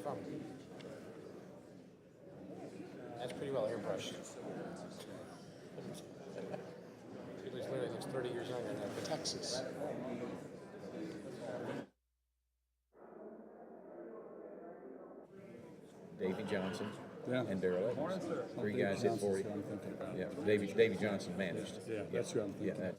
from? That's pretty well airbrushed. He literally looks 30 years younger than that. Texas. Davy Johnson. Yeah. And Darrell Evans. Three guys hit 40. Yeah, Davy Johnson managed. Yeah, that's who I'm thinking. Yeah, that's.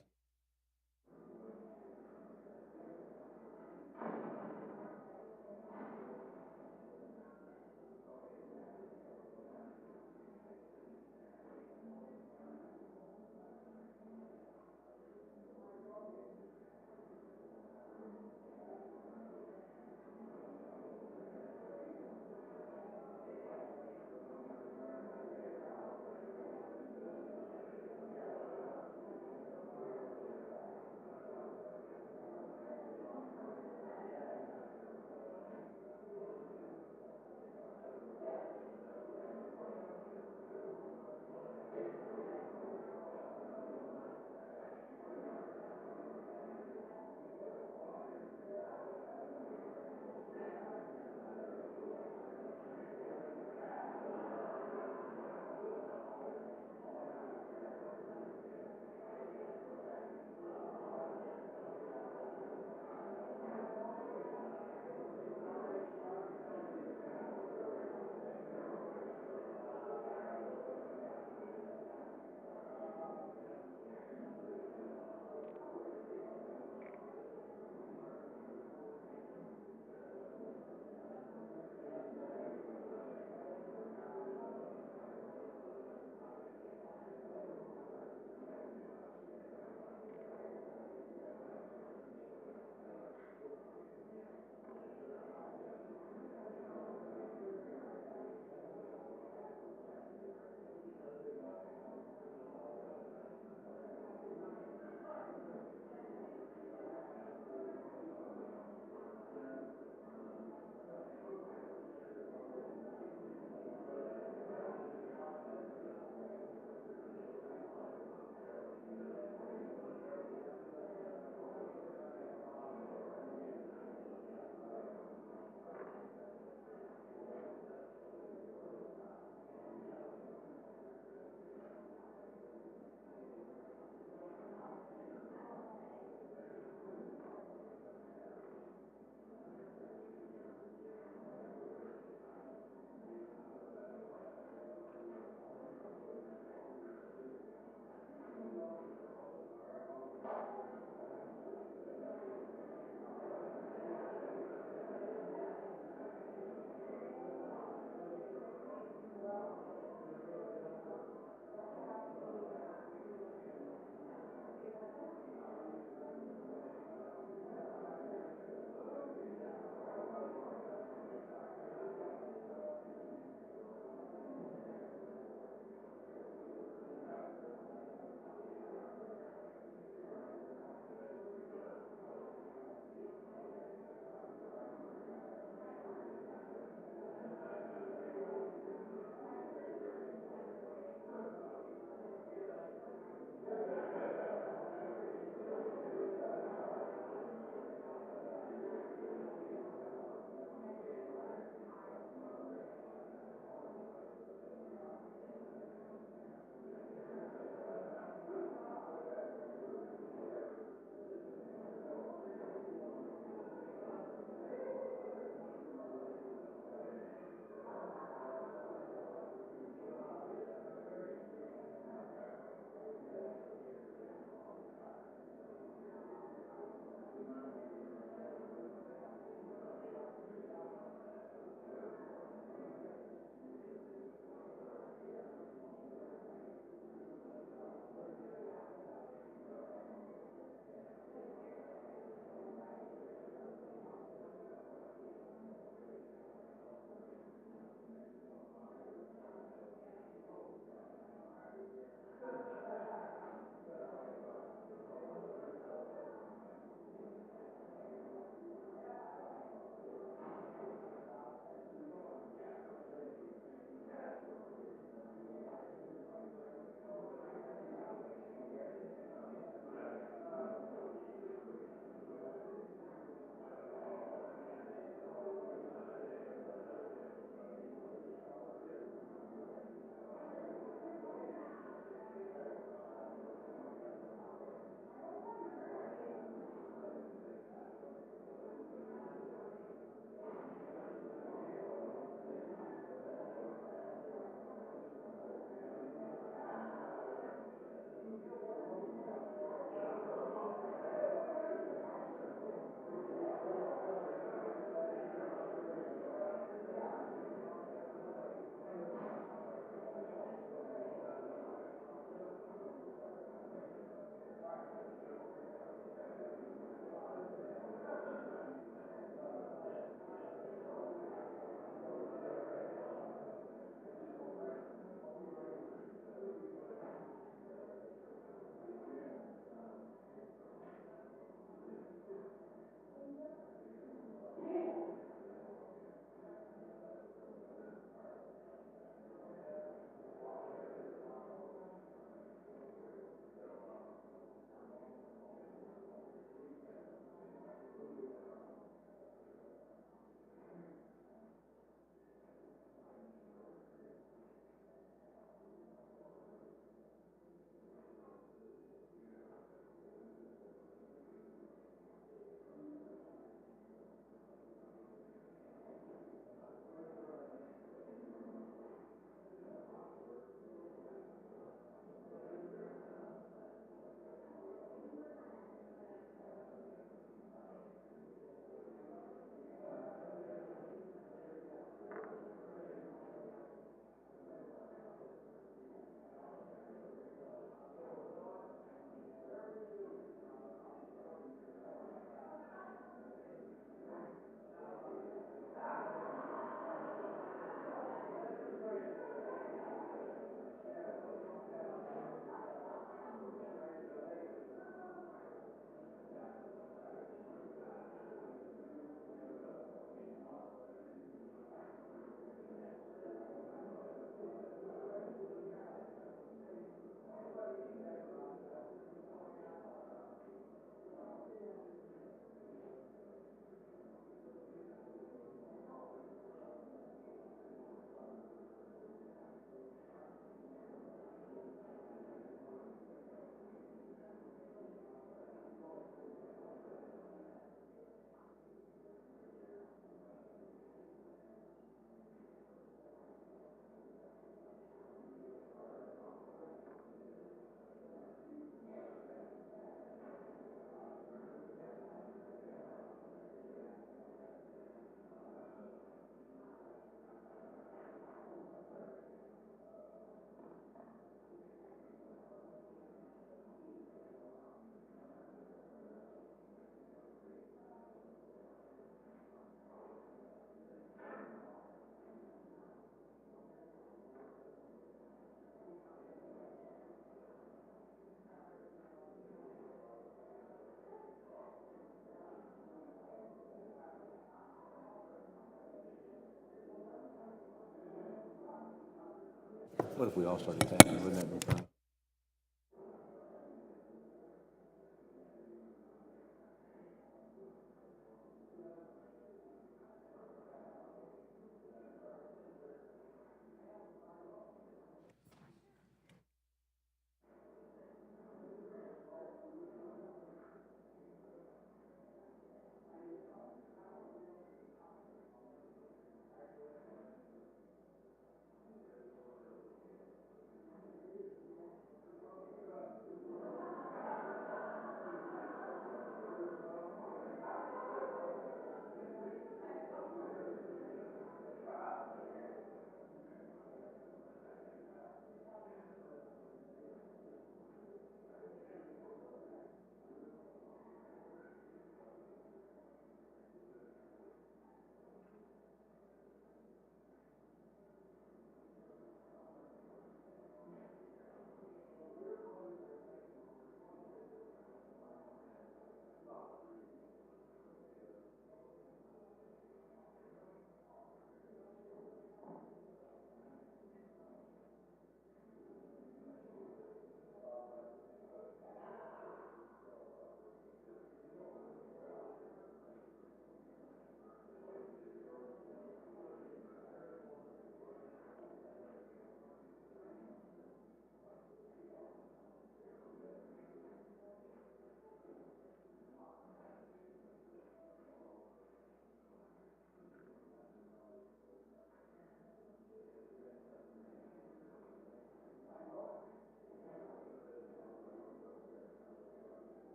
What if we all started tapping? Wouldn't that be fun?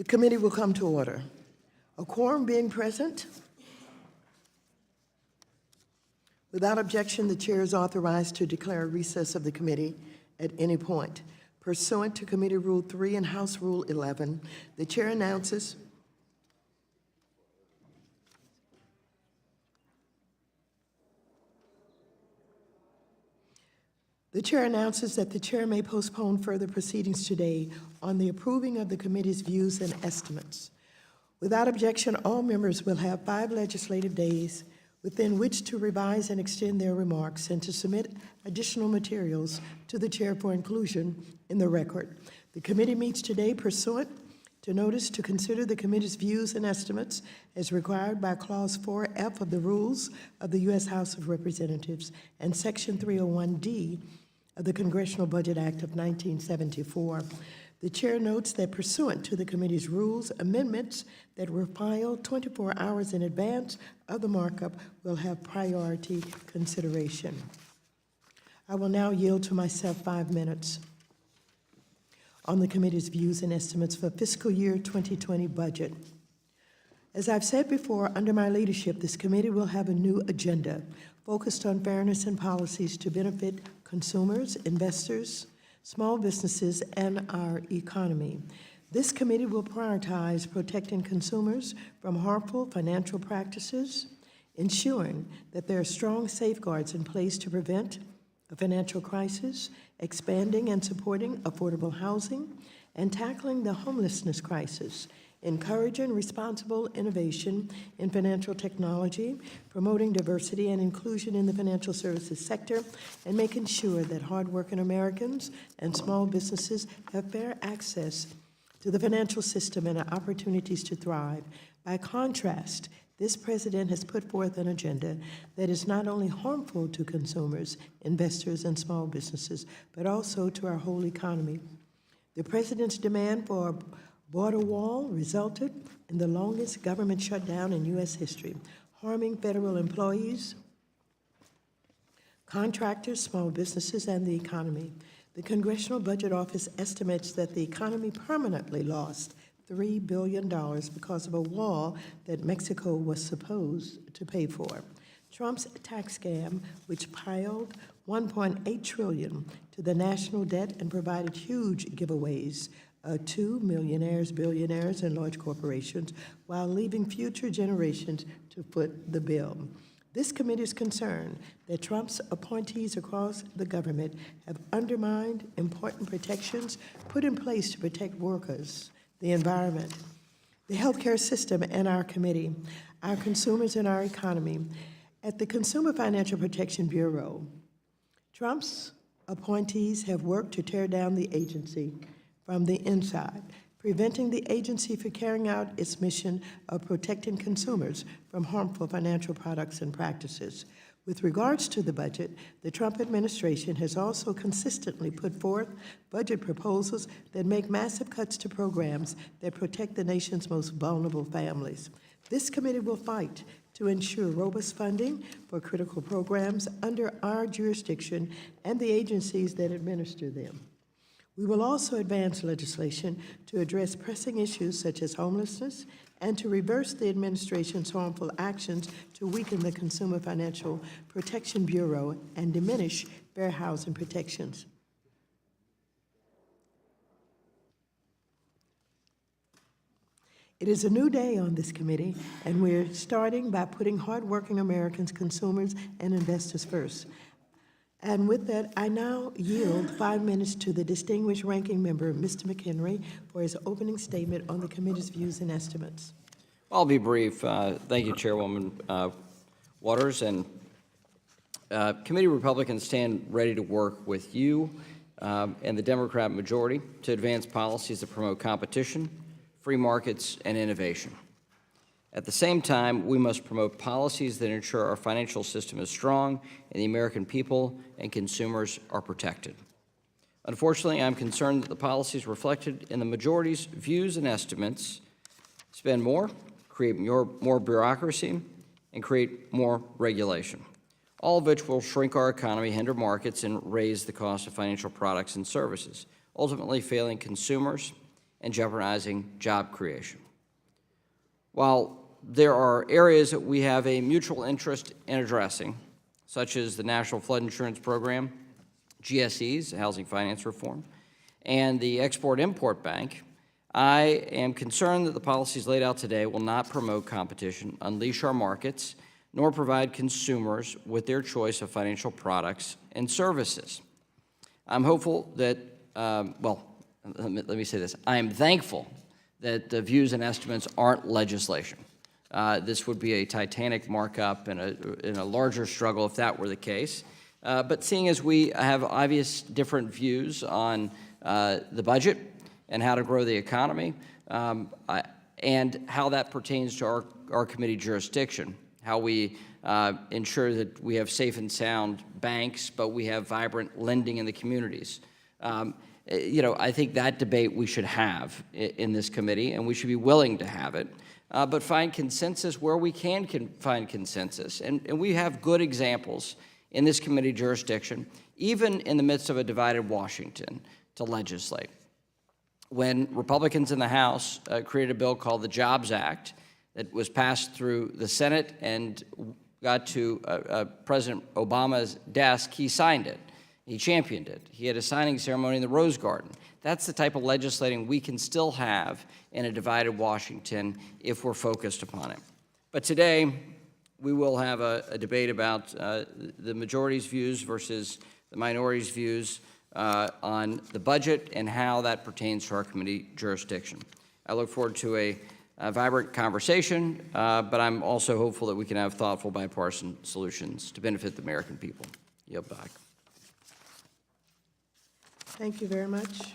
The committee will come to order. A quorum being present, without objection, the chair is authorized to declare a recess of the committee at any point. Pursuant to Committee Rule 3 and House Rule 11, the chair announces that the chair may postpone further proceedings today on the approving of the committee's views and estimates. Without objection, all members will have 5 legislative days within which to revise and extend their remarks and to submit additional materials to the chair for inclusion in the record. The committee meets today pursuant to notice to consider the committee's views and estimates as required by Clause 4F of the Rules of the U.S. House of Representatives and Section 301D of the Congressional Budget Act of 1974. The chair notes that pursuant to the committee's rules, amendments that were filed 24 hours in advance of the markup will have priority consideration. I will now yield to myself 5 minutes on the committee's views and estimates for fiscal year 2020 budget. As I've said before, under my leadership, this committee will have a new agenda focused on fairness and policies to benefit consumers, investors, small businesses, and our economy. This committee will prioritize protecting consumers from harmful financial practices, ensuring that there are strong safeguards in place to prevent a financial crisis, expanding and supporting affordable housing, and tackling the homelessness crisis, encouraging responsible innovation in financial technology, promoting diversity and inclusion in the financial services sector, and making sure that hardworking Americans and small businesses have fair access to the financial system and opportunities to thrive. By contrast, this president has put forth an agenda that is not only harmful to consumers, investors, and small businesses, but also to our whole economy. The president's demand for a border wall resulted in the longest government shutdown in U.S. history, harming federal employees, contractors, small businesses, and the economy. The Congressional Budget Office estimates that the economy permanently lost $3 billion because of a wall that Mexico was supposed to pay for. Trump's tax scam, which piled $1.8 trillion to the national debt and provided huge giveaways to millionaires, billionaires, and large corporations, while leaving future generations to foot the bill. This committee is concerned that Trump's appointees across the government have undermined important protections put in place to protect workers, the environment, the healthcare system, and our committee, our consumers, and our economy. At the Consumer Financial Protection Bureau, Trump's appointees have worked to tear down the agency from the inside, preventing the agency from carrying out its mission of protecting consumers from harmful financial products and practices. With regards to the budget, the Trump administration has also consistently put forth budget proposals that make massive cuts to programs that protect the nation's most vulnerable families. This committee will fight to ensure robust funding for critical programs under our jurisdiction and the agencies that administer them. We will also advance legislation to address pressing issues such as homelessness and to reverse the administration's harmful actions to weaken the Consumer Financial Protection Bureau and diminish fair housing protections. It is a new day on this committee, and we're starting by putting hardworking Americans, consumers, and investors first. And with that, I now yield 5 minutes to the distinguished ranking member, Mr. McHenry, for his opening statement on the committee's views and estimates. I'll be brief. Thank you, Chairwoman Waters. And committee Republicans stand ready to work with you and the Democrat majority to advance policies that promote competition, free markets, and innovation. At the same time, we must promote policies that ensure our financial system is strong and the American people and consumers are protected. Unfortunately, I'm concerned that the policies reflected in the majority's views and estimates spend more, create more bureaucracy, and create more regulation, all of which will shrink our economy, hinder markets, and raise the cost of financial products and services, ultimately failing consumers and jeopardizing job creation. While there are areas that we have a mutual interest in addressing, such as the National Flood Insurance Program, GSEs, Housing Finance Reform, and the Export-Import Bank, I am concerned that the policies laid out today will not promote competition, unleash our markets, nor provide consumers with their choice of financial products and services. I'm hopeful that, let me say this. I am thankful that the views and estimates aren't legislation. This would be a titanic markup and a larger struggle if that were the case. But seeing as we have obvious different views on the budget and how to grow the economy, and how that pertains to our committee jurisdiction, how we ensure that we have safe and sound banks, but we have vibrant lending in the communities. I think that debate we should have in this committee, and we should be willing to have it, but find consensus where we can find consensus. And we have good examples in this committee jurisdiction, even in the midst of a divided Washington, to legislate. When Republicans in the House created a bill called the Jobs Act that was passed through the Senate and got to President Obama's desk, he signed it. He championed it. He had a signing ceremony in the Rose Garden. That's the type of legislating we can still have in a divided Washington if we're focused upon it. But today, we will have a debate about the majority's views versus the minority's views on the budget and how that pertains to our committee jurisdiction. I look forward to a vibrant conversation, but I'm also hopeful that we can have thoughtful bipartisan solutions to benefit the American people. Yield back. Thank you very much.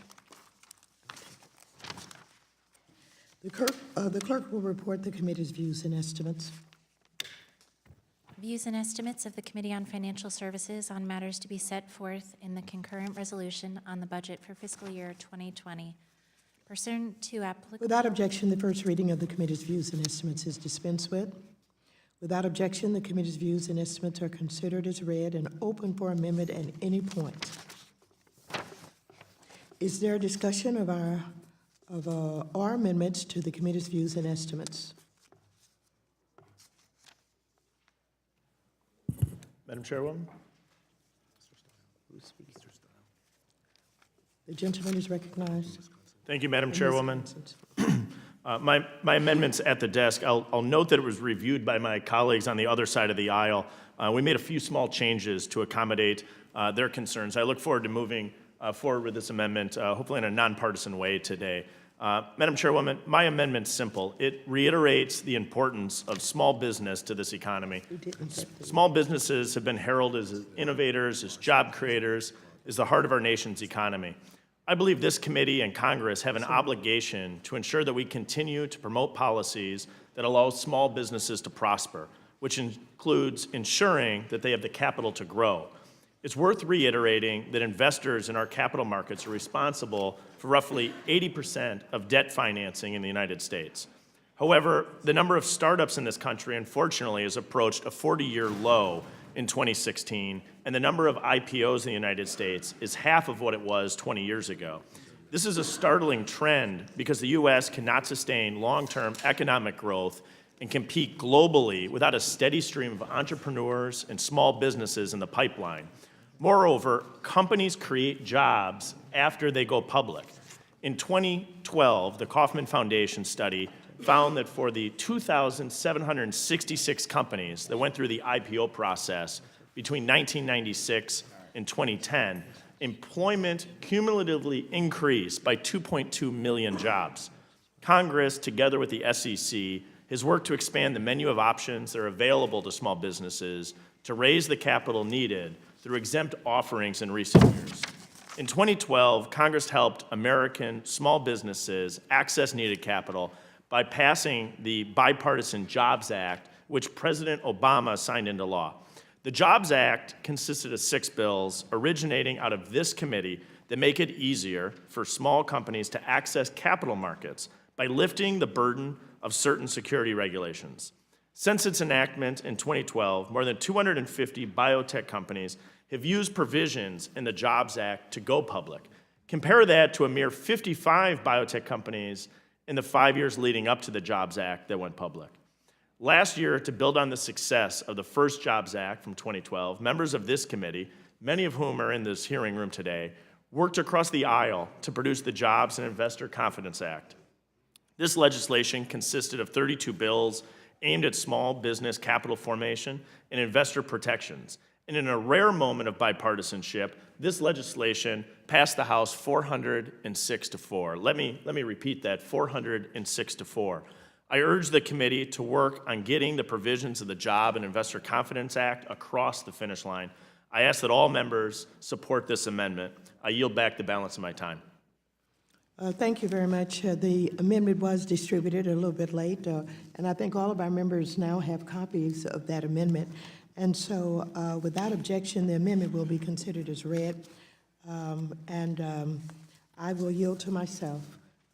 The clerk will report the committee's views and estimates. Views and estimates of the Committee on Financial Services on matters to be set forth in the concurrent resolution on the budget for fiscal year 2020. Pursuant to applicable... Without objection, the first reading of the committee's views and estimates is dispensed with. Without objection, the committee's views and estimates are considered as read and open for amendment at any point. Is there a discussion of our amendments to the committee's views and estimates? Madam Chairwoman? The gentleman is recognized. Thank you, Madam Chairwoman. My amendment's at the desk. I'll note that it was reviewed by my colleagues on the other side of the aisle. We made a few small changes to accommodate their concerns. I look forward to moving forward with this amendment, hopefully in a nonpartisan way today. Madam Chairwoman, my amendment's simple. It reiterates the importance of small business to this economy. Small businesses have been heralded as innovators, as job creators, as the heart of our nation's economy. I believe this committee and Congress have an obligation to ensure that we continue to promote policies that allow small businesses to prosper, which includes ensuring that they have the capital to grow. It's worth reiterating that investors in our capital markets are responsible for roughly 80% of debt financing in the United States. However, the number of startups in this country, unfortunately, has approached a 40-year low in 2016, and the number of IPOs in the United States is half of what it was 20 years ago. This is a startling trend because the U.S. cannot sustain long-term economic growth and compete globally without a steady stream of entrepreneurs and small businesses in the pipeline. Moreover, companies create jobs after they go public. In 2012, the Kauffman Foundation study found that for the 2,766 companies that went through the IPO process between 1996 and 2010, employment cumulatively increased by 2.2 million jobs. Congress, together with the SEC, has worked to expand the menu of options that are available to small businesses to raise the capital needed through exempt offerings in recent years. In 2012, Congress helped American small businesses access needed capital by passing the Bipartisan Jobs Act, which President Obama signed into law. The Jobs Act consisted of 6 bills originating out of this committee that make it easier for small companies to access capital markets by lifting the burden of certain security regulations. Since its enactment in 2012, more than 250 biotech companies have used provisions in the Jobs Act to go public. Compare that to a mere 55 biotech companies in the 5 years leading up to the Jobs Act that went public. Last year, to build on the success of the first Jobs Act from 2012, members of this committee, many of whom are in this hearing room today, worked across the aisle to produce the Jobs and Investor Confidence Act. This legislation consisted of 32 bills aimed at small business capital formation and investor protections. And in a rare moment of bipartisanship, this legislation passed the House 406 to 4. Let me repeat that, 406 to 4. I urge the committee to work on getting the provisions of the Job and Investor Confidence Act across the finish line. I ask that all members support this amendment. I yield back the balance of my time. Thank you very much. The amendment was distributed a little bit late, and I think all of our members now have copies of that amendment. And so, without objection, the amendment will be considered as read, and I will yield to myself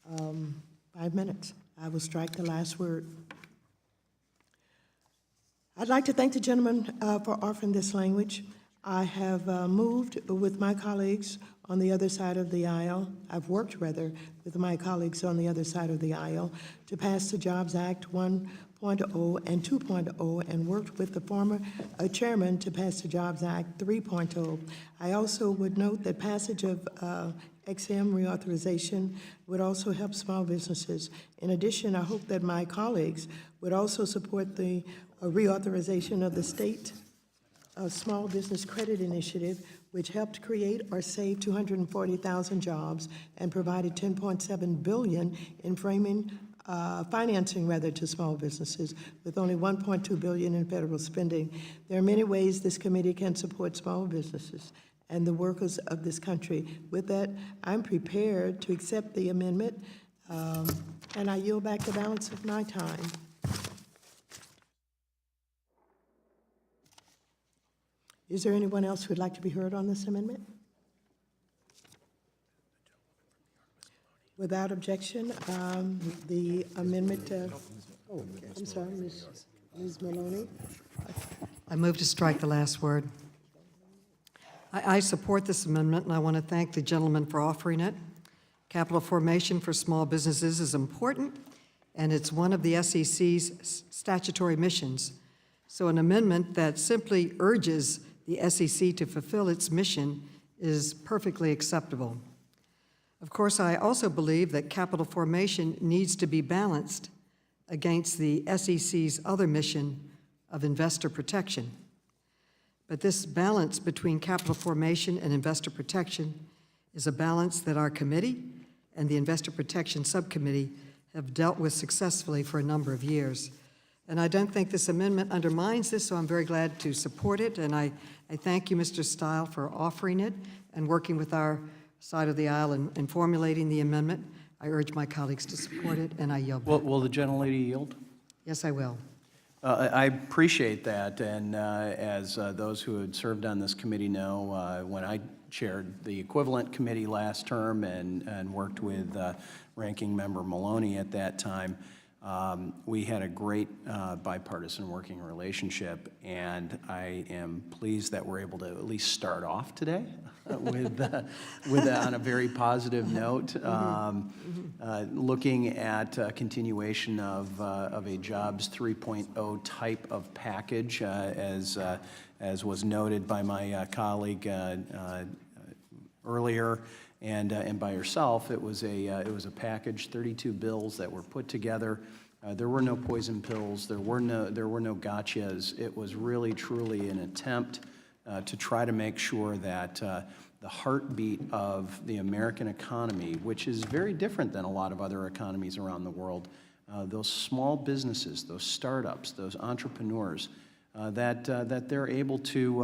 5 minutes. I will strike the last word. I'd like to thank the gentleman for offering this language. I have moved with my colleagues on the other side of the aisle. I've worked, rather, with my colleagues on the other side of the aisle to pass the Jobs Act 1.0 and 2.0, and worked with the former chairman to pass the Jobs Act 3.0. I also would note that passage of XM reauthorization would also help small businesses. In addition, I hope that my colleagues would also support the reauthorization of the state Small Business Credit Initiative, which helped create or save 240,000 jobs and provided $10.7 billion in financing to small businesses, with only $1.2 billion in federal spending. There are many ways this committee can support small businesses and the workers of this country. With that, I'm prepared to accept the amendment, and I yield back the balance of my time. Is there anyone else who would like to be heard on this amendment? Without objection, the amendment, I'm sorry, Ms. Maloney. I move to strike the last word. I support this amendment, and I want to thank the gentleman for offering it. Capital formation for small businesses is important, and it's one of the SEC's statutory missions. So an amendment that simply urges the SEC to fulfill its mission is perfectly acceptable. Of course, I also believe that capital formation needs to be balanced against the SEC's other mission of investor protection. But this balance between capital formation and investor protection is a balance that our committee and the Investor Protection Subcommittee have dealt with successfully for a number of years. And I don't think this amendment undermines this, so I'm very glad to support it. And I thank you, Mr. Stile, for offering it and working with our side of the aisle in formulating the amendment. I urge my colleagues to support it, and I yield back. Will the gentlelady yield? Yes, I will. I appreciate that, and as those who had served on this committee know, when I chaired the equivalent committee last term and worked with Ranking Member Maloney at that time, we had a great bipartisan working relationship, and I am pleased that we're able to at least start off today with on a very positive note, looking at a continuation of a Jobs 3.0 type of package, as was noted by my colleague earlier. And by yourself, it was a package, 32 bills that were put together. There were no poison pills. There were no gotchas. It was really, truly an attempt to try to make sure that the heartbeat of the American economy, which is very different than a lot of other economies around the world, those small businesses, those startups, those entrepreneurs, that they're able to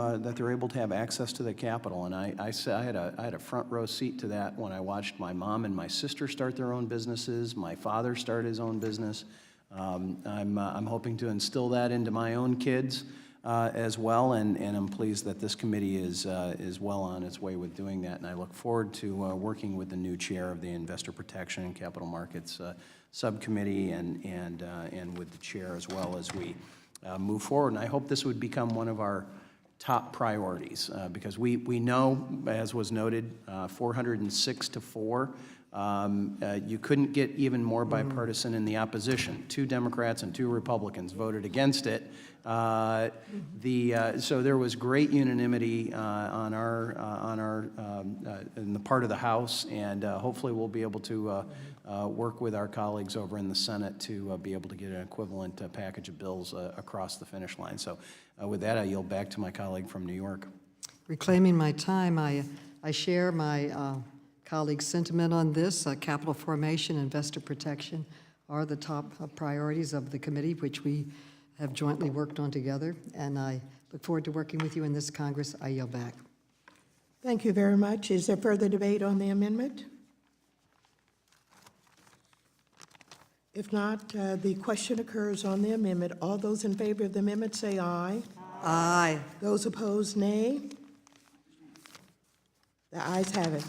have access to the capital. And I had a front row seat to that when I watched my mom and my sister start their own businesses. My father started his own business. I'm hoping to instill that into my own kids as well, and I'm pleased that this committee is well on its way with doing that. And I look forward to working with the new chair of the Investor Protection and Capital Markets Subcommittee and with the chair as well as we move forward. And I hope this would become one of our top priorities, because we know, as was noted, 406 to 4. You couldn't get even more bipartisan in the opposition. 2 Democrats and 2 Republicans voted against it. So there was great unanimity on in the part of the House, and hopefully we'll be able to work with our colleagues over in the Senate to be able to get an equivalent package of bills across the finish line. So with that, I yield back to my colleague from New York. Reclaiming my time, I share my colleagues' sentiment on this. Capital formation, investor protection are the top priorities of the committee, which we have jointly worked on together, and I look forward to working with you in this Congress. I yield back. Thank you very much. Is there further debate on the amendment? If not, the question occurs on the amendment. All those in favor of the amendment say aye. Aye. Those opposed, nay. The ayes have it.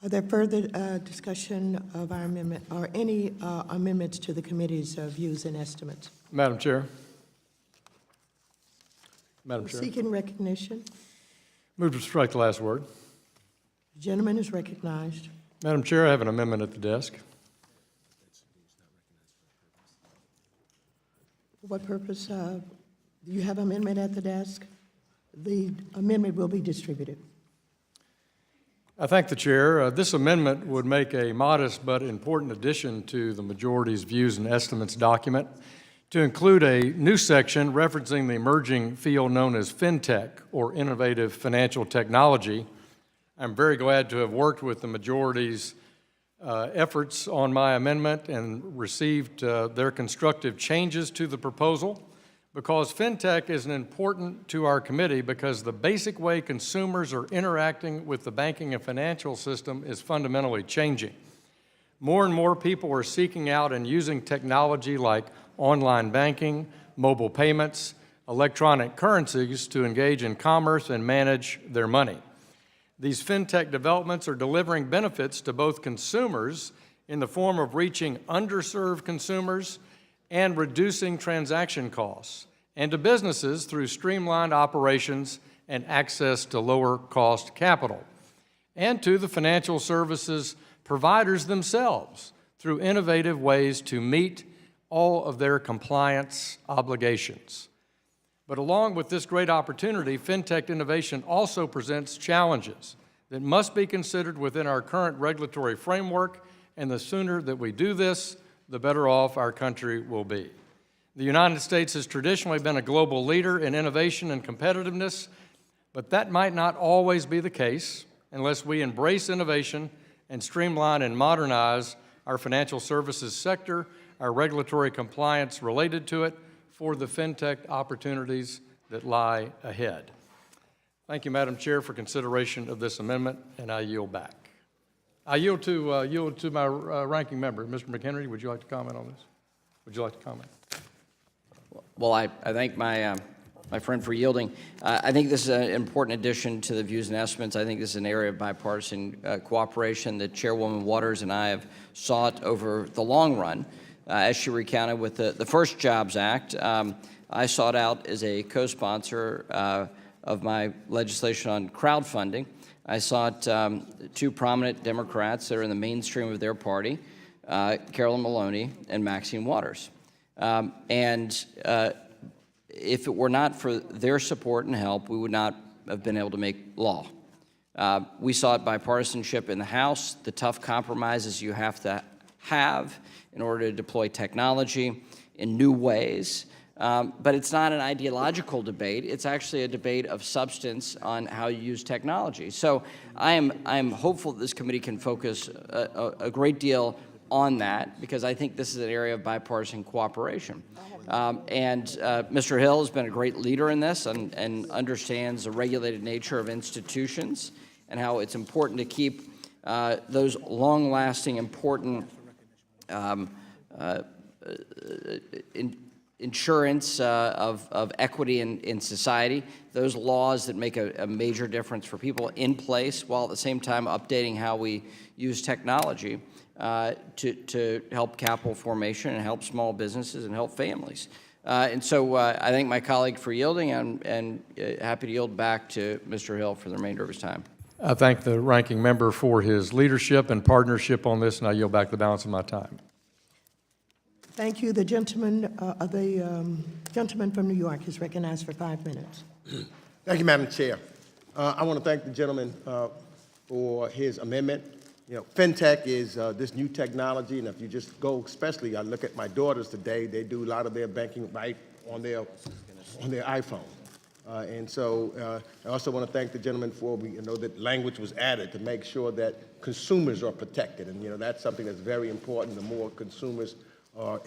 Are there further discussion of our amendment or any amendments to the committee's views and estimates? Madam Chair. Madam Chair. Seeking recognition. Move to strike the last word. The gentleman is recognized. Madam Chair, I have an amendment at the desk. For what purpose? Do you have amendment at the desk? The amendment will be distributed. I thank the Chair. This amendment would make a modest but important addition to the majority's views and estimates document to include a new section referencing the emerging field known as Fintech, or innovative financial technology. I'm very glad to have worked with the majority's efforts on my amendment and received their constructive changes to the proposal, because Fintech is important to our committee because the basic way consumers are interacting with the banking and financial system is fundamentally changing. More and more people are seeking out and using technology like online banking, mobile payments, electronic currencies to engage in commerce and manage their money. These Fintech developments are delivering benefits to both consumers in the form of reaching underserved consumers and reducing transaction costs, and to businesses through streamlined operations and access to lower-cost capital, and to the financial services providers themselves through innovative ways to meet all of their compliance obligations. But along with this great opportunity, Fintech innovation also presents challenges that must be considered within our current regulatory framework, and the sooner that we do this, the better off our country will be. The United States has traditionally been a global leader in innovation and competitiveness, but that might not always be the case unless we embrace innovation and streamline and modernize our financial services sector, our regulatory compliance related to it, for the Fintech opportunities that lie ahead. Thank you, Madam Chair, for consideration of this amendment, and I yield back. I yield to my ranking member. Mr. McHenry, would you like to comment on this? Would you like to comment? Well, I thank my friend for yielding. I think this is an important addition to the views and estimates. I think this is an area of bipartisan cooperation that Chairwoman Waters and I have sought over the long run. As she recounted with the first Jobs Act, I sought out as a co-sponsor of my legislation on crowdfunding. I sought 2 prominent Democrats that are in the mainstream of their party, Carolyn Maloney and Maxine Waters. If it were not for their support and help, we would not have been able to make law. We sought bipartisanship in the House, the tough compromises you have to have in order to deploy technology in new ways. But it's not an ideological debate. It's actually a debate of substance on how you use technology. So I am hopeful that this committee can focus a great deal on that, because I think this is an area of bipartisan cooperation. Mr. Hill has been a great leader in this and understands the regulated nature of institutions and how it's important to keep those long-lasting, important insurance of equity in society, those laws that make a major difference for people in place, while at the same time updating how we use technology to help capital formation and help small businesses and help families. And so I thank my colleague for yielding, and happy to yield back to Mr. Hill for the remainder of his time. I thank the ranking member for his leadership and partnership on this, and I yield back the balance of my time. Thank you. The gentleman from New York is recognized for 5 minutes. Thank you, Madam Chair. I want to thank the gentleman for his amendment. You know, Fintech is this new technology, and if you just go, especially, I look at my daughters today, they do a lot of their banking right on their iPhone. And so I also want to thank the gentleman for, that language was added to make sure that consumers are protected. And, that's something that's very important. The more consumers are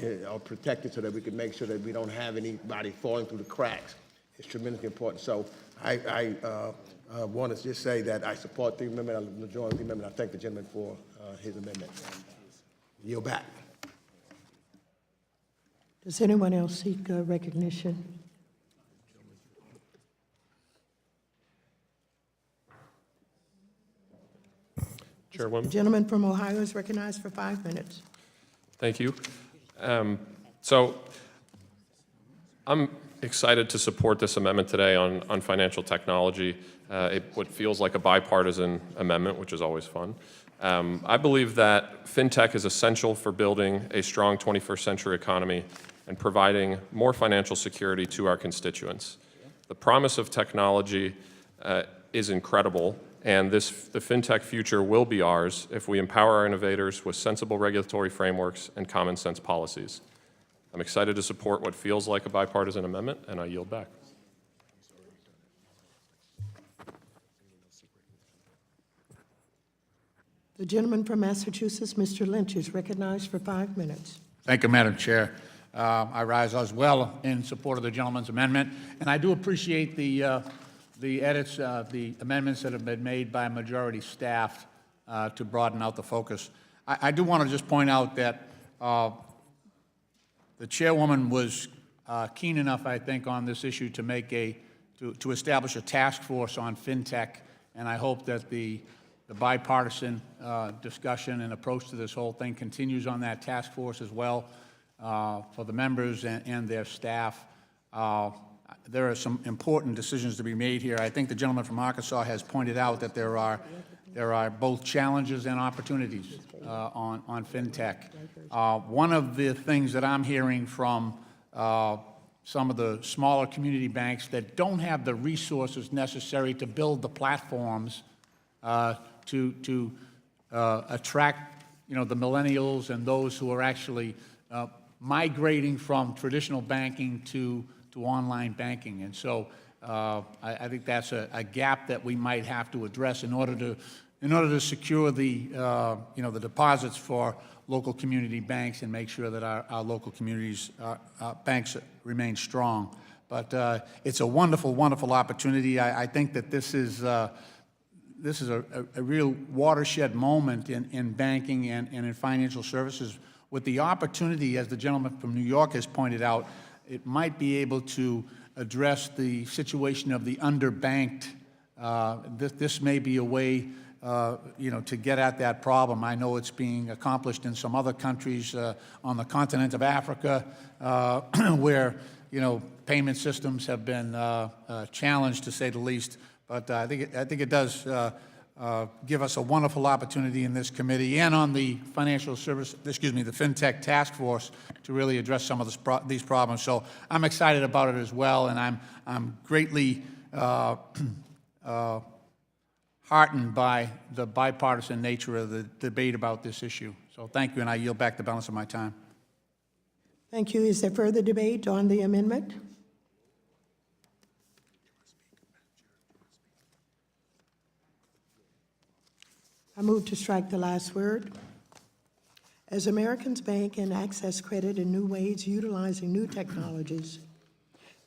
protected so that we can make sure that we don't have anybody falling through the cracks. It's tremendously important. So I want to just say that I support the amendment, the majority amendment. I thank the gentleman for his amendment. Yield back. Does anyone else seek recognition? Chairwoman. The gentleman from Ohio is recognized for 5 minutes. Thank you. So I'm excited to support this amendment today on financial technology. What feels like a bipartisan amendment, which is always fun. I believe that fintech is essential for building a strong 21st century economy and providing more financial security to our constituents. The promise of technology is incredible, and the fintech future will be ours if we empower our innovators with sensible regulatory frameworks and common sense policies. I'm excited to support what feels like a bipartisan amendment, and I yield back. The gentleman from Massachusetts, Mr. Lynch, is recognized for 5 minutes. Thank you, Madam Chair. I rise as well in support of the gentleman's amendment, and I do appreciate the edits, the amendments that have been made by majority staff to broaden out the focus. I do want to just point out that the chairwoman was keen enough, I think, on this issue to make to establish a task force on fintech, and I hope that the bipartisan discussion and approach to this whole thing continues on that task force as well for the members and their staff. There are some important decisions to be made here. I think the gentleman from Arkansas has pointed out that there are both challenges and opportunities on fintech. One of the things that I'm hearing from some of the smaller community banks that don't have the resources necessary to build the platforms to attract, the millennials and those who are actually migrating from traditional banking to online banking. And so I think that's a gap that we might have to address in order to secure the the deposits for local community banks and make sure that our local communities banks remain strong. But it's a wonderful, wonderful opportunity. I think that this is a real watershed moment in banking and in financial services, with the opportunity, as the gentleman from New York has pointed out, it might be able to address the situation of the underbanked. This may be a way, to get at that problem. I know it's being accomplished in some other countries on the continent of Africa, where payment systems have been challenged, to say the least. But I think it does give us a wonderful opportunity in this committee and on the the FinTech Task Force to really address some of these problems. So I'm excited about it as well, and I'm greatly heartened by the bipartisan nature of the debate about this issue. So thank you, and I yield back the balance of my time. Thank you. Is there further debate on the amendment? I move to strike the last word. As Americans bank and access credit in new ways utilizing new technologies,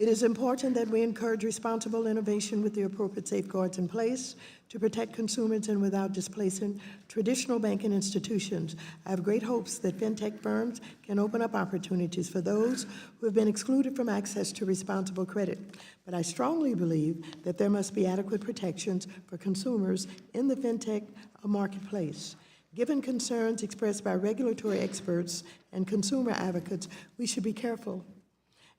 It is important that we encourage responsible innovation with the appropriate safeguards in place to protect consumers and without displacing traditional banking institutions. I have great hopes that fintech firms can open up opportunities for those who have been excluded from access to responsible credit. But I strongly believe that there must be adequate protections for consumers in the fintech marketplace. Given concerns expressed by regulatory experts and consumer advocates, we should be careful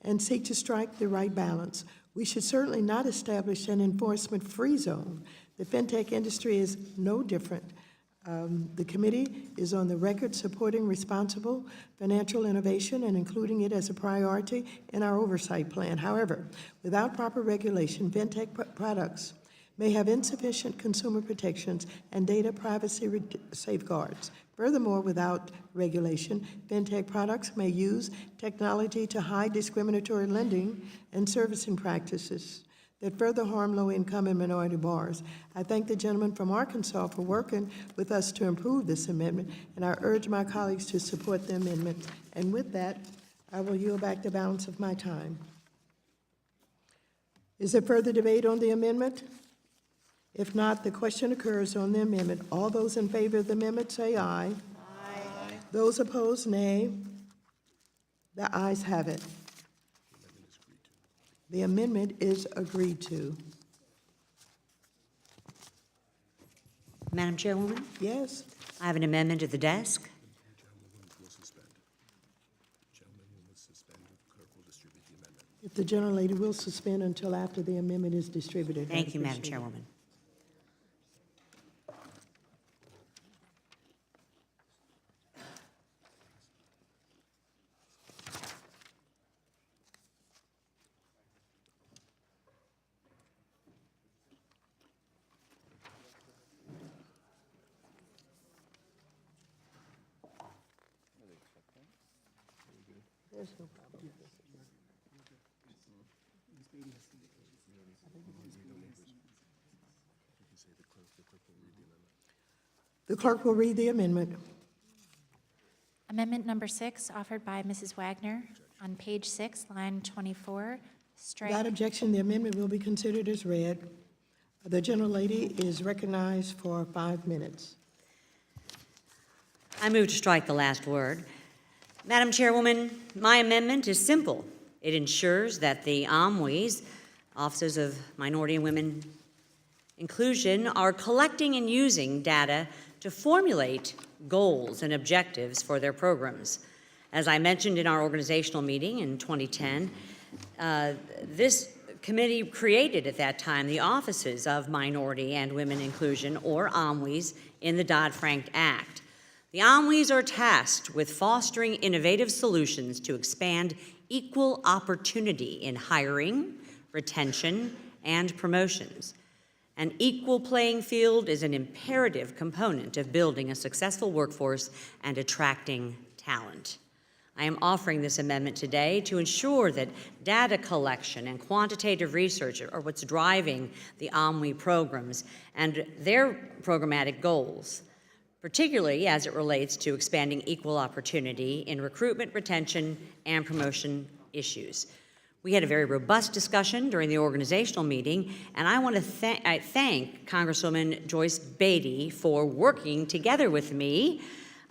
and seek to strike the right balance. We should certainly not establish an enforcement-free zone. The fintech industry is no different. The committee is on the record supporting responsible financial innovation and including it as a priority in our oversight plan. However, without proper regulation, fintech products may have insufficient consumer protections and data privacy safeguards. Furthermore, without regulation, fintech products may use technology to hide discriminatory lending and servicing practices that further harm low-income and minority borrowers. I thank the gentleman from Arkansas for working with us to improve this amendment, and I urge my colleagues to support the amendment. And with that, I will yield back the balance of my time. Is there further debate on the amendment? If not, the question occurs on the amendment. All those in favor of the amendment say aye. Aye. Those opposed, nay. The ayes have it. The amendment is agreed to. Madam Chairwoman, Yes? I have an amendment at the desk. If the gentlelady will suspend until after the amendment is distributed. Thank you, Madam Appreciate it. Chairwoman. There's no problem. The clerk will read the amendment. Amendment number 6, offered by Mrs. Wagner, on page 6, line 24, strike. Without objection, the amendment will be considered as read. The gentlelady is recognized for 5 minutes. I move to strike the last word. Madam Chairwoman, my amendment is simple. It ensures that the OMWIs, Offices of Minority and Women Inclusion, are collecting and using data to formulate goals and objectives for their programs. As I mentioned in our organizational meeting in 2010, this committee created at that time the Offices of Minority and Women Inclusion, or OMWIs, in the Dodd-Frank Act. The OMWIs are tasked with fostering innovative solutions to expand equal opportunity in hiring, retention, and promotions. An equal playing field is an imperative component of building a successful workforce and attracting talent. I am offering this amendment today to ensure that data collection and quantitative research are what's driving the OMWI programs and their programmatic goals, particularly as it relates to expanding equal opportunity in recruitment, retention, and promotion issues. We had a very robust discussion during the organizational meeting, and I want to thank Congresswoman Joyce Beatty for working together with me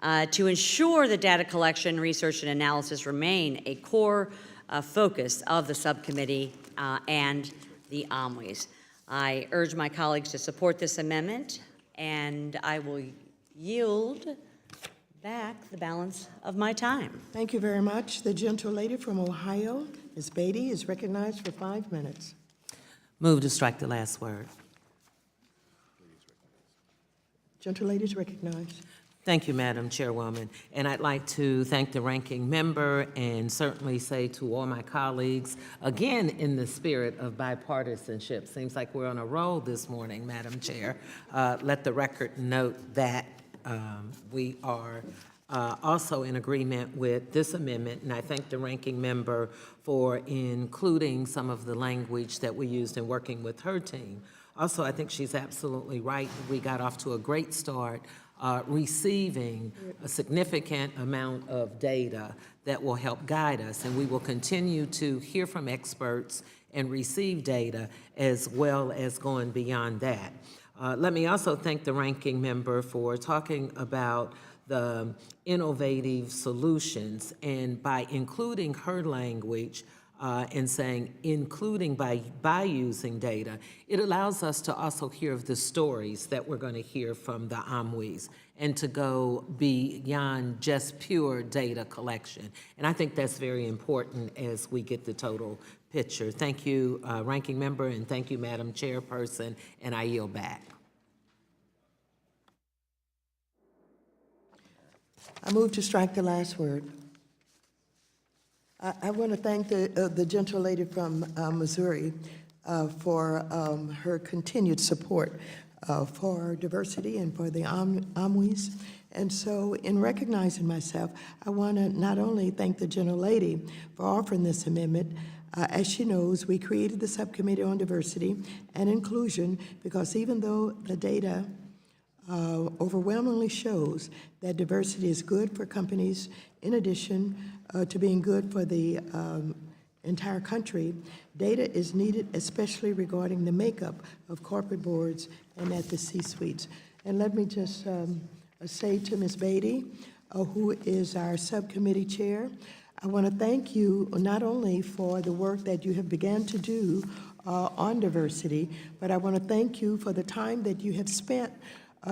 to ensure that data collection, research, and analysis remain a core focus of the subcommittee and the OMWIs. I urge my colleagues to support this amendment, and I will yield back the balance of my time. Thank you very much. The gentlelady from Ohio, Ms. Beatty, is recognized for 5 minutes. Move to strike the last word. Gentlelady is recognized. Thank you, Madam Chairwoman. And I'd like to thank the ranking member and certainly say to all my colleagues, again, in the spirit of bipartisanship, seems like we're on a roll this morning, Madam Chair. Let the record note that we are also in agreement with this amendment, and I thank the ranking member for including some of the language that we used in working with her team. Also, I think she's absolutely right. We got off to a great start receiving a significant amount of data that will help guide us. And we will continue to hear from experts and receive data as well as going beyond that. Let me also thank the ranking member for talking about the innovative solutions, and by including her language and saying including by using data, it allows us to also hear of the stories that we're going to hear from the OMWEs and to go beyond just pure data collection. And I think that's very important as we get the total picture. Thank you, Ranking Member, and thank you, Madam Chairperson, and I yield back. I move to strike the last word. I want to thank the gentle lady from Missouri for her continued support for diversity and for the OMWEs. And so in recognizing myself, I want to not only thank the gentle lady for offering this amendment. As she knows, we created the Subcommittee on Diversity and Inclusion because even though the data overwhelmingly shows that diversity is good for companies, in addition to being good for the entire country, data is needed, especially regarding the makeup of corporate boards and at the C-suites. And let me just say to Ms. Beatty, who is our subcommittee chair, I want to thank you not only for the work that you have begun to do on diversity, but I want to thank you for the time that you have spent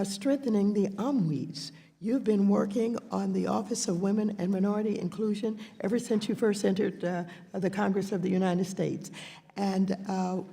strengthening the OMWEs. You've been working on the Office of Women and Minority Inclusion ever since you first entered the Congress of the United States. And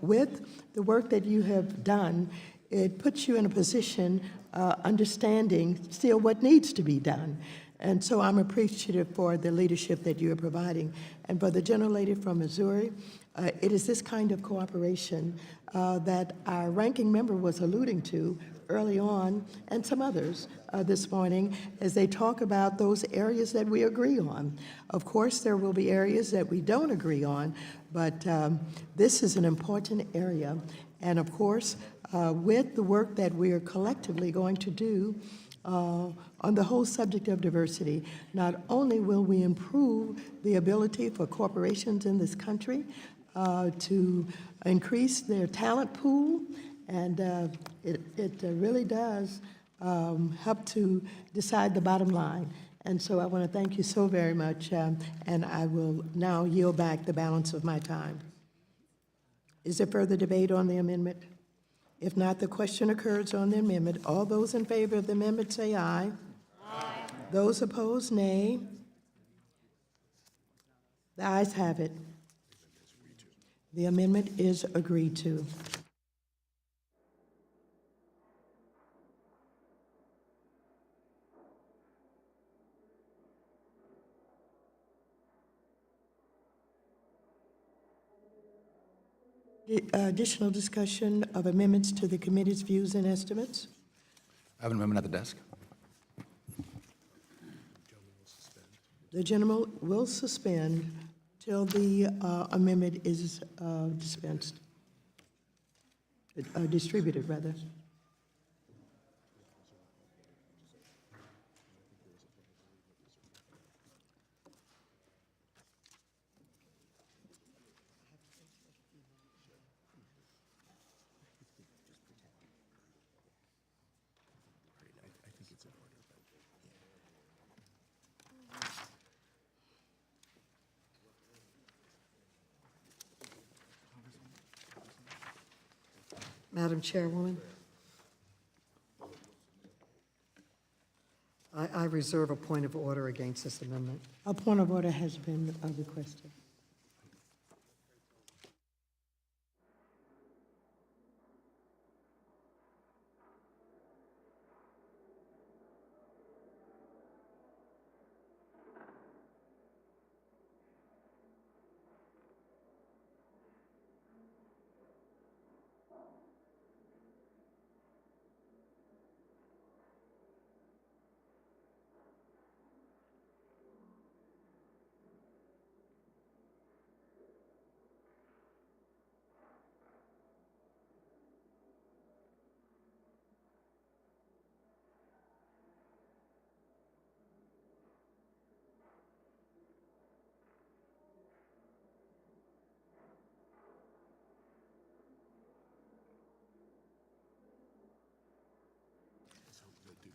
with the work that you have done, it puts you in a position understanding still what needs to be done. And so I'm appreciative for the leadership that you are providing. And for the gentlelady from Missouri, it is this kind of cooperation that our ranking member was alluding to early on, and some others this morning, as they talk about those areas that we agree on. Of course, there will be areas that we don't agree on, but this is an important area. And of course, with the work that we are collectively going to do on the whole subject of diversity, not only will we improve the ability for corporations in this country to increase their talent pool, and it really does help to decide the bottom line. And so I want to thank you so very much, and I will now yield back the balance of my time. Is there further debate on the amendment? If not, the question occurs on the amendment. All those in favor of the amendment say aye. Aye. Those opposed, nay. The ayes have it. The amendment is agreed to. Additional discussion of amendments to the committee's views and estimates? I have an amendment at the desk. The gentleman will suspend till the amendment is distributed, rather. Madam Chairwoman, I reserve a point of order against this amendment. A point of order has been requested.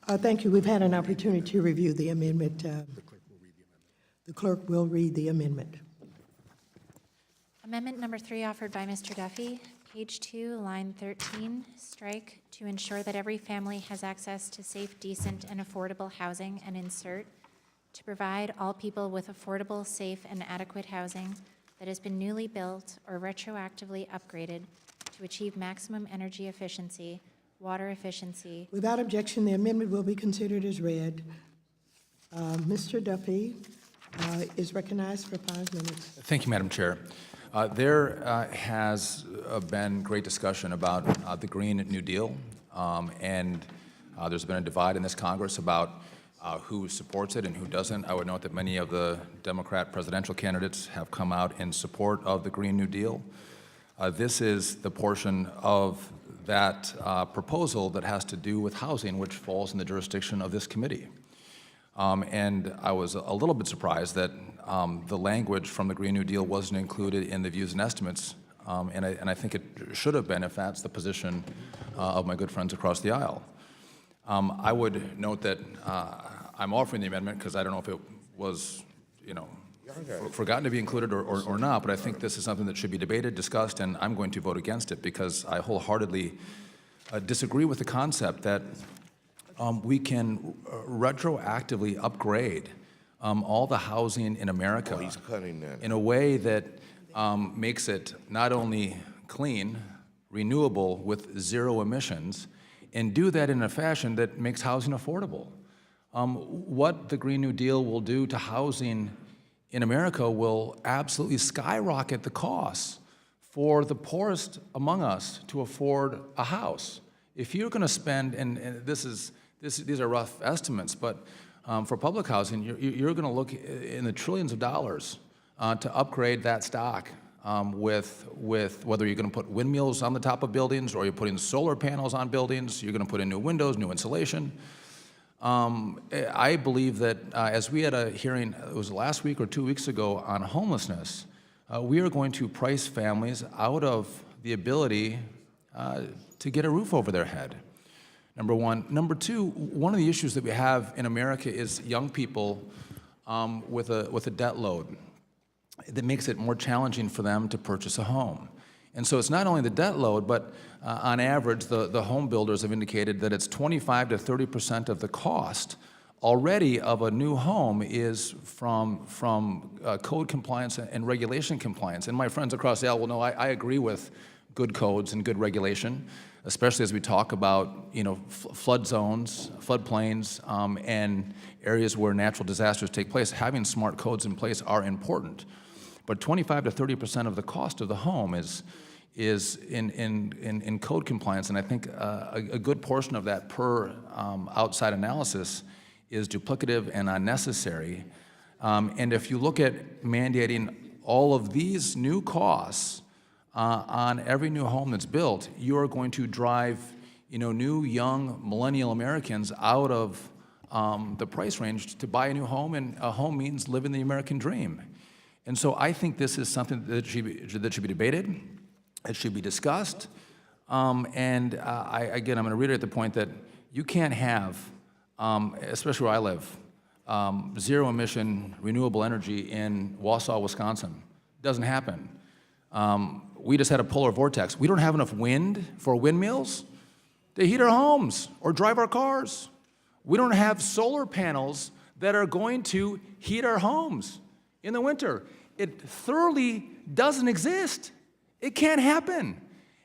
Thank you. We've had an opportunity to review the amendment. The clerk will read the amendment. Amendment number 3 offered by Mr. Duffy, page 2, line 13, strike to ensure that every family has access to safe, decent, and affordable housing, and insert to provide all people with affordable, safe, and adequate housing that has been newly built or retroactively upgraded to achieve maximum energy efficiency, water efficiency. Without objection, the amendment will be considered as read. Mr. Duffy is recognized for 5 minutes. Thank you, Madam Chair. There has been great discussion about the Green New Deal, and there's been a divide in this Congress about who supports it and who doesn't. I would note that many of the Democrat presidential candidates have come out in support of the Green New Deal. This is the portion of that proposal that has to do with housing, which falls in the jurisdiction of this committee. And I was a little bit surprised that the language from the Green New Deal wasn't included in the views and estimates, and I think it should have been if that's the position of my good friends across the aisle. I would note that I'm offering the amendment because I don't know if it was, forgotten to be included or not, but I think this is something that should be debated, discussed, and I'm going to vote against it because I wholeheartedly disagree with the concept that we can retroactively upgrade all the housing in America in a way that makes it not only clean, renewable with 0 emissions, and do that in a fashion that makes housing affordable. What the Green New Deal will do to housing in America will absolutely skyrocket the costs for the poorest among us to afford a house. If you're going to spend, and these are rough estimates, but for public housing, you're going to look in the trillions of dollars to upgrade that stock with whether you're going to put windmills on the top of buildings or you're putting solar panels on buildings, you're going to put in new windows, new insulation. I believe that as we had a hearing, it was last week or 2 weeks ago on homelessness, we are going to price families out of the ability to get a roof over their head. Number one. Number two, one of the issues that we have in America is young people with a debt load that makes it more challenging for them to purchase a home. And so it's not only the debt load, but on average, the home builders have indicated that it's 25 to 30% of the cost already of a new home is from code compliance and regulation compliance. And my friends across the aisle will know I agree with good codes and good regulation, especially as we talk about flood zones, floodplains, and areas where natural disasters take place. Having smart codes in place are important. But 25 to 30% of the cost of the home is in code compliance, and I think a good portion of that per outside analysis is duplicative and unnecessary. And if you look at mandating all of these new costs on every new home that's built, you are going to drive new young millennial Americans out of the price range to buy a new home, and a home means living the American dream. And so I think this is something that should be debated, it should be discussed, and again, I'm going to reiterate the point that you can't have, especially where I live, 0 emission renewable energy in Wausau, Wisconsin. It doesn't happen. We just had a polar vortex. We don't have enough wind for windmills to heat our homes or drive our cars. We don't have solar panels that are going to heat our homes in the winter. It thoroughly doesn't exist. It can't happen.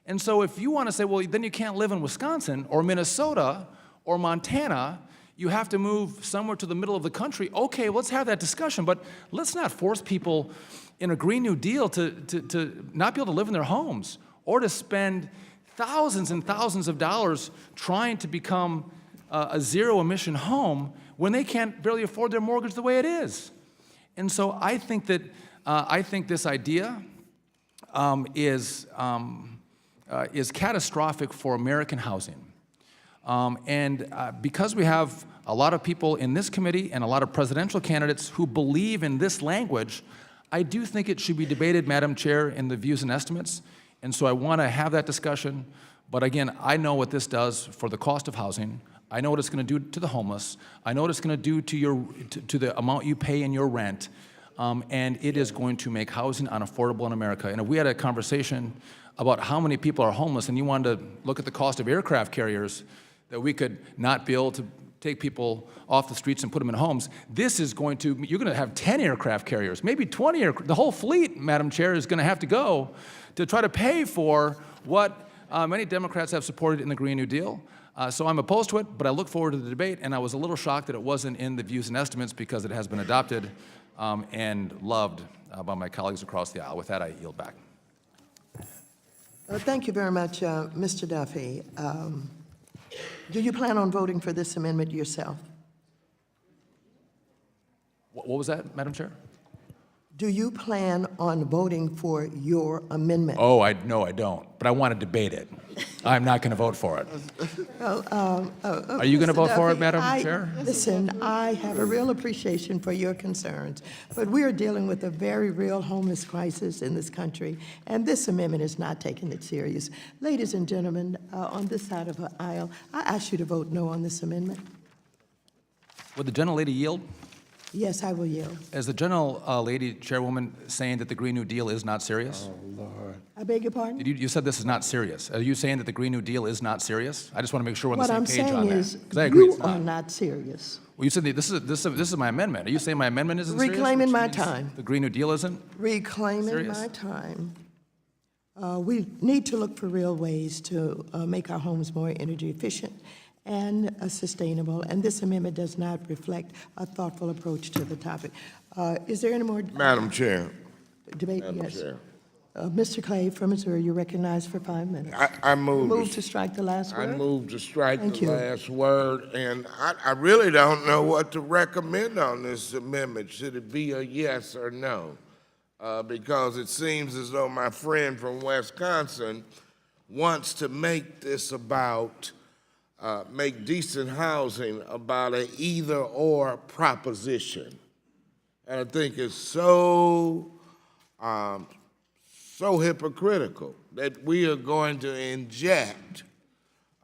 And so if you want to say, well, then you can't live in Wisconsin or Minnesota or Montana, you have to move somewhere to the middle of the country. Okay, let's have that discussion, but let's not force people in a Green New Deal to not be able to live in their homes or to spend thousands and thousands of dollars trying to become a 0 emission home when they can't barely afford their mortgage the way it is. And so I think that this idea is catastrophic for American housing. And because we have a lot of people in this committee and a lot of presidential candidates who believe in this language, I do think it should be debated, Madam Chair, in the views and estimates. And so I want to have that discussion. But again, I know what this does for the cost of housing. I know what it's going to do to the homeless. I know what it's going to do to the amount you pay in your rent. And it is going to make housing unaffordable in America. And if we had a conversation about how many people are homeless and you wanted to look at the cost of aircraft carriers, that we could not be able to take people off the streets and put them in homes, this is going to, you're going to have 10 aircraft carriers, maybe 20, the whole fleet, Madam Chair, is going to have to go to try to pay for what many Democrats have supported in the Green New Deal. So I'm opposed to it, but I look forward to the debate, and I was a little shocked that it wasn't in the views and estimates because it has been adopted and loved by my colleagues across the aisle. With that, I yield back. Thank you very much, Mr. Duffy. Do you plan on voting for this amendment yourself? What was that, Madam Chair? Do you plan on voting for your amendment? Oh, no, I don't. But I want to debate it. I'm not going to vote for it. Are you going to vote for it, Madam Chair? Listen, I have a real appreciation for your concerns, but we are dealing with a very real homeless crisis in this country, and this amendment is not taking it serious. Ladies and gentlemen, on this side of the aisle, I ask you to vote no on this amendment. Would the gentlelady yield? Yes, I will yield. Is the gentlelady, Chairwoman, saying that the Green New Deal is not serious? Oh, Lord. I beg your pardon? You said this is not serious. Are you saying that the Green New Deal is not serious? I just want to make sure we're on What the I'm same page saying on that. is, 'Cause I agree you it's are not. not serious. Well, you said that this is my amendment. Are you saying my amendment isn't serious? Reclaiming which my means time. The Green New Deal isn't? Reclaiming Serious? my time. We need to look for real ways to make our homes more energy efficient and sustainable, and this amendment does not reflect a thoughtful approach to the topic. Is there any more Madam Chair. debate? Madam Yes. Chair. Mr. Clay from Missouri, you're recognized for 5 minutes. I move. Move to strike the last I word. move to strike Thank the you. last word, and I really don't know what to recommend on this amendment. Should it be a yes or no? Because it seems as though my friend from Wisconsin wants to make this about, make decent housing about an either-or proposition. And I think it's so hypocritical that we are going to inject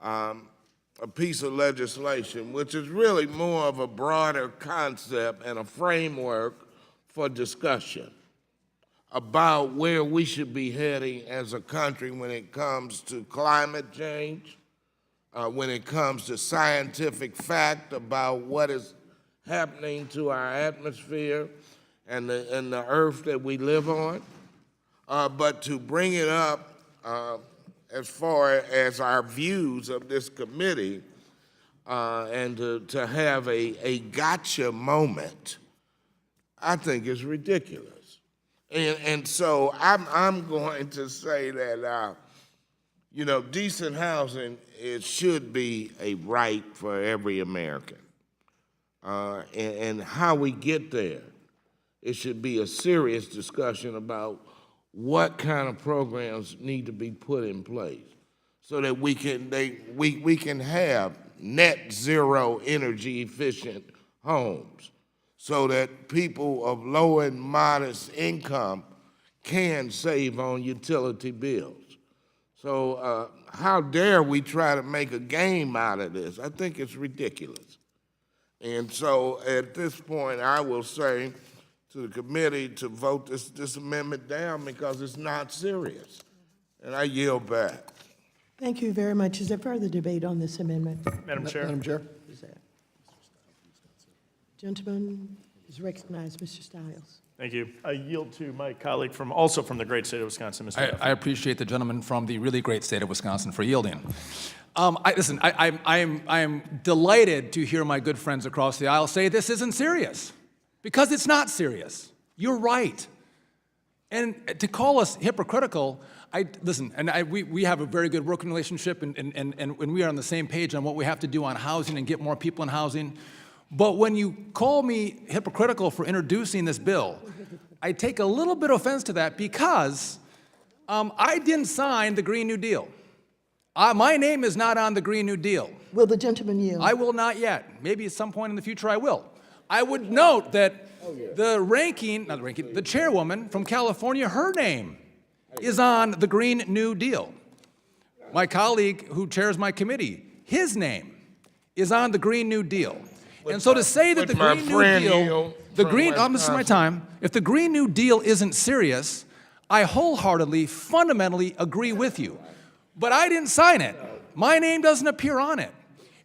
a piece of legislation, which is really more of a broader concept and a framework for discussion about where we should be heading as a country when it comes to climate change, when it comes to scientific fact about what is happening to our atmosphere and the earth that we live on. But to bring it up as far as our views of this committee and to have a gotcha moment, I think is ridiculous. And so I'm going to say that, you know, decent housing, it should be a right for every American. And how we get there, it should be a serious discussion about what kind of programs need to be put in place so that we can have net zero energy efficient homes so that people of low and modest income can save on utility bills. So how dare we try to make a game out of this? I think it's ridiculous. And so at this point, I will say to the committee to vote this amendment down because it's not serious. And I yield back. Thank you very much. Is there further debate on this amendment? Madam Chair. Madam Chair. Gentleman is recognized, Mr. Stiles. Thank you. I yield to my colleague also from the great state of Wisconsin, Mr. Duffy. I appreciate the gentleman from the really great state of Wisconsin for yielding. Listen, I am delighted to hear my good friends across the aisle say this isn't serious, because it's not serious. You're right. And to call us hypocritical, we have a very good working relationship, and we are on the same page on what we have to do on housing and get more people in housing. But when you call me hypocritical for introducing this bill, I take a little bit of offense to that because I didn't sign the Green New Deal. My name is not on the Green New Deal. Will the gentleman yield? I will not yet. Maybe at some point in the future I will. I would note that the chairwoman from California, her name is on the Green New Deal. My colleague who chairs my committee, his name is on the Green New Deal. And so to say that the my Green New friend Deal, Neil the from Green, this is my Wisconsin. time, if the Green New Deal isn't serious, I wholeheartedly, fundamentally agree with you. But I didn't sign it. My name doesn't appear on it.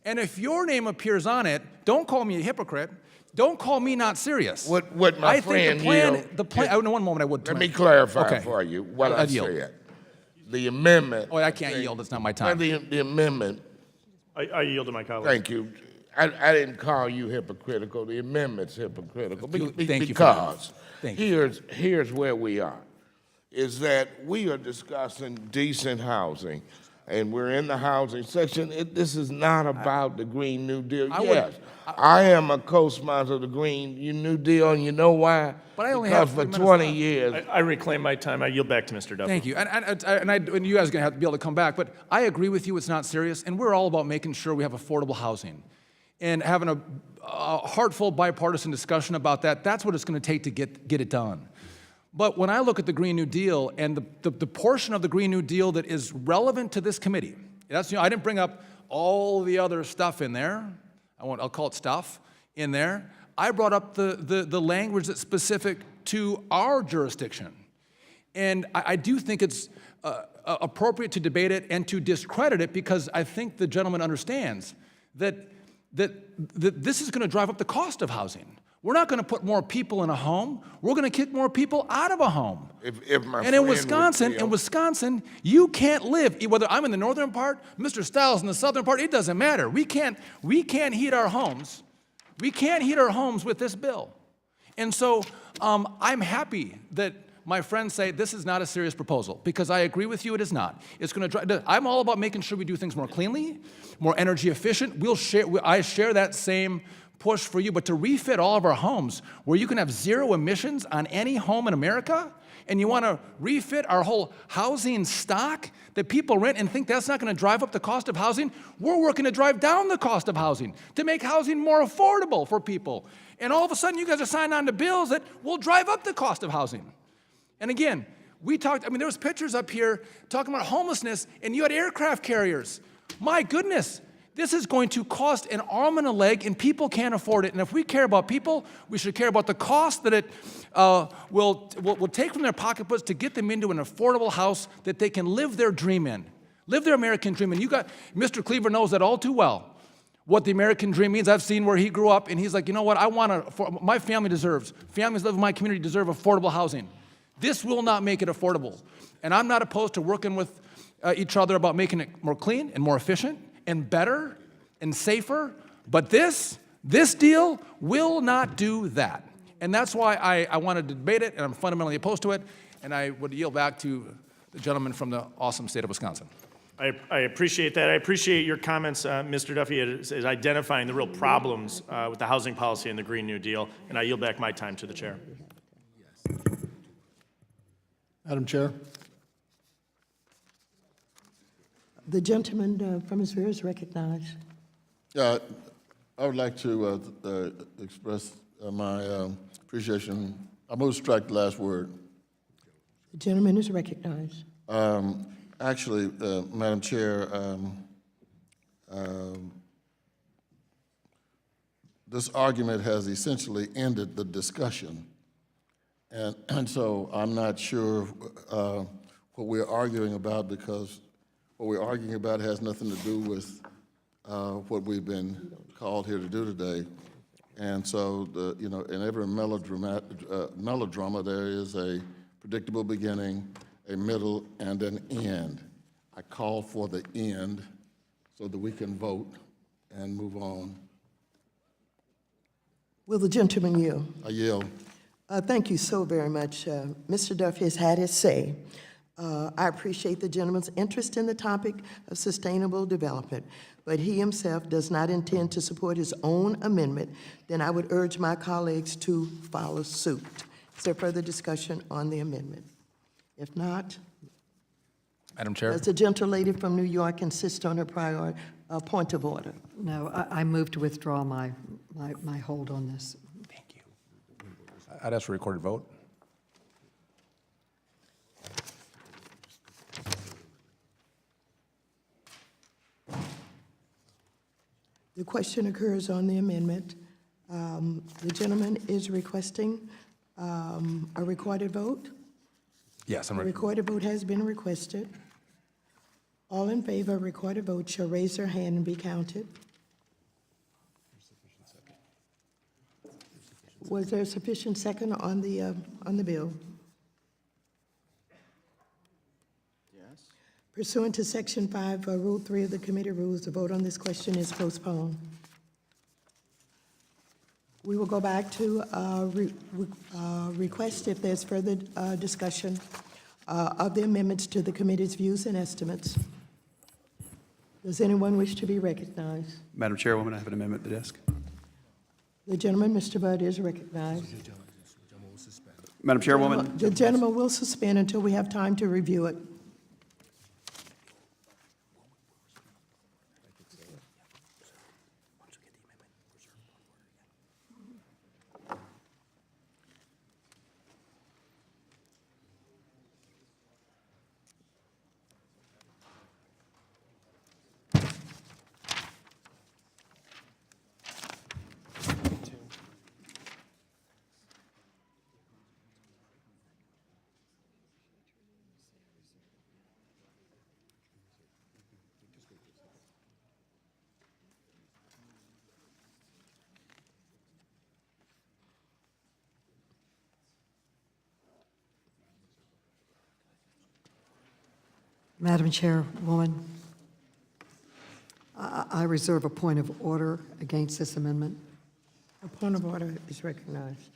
And if your name appears on it, don't call me a hypocrite. Don't call me not serious. What my I friend think the plan, Neil, one moment I would. let me clarify Okay. for you what I I'd yield. said. The amendment. Oh, I can't yield, it's not my time. The amendment, I yield to my colleague. thank you. I didn't call you hypocritical. The amendment's hypocritical Thank you for that. because Thank you. here's where we are, is that we are discussing decent housing, and we're in the housing section. This is not about the Green New Deal. Yes, I am a co-sponsor of the Green New Deal, and you know why? But I only because have for 3 minutes 20 left. years. I reclaim my time. I yield back to Mr. Duffy. Thank you. And you guys are going to have to be able to come back, but I agree with you, it's not serious, and we're all about making sure we have affordable housing. And having a heartful bipartisan discussion about that, that's what it's going to take to get it done. But when I look at the Green New Deal and the portion of the Green New Deal that is relevant to this committee, that's, I didn't bring up all the other stuff in there. I'll call it stuff in there. I brought up the language that's specific to our jurisdiction. And I do think it's appropriate to debate it and to discredit it because I think the gentleman understands that this is going to drive up the cost of housing. We're not going to put more people in a home. We're going to kick more people out of a home. And in Wisconsin, you can't live, whether I'm in the northern part, Mr. Stiles in the southern part, it doesn't matter. We can't heat our homes. We can't heat our homes with this bill. And so I'm happy that my friends say this is not a serious proposal, because I agree with you, it is not. It's going to drive, I'm all about making sure we do things more cleanly, more energy efficient. I share that same push for you, but to refit all of our homes where you can have zero emissions on any home in America, and you want to refit our whole housing stock that people rent and think that's not going to drive up the cost of housing, we're working to drive down the cost of housing, to make housing more affordable for people. And all of a sudden, you guys are signing on to bills that will drive up the cost of housing. And again, there was pictures up here talking about homelessness, and you had aircraft carriers. My goodness, this is going to cost an arm and a leg, and people can't afford it. And if we care about people, we should care about the cost that it will take from their pocketbooks to get them into an affordable house that they can live their dream in, live their American dream in. Mr. Cleaver knows that all too well, what the American dream means. I've seen where he grew up, and he's like, you know what, my family deserves, families that live in my community deserve affordable housing. This will not make it affordable. And I'm not opposed to working with each other about making it more clean and more efficient and better and safer. But this deal will not do that. And that's why I want to debate it, and I'm fundamentally opposed to it. And I would yield back to the gentleman from the awesome state of Wisconsin. I appreciate that. I appreciate your comments, Mr. Duffy, as identifying the real problems with the housing policy and the Green New Deal. And I yield back my time to the chair. Madam Chair. The gentleman from Missouri is recognized. I would like to express my appreciation. I move to strike the last word. The gentleman is recognized. Actually, Madam Chair, this argument has essentially ended the discussion. And so I'm not sure what we're arguing about, because what we're arguing about has nothing to do with what we've been called here to do today. And so, in every melodrama, there is a predictable beginning, a middle, and an end. I call for the end so that we can vote and move on. Will the gentleman yield? I yield. Thank you so very much. Mr. Duffy has had his say. I appreciate the gentleman's interest in the topic of sustainable development, but he himself does not intend to support his own amendment. Then I would urge my colleagues to follow suit. Is there further discussion on the amendment? If not, Madam Chair. does the gentlelady from New York insist on her prior point of order? No, I move to withdraw my hold on this. I'd ask for a recorded vote. The question occurs on the amendment. The gentleman is requesting a recorded vote. Yes, A recorded vote has been requested. All in favor of recorded vote shall raise their hand and be counted. Was there a sufficient second on the bill? Yes. Pursuant to Section 5, Rule 3 of the committee rules, the vote on this question is postponed. We will go back to request if there's further discussion of the amendments to the committee's views and estimates. Does anyone wish to be recognized? Madam Chairwoman, I have an amendment at the desk. The gentleman, Mr. Budd, is recognized. Madam Chairwoman, The gentleman will suspend until we have time to review it. Madam Chairwoman, I reserve a point of order against this amendment. A point of order is recognized.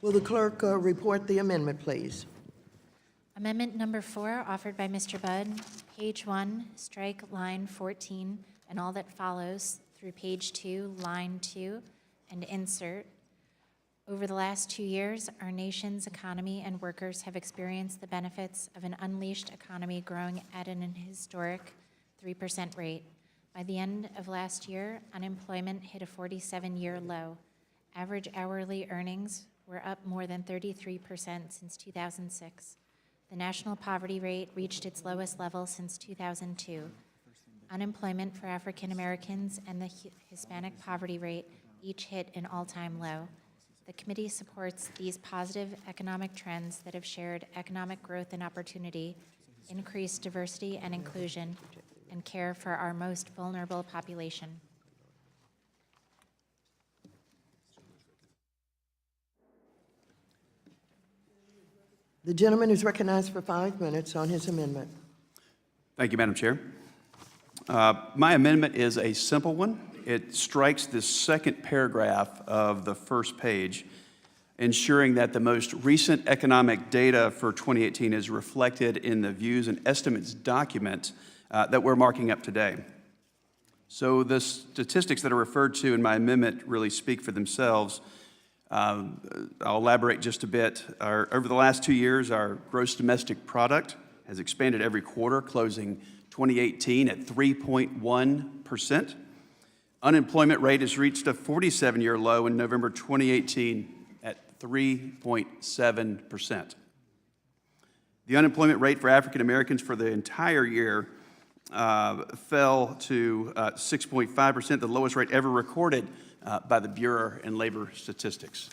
Will the clerk report the amendment, please? Amendment number 4, offered by Mr. Budd, page 1, strike line 14 and all that follows through page 2, line 2, and insert. Over the last 2 years, our nation's economy and workers have experienced the benefits of an unleashed economy growing at an historic 3% rate. By the end of last year, unemployment hit a 47-year low. Average hourly earnings were up more than 33% since 2006. The national poverty rate reached its lowest level since 2002. Unemployment for African Americans and the Hispanic poverty rate each hit an all-time low. The committee supports these positive economic trends that have shared economic growth and opportunity, increased diversity and inclusion, and care for our most vulnerable population. The gentleman is recognized for 5 minutes on his amendment. thank you, Madam Chair. My amendment is a simple one. It strikes the second paragraph of the first page, ensuring that the most recent economic data for 2018 is reflected in the views and estimates document that we're marking up today. So the statistics that are referred to in my amendment really speak for themselves. I'll elaborate just a bit. Over the last 2 years, our gross domestic product has expanded every quarter, closing 2018 at 3.1%. Unemployment rate has reached a 47-year low in November 2018 at 3.7%. The unemployment rate for African Americans for the entire year fell to 6.5%, the lowest rate ever recorded by the Bureau of Labor Statistics.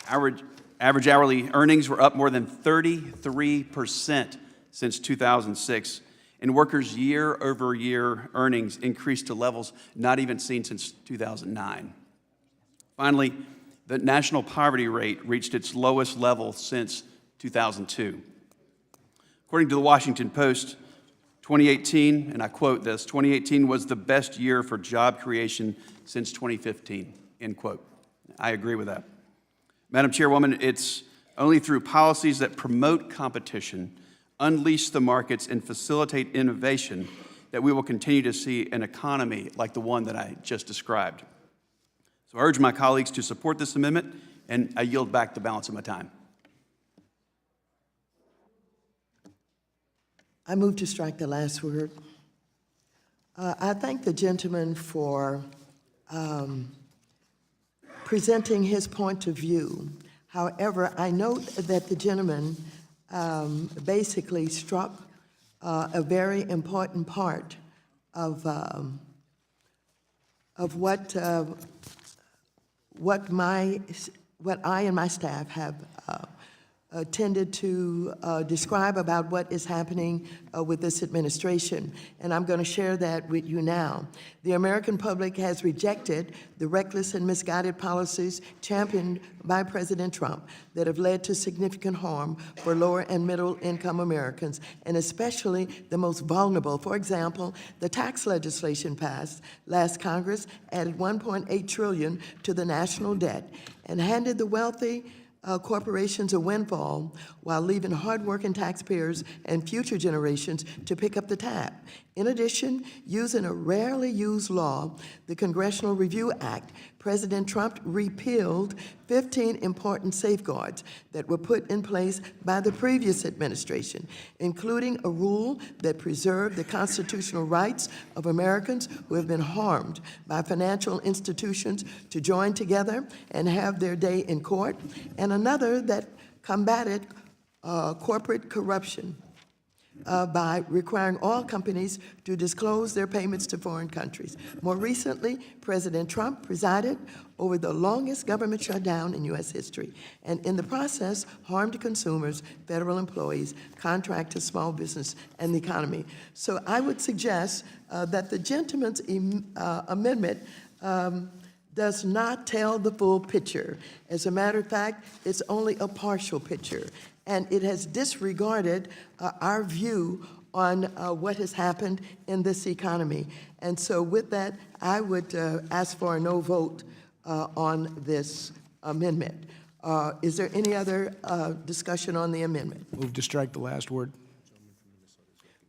Average hourly earnings were up more than 33% since 2006, and workers' year-over-year earnings increased to levels not even seen since 2009. Finally, the national poverty rate reached its lowest level since 2002. According to the Washington Post, 2018, and I quote this, 2018 was the best year for job creation since 2015, end quote. I agree with that. Madam Chairwoman, it's only through policies that promote competition, unleash the markets, and facilitate innovation that we will continue to see an economy like the one that I just described. So I urge my colleagues to support this amendment, and I yield back the balance of my time. I move to strike the last word. I thank the gentleman for presenting his point of view. However, I note that the gentleman basically struck a very important part of what I and my staff have tended to describe about what is happening with this administration, and I'm going to share that with you now. The American public has rejected the reckless and misguided policies championed by President Trump that have led to significant harm for lower and middle income Americans, and especially the most vulnerable. For example, the tax legislation passed last Congress added $1.8 trillion to the national debt and handed the wealthy corporations a windfall while leaving hardworking taxpayers and future generations to pick up the tab. In addition, using a rarely used law, the Congressional Review Act, President Trump repealed 15 important safeguards that were put in place by the previous administration, including a rule that preserved the constitutional rights of Americans who have been harmed by financial institutions to join together and have their day in court, and another that combated corporate corruption by requiring all companies to disclose their payments to foreign countries. More recently, President Trump presided over the longest government shutdown in U.S. history, and in the process harmed consumers, federal employees, contractors, small business, and the economy. So I would suggest that the gentleman's amendment does not tell the full picture. As a matter of fact, it's only a partial picture, and it has disregarded our view on what has happened in this economy. And so with that, I would ask for a no vote on this amendment. Is there any other discussion on the amendment? Move to strike the last word.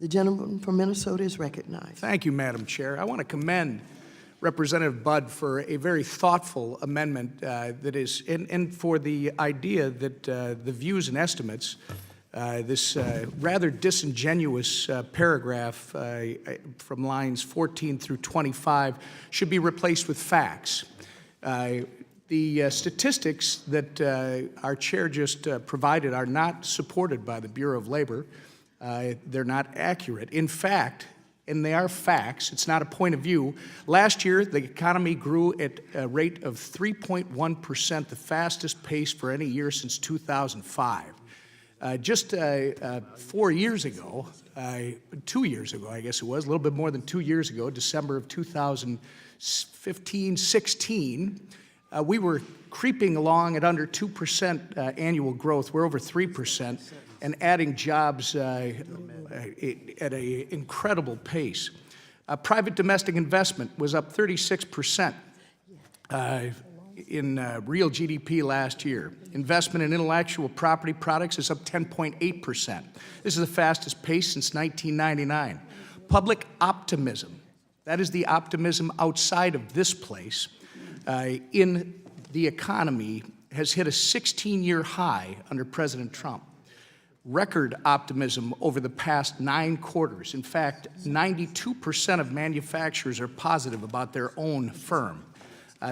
The gentleman from Minnesota is recognized. Thank you, Madam Chair. I want to commend Representative Budd for a very thoughtful amendment that is, and for the idea that the views and estimates, this rather disingenuous paragraph from lines 14 through 25 should be replaced with facts. The statistics that our chair just provided are not supported by the Bureau of Labor. They're not accurate. In fact, and they are facts, it's not a point of view. Last year, the economy grew at a rate of 3.1%, the fastest pace for any year since 2005. Just 4 years ago, 2 years ago, I guess it was, a little bit more than 2 years ago, December of 2015-16, we were creeping along at under 2% annual growth. We're over 3%. And adding jobs at an incredible pace. Private domestic investment was up 36% in real GDP last year. Investment in intellectual property products is up 10.8%. This is the fastest pace since 1999. Public optimism, that is the optimism outside of this place, in the economy has hit a 16-year high under President Trump. Record optimism over the past 9 quarters. In fact, 92% of manufacturers are positive about their own firm.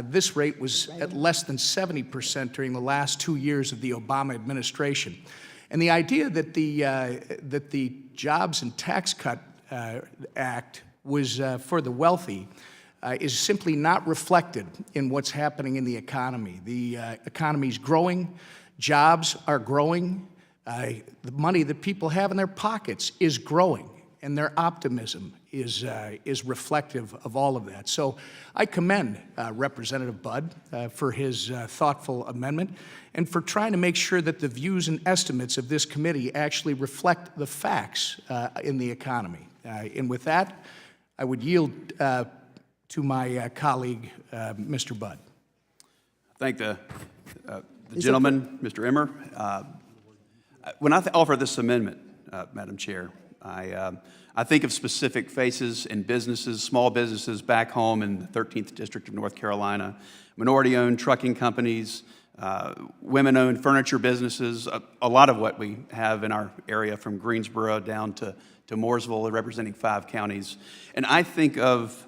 This rate was at less than 70% during the last 2 years of the Obama administration. And the idea that the Jobs and Tax Cut Act was for the wealthy is simply not reflected in what's happening in the economy. The economy's growing, jobs are growing, the money that people have in their pockets is growing, and their optimism is reflective of all of that. So I commend Representative Budd for his thoughtful amendment and for trying to make sure that the views and estimates of this committee actually reflect the facts in the economy. And with that, I would yield to my colleague, Mr. Budd. Thank the gentleman, Mr. Emmer. When I offer this amendment, Madam Chair, I think of specific faces and businesses, small businesses back home in the 13th District of North Carolina, minority-owned trucking companies, women-owned furniture businesses, a lot of what we have in our area from Greensboro down to Mooresville, representing 5 counties. And I think of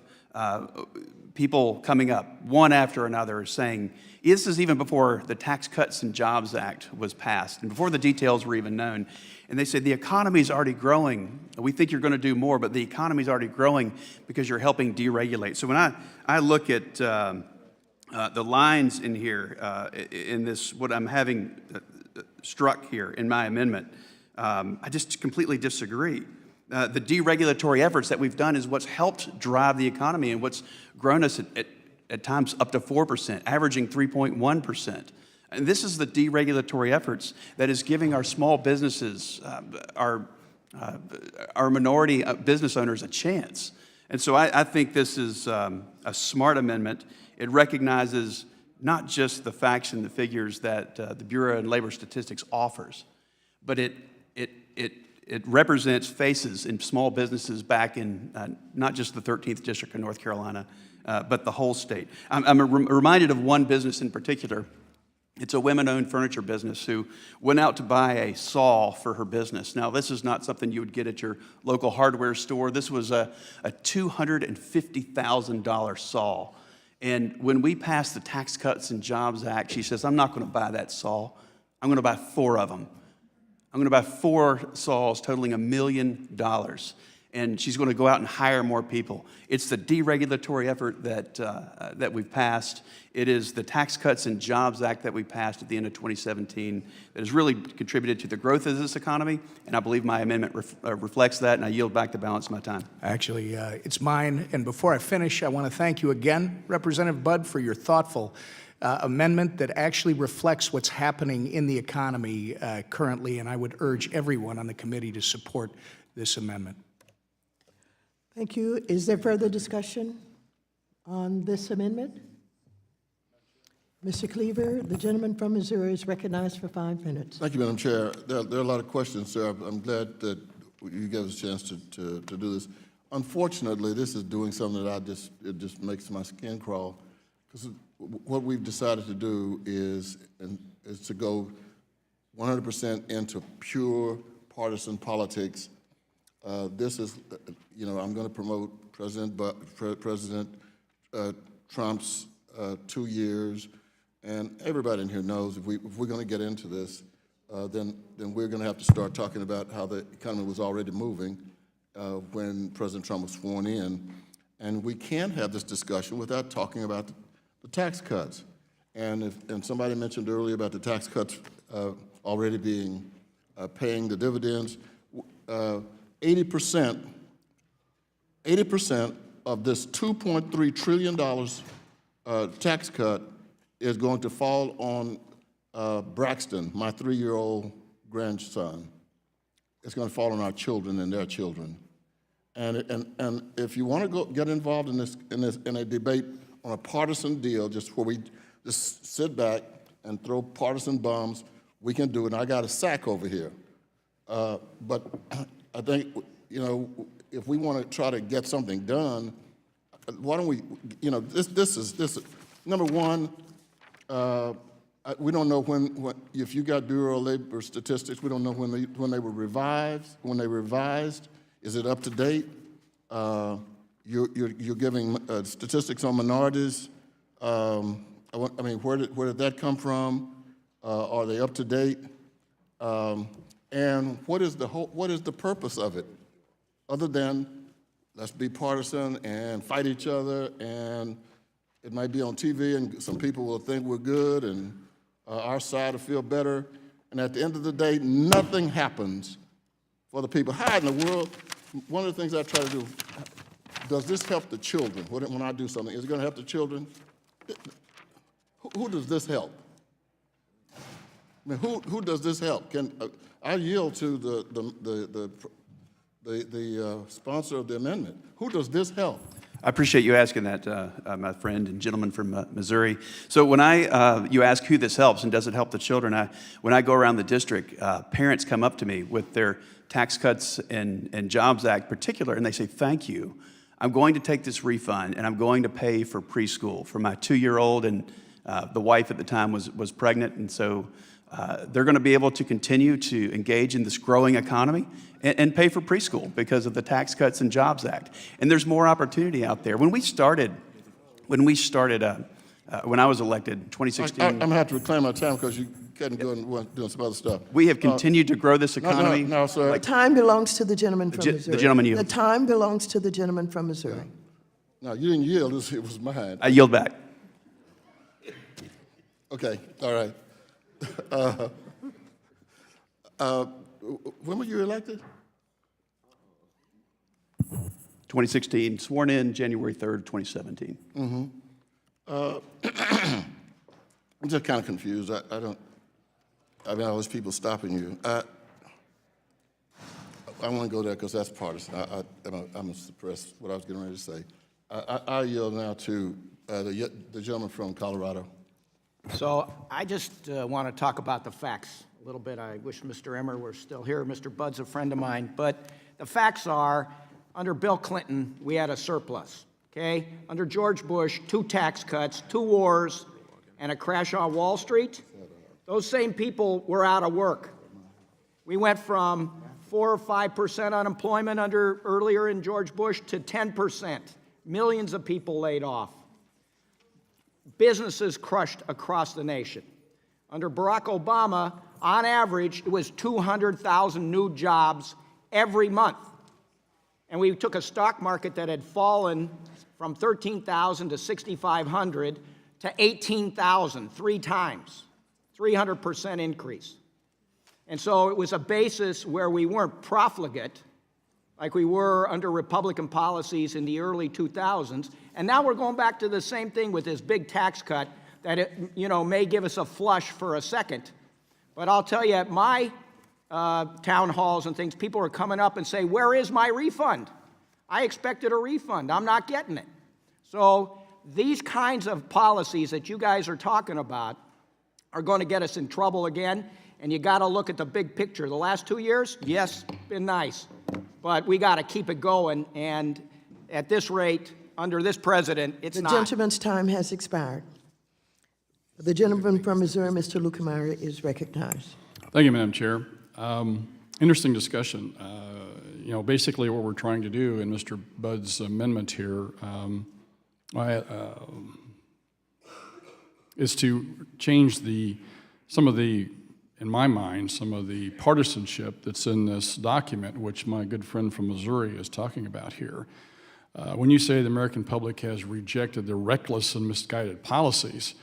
people coming up one after another saying, this is even before the Tax Cuts and Jobs Act was passed and before the details were even known. And they said, the economy's already growing. We think you're going to do more, but the economy's already growing because you're helping deregulate. So when I look at the lines in here, in this, what I'm having struck here in my amendment, I just completely disagree. The deregulatory efforts that we've done is what's helped drive the economy and what's grown us at times up to 4%, averaging 3.1%. And this is the deregulatory efforts that is giving our small businesses, our minority business owners a chance. And so I think this is a smart amendment. It recognizes not just the facts and the figures that the Bureau of Labor Statistics offers, but it represents faces in small businesses back in not just the 13th District of North Carolina, but the whole state. I'm reminded of one business in particular. It's a women-owned furniture business who went out to buy a saw for her business. Now, this is not something you would get at your local hardware store. This was a $250,000 saw. And when we passed the Tax Cuts and Jobs Act, she says, I'm not going to buy that saw. I'm going to buy 4 of them. I'm going to buy 4 saws totaling $1 million. And she's going to go out and hire more people. It's the deregulatory effort that we've passed. It is the Tax Cuts and Jobs Act that we passed at the end of 2017 that has really contributed to the growth of this economy, and I believe my amendment reflects that, and I yield back the balance of my time. Actually, it's mine, and before I finish, I want to thank you again, Representative Budd, for your thoughtful amendment that actually reflects what's happening in the economy currently, and I would urge everyone on the committee to support this amendment. Thank you. Is there further discussion on this amendment? Mr. Cleaver, the gentleman from Missouri is recognized for 5 minutes. Thank you, Madam Chair. There are a lot of questions, sir. I'm glad that you gave us a chance to do this. Unfortunately, this is doing something that it just makes my skin crawl. Because what we've decided to do is to go 100% into pure partisan politics. This is, I'm going to promote President Trump's 2 years, and everybody in here knows if we're going to get into this, then we're going to have to start talking about how the economy was already moving when President Trump was sworn in, and we can't have this discussion without talking about the tax cuts. And somebody mentioned earlier about the tax cuts already being paying the dividends. 80% of this $2.3 trillion tax cut is going to fall on Braxton, my 3-year-old grandson. It's going to fall on our children and their children. And if you want to go get involved in a debate on a partisan deal, just where we just sit back and throw partisan bombs, we can do it. And I got a sack over here. But I think, if we want to try to get something done, why don't we, this is number one, we don't know when if you got Bureau of Labor Statistics, we don't know when they were revised. Is it up to date? You're giving statistics on minorities. Where did that come from? Are they up to date? And what is the purpose of it, other than let's be partisan and fight each other, and it might be on TV and some people will think we're good and our side will feel better, and at the end of the day, nothing happens for the people. How in the world, one of the things I try to do, does this help the children? When I do something, is it going to help the children? Who does this help? I mean, who does this help? I yield to the sponsor of the amendment. Who does this help? I appreciate you asking that, my friend and gentleman from Missouri. So when you ask who this helps and does it help the children, when I go around the district, parents come up to me with their Tax Cuts and Jobs Act particular, and they say, thank you. I'm going to take this refund, and I'm going to pay for preschool for my 2-year-old, and the wife at the time was pregnant, and so they're going to be able to continue to engage in this growing economy and pay for preschool because of the Tax Cuts and Jobs Act. And there's more opportunity out there. When I was elected in 2016. I'm going to have to reclaim my time because you couldn't go and doing some other stuff. We have continued to grow this economy. No, sir. The time belongs to the gentleman from Missouri. The gentleman yields. The time belongs to the gentleman from Missouri. No, you didn't yield. It was mine. I yield back. Okay, all right. When were you elected? 2016, sworn in January 3rd, 2017. Mm-hmm. I'm just kind of confused. I mean, all those people stopping you. I want to go there because that's partisan. I'm going to suppress what I was getting ready to say. I yield now to the gentleman from Colorado. So I just want to talk about the facts a little bit. I wish Mr. Emmer were still here. Mr. Budd's a friend of mine. But the facts are, under Bill Clinton, we had a surplus, okay? Under George Bush, 2 tax cuts, 2 wars, and a crash on Wall Street. Those same people were out of work. We went from 4 or 5% unemployment earlier in George Bush to 10%. Millions of people laid off. Businesses crushed across the nation. Under Barack Obama, on average, it was 200,000 new jobs every month. And we took a stock market that had fallen from 13,000 to 6,500 to 18,000, 3 times, 300% increase. And so it was a basis where we weren't profligate like we were under Republican policies in the early 2000s. And now we're going back to the same thing with this big tax cut that it, may give us a flush for a second. But I'll tell you, at my town halls and things, people are coming up and say, where is my refund? I expected a refund. I'm not getting it. So these kinds of policies that you guys are talking about are going to get us in trouble again. And you got to look at the big picture. The last 2 years, yes, been nice. But we got to keep it going. And at this rate, under this president, it's not. The gentleman's time has expired. The gentleman from Missouri, Mr. Lukamara, is recognized. Thank you, Madam Chair. Interesting discussion. Basically what we're trying to do in Mr. Budd's amendment here is to change some of the partisanship that's in this document, which my good friend from Missouri is talking about here. When you say the American public has rejected the reckless and misguided policies,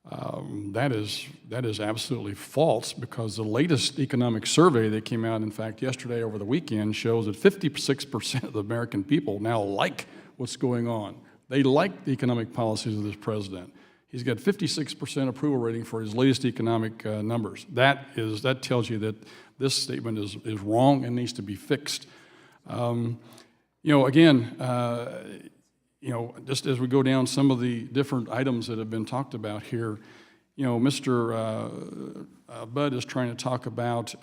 that is absolutely false, because the latest economic survey that came out, in fact, yesterday over the weekend, shows that 56% of the American people now like what's going on. They like the economic policies of this president. He's got 56% approval rating for his latest economic numbers. That tells you that this statement is wrong and needs to be fixed. Just as we go down some of the different items that have been talked about here, Mr. Budd is trying to talk about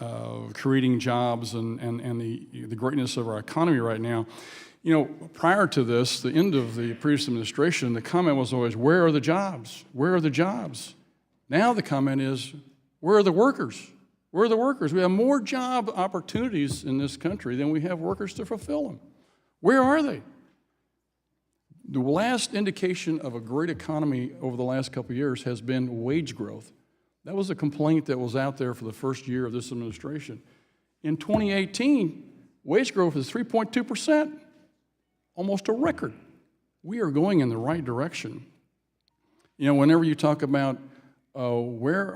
creating jobs and the greatness of our economy right now. Prior to this, the end of the previous administration, the comment was always, where are the jobs? Where are the jobs? Now the comment is, where are the workers? Where are the workers? We have more job opportunities in this country than we have workers to fulfill them. Where are they? The last indication of a great economy over the last couple of years has been wage growth. That was a complaint that was out there for the first year of this administration. In 2018, wage growth is 3.2%, almost a record. We are going in the right direction. You know, whenever you talk about where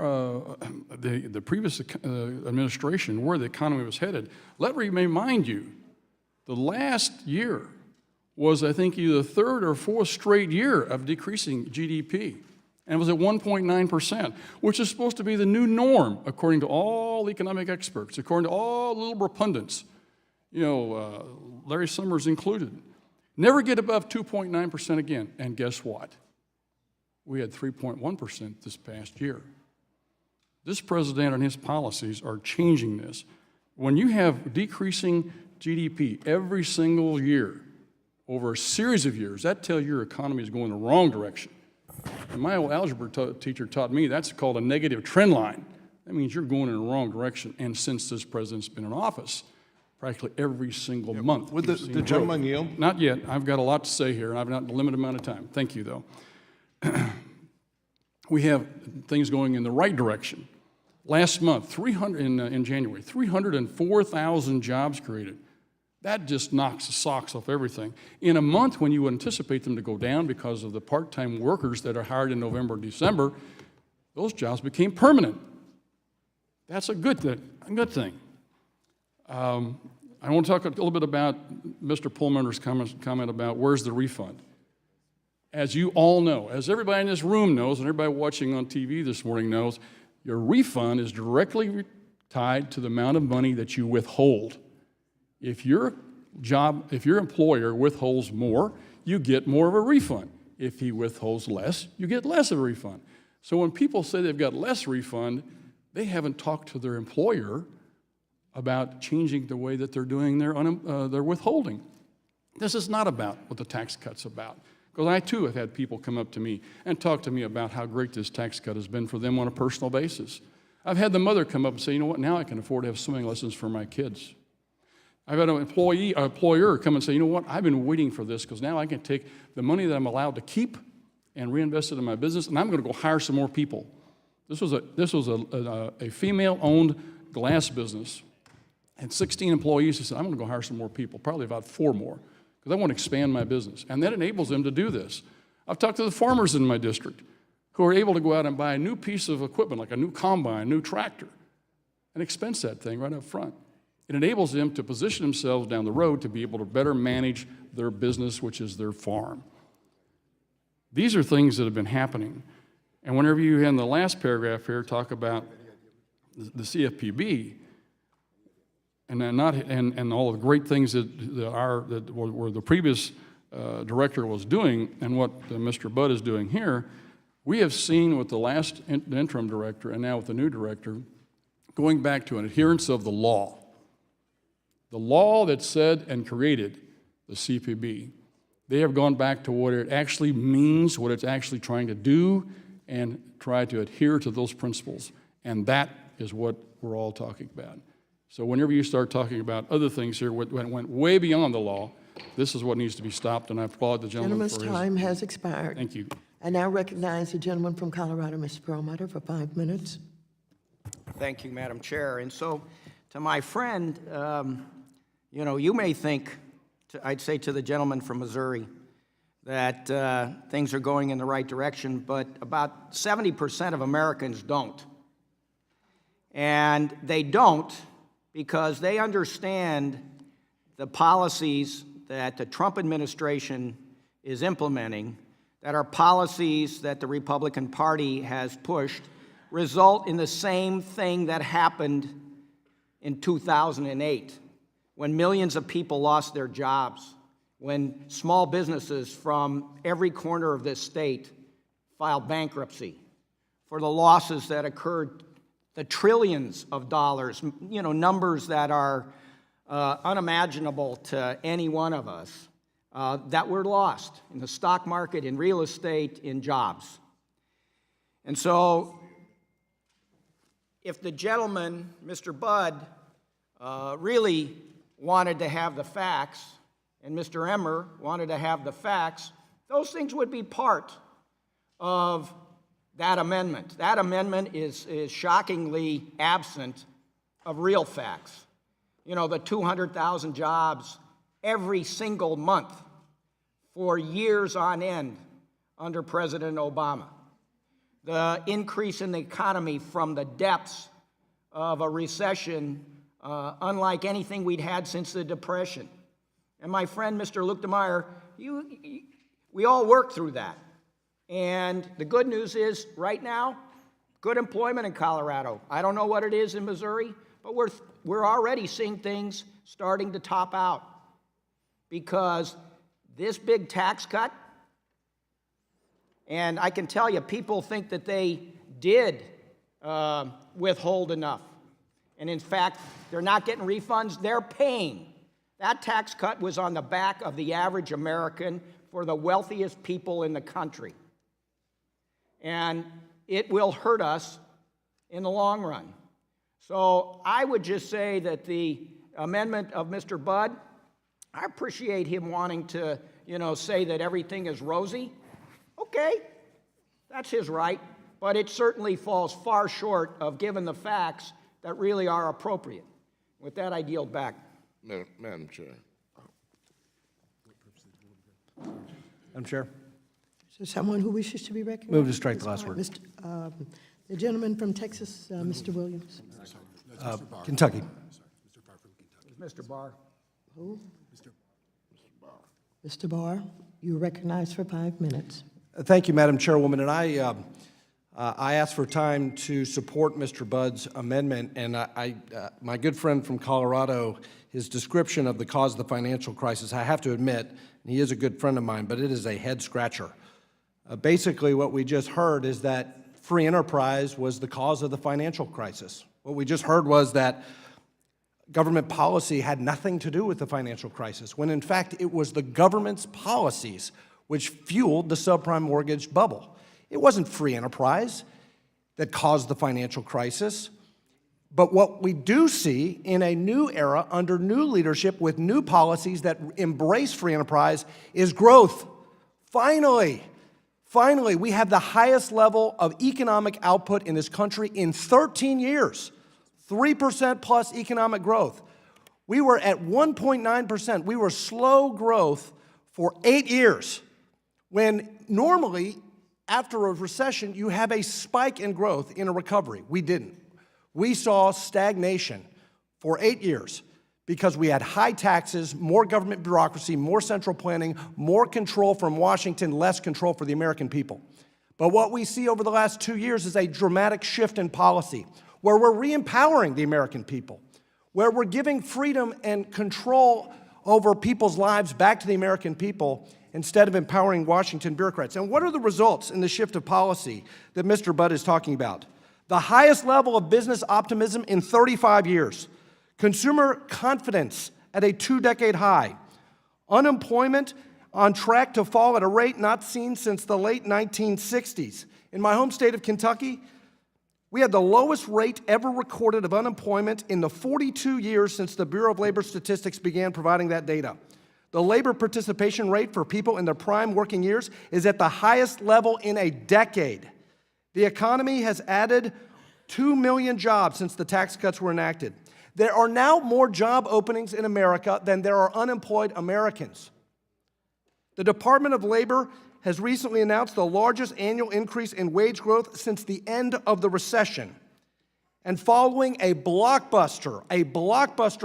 the previous administration, where the economy was headed, let me remind you, the last year was, I think, either the third or fourth straight year of decreasing GDP, and it was at 1.9%, which is supposed to be the new norm, according to all economic experts, according to all liberal pundits, you know, Larry Summers included. Never get above 2.9% again, and guess what? We had 3.1% this past year. This president and his policies are changing this. When you have decreasing GDP every single year over a series of years, that tells your economy is going the wrong direction. And my old algebra teacher taught me that's called a negative trend line. That means you're going in the wrong direction. And since this president's been in office, practically every single month. Would the gentleman yield? Not yet. I've got a lot to say here, and I've got a limited amount of time. Thank you, though. We have things going in the right direction. Last month, in January, 304,000 jobs created. That just knocks the socks off everything. In a month when you would anticipate them to go down because of the part-time workers that are hired in November and December, those jobs became permanent. That's a good thing. I want to talk a little bit about Mr. Pullmaner's comment about where's the refund. As you all know, as everybody in this room knows, and everybody watching on TV this morning knows, your refund is directly tied to the amount of money that you withhold. If your employer withholds more, you get more of a refund. If he withholds less, you get less of a refund. So when people say they've got less refund, they haven't talked to their employer about changing the way that they're doing their withholding. This is not about what the tax cut's about. Because I, too, have had people come up to me and talk to me about how great this tax cut has been for them on a personal basis. I've had the mother come up and say, you know what, now I can afford to have swimming lessons for my kids. I've had an employer come and say, you know what, I've been waiting for this because now I can take the money that I'm allowed to keep and reinvest it in my business, and I'm going to go hire some more people. This was a female-owned glass business. Had 16 employees. He said, I'm going to go hire some more people, probably about 4 more. Because I want to expand my business. And that enables them to do this. I've talked to the farmers in my district who are able to go out and buy a new piece of equipment, like a new combine, a new tractor, and expense that thing right up front. It enables them to position themselves down the road to be able to better manage their business, which is their farm. These are things that have been happening. And whenever you, in the last paragraph here, talk about the CFPB, and all the great things that the previous director was doing and what Mr. Budd is doing here, we have seen with the last interim director and now with the new director, going back to an adherence of the law. The law that said and created the CFPB. They have gone back to what it actually means, what it's actually trying to do, and try to adhere to those principles. And that is what we're all talking about. So whenever you start talking about other things here, when it went way beyond the law, this is what needs to be stopped, and I applaud the gentleman for his... Gentleman's time has expired. Thank you. I now recognize the gentleman from Colorado, Mr. Perlmutter, for 5 minutes. Thank you, Madam Chair. And so, to my friend, you know, you may think, I'd say to the gentleman from Missouri, that things are going in the right direction, but about 70% of Americans don't. And they don't because they understand the policies that the Trump administration is implementing, that are policies that the Republican Party has pushed, result in the same thing that happened in 2008, when millions of people lost their jobs, when small businesses from every corner of this state filed bankruptcy for the losses that occurred, the trillions of dollars, you know, numbers that are unimaginable to any one of us, that were lost in the stock market, in real estate, in jobs. And so, if the gentleman, Mr. Budd, really wanted to have the facts, and Mr. Emmer wanted to have the facts, those things would be part of that amendment. That amendment is shockingly absent of real facts. you know, the 200,000 jobs every single month for years on end under President Obama. The increase in the economy from the depths of a recession unlike anything we'd had since the Depression. And my friend, Mr. Luke DeMeyer, we all worked through that. And the good news is, right now, good employment in Colorado. I don't know what it is in Missouri, but we're already seeing things starting to top out. Because this big tax cut, and I can tell you, people think that they did withhold enough. And in fact, they're not getting refunds, they're paying. That tax cut was on the back of the average American for the wealthiest people in the country. And it will hurt us in the long run. So I would just say that the amendment of Mr. Budd, I appreciate him wanting to, you know, say that everything is rosy. Okay, that's his right, but it certainly falls far short of giving the facts that really are appropriate. With that, I yield back. Madam Chair. Madam Chair. Is there someone who wishes to be recognized? Move to strike the last word. The gentleman from Texas, Mr. Williams. Kentucky. Mr. Barr. Who? Mr. Barr, you are recognized for 5 minutes. Thank you, Madam Chairwoman. And I asked for time to support Mr. Budd's amendment, and my good friend from Colorado, his description of the cause of the financial crisis, I have to admit, and he is a good friend of mine, but it is a head-scratcher. Basically, what we just heard is that free enterprise was the cause of the financial crisis. What we just heard was that government policy had nothing to do with the financial crisis, when in fact it was the government's policies which fueled the subprime mortgage bubble. It wasn't free enterprise that caused the financial crisis. But what we do see in a new era, under new leadership with new policies that embrace free enterprise, is growth. Finally, we have the highest level of economic output in this country in 13 years. 3% plus economic growth. We were at 1.9%. We were slow growth for 8 years, when normally after a recession you have a spike in growth in a recovery. We didn't. We saw stagnation for 8 years because we had high taxes, more government bureaucracy, more central planning, more control from Washington, less control for the American people. But what we see over the last 2 years is a dramatic shift in policy, where we're re-empowering the American people, where we're giving freedom and control over people's lives back to the American people instead of empowering Washington bureaucrats. And what are the results in the shift of policy that Mr. Budd is talking about? The highest level of business optimism in 35 years. Consumer confidence at a 2-decade high. Unemployment on track to fall at a rate not seen since the late 1960s. In my home state of Kentucky, we had the lowest rate ever recorded of unemployment in the 42 years since the Bureau of Labor Statistics began providing that data. The labor participation rate for people in their prime working years is at the highest level in a decade. The economy has added 2 million jobs since the tax cuts were enacted. There are now more job openings in America than there are unemployed Americans. The Department of Labor has recently announced the largest annual increase in wage growth since the end of the recession. And following a blockbuster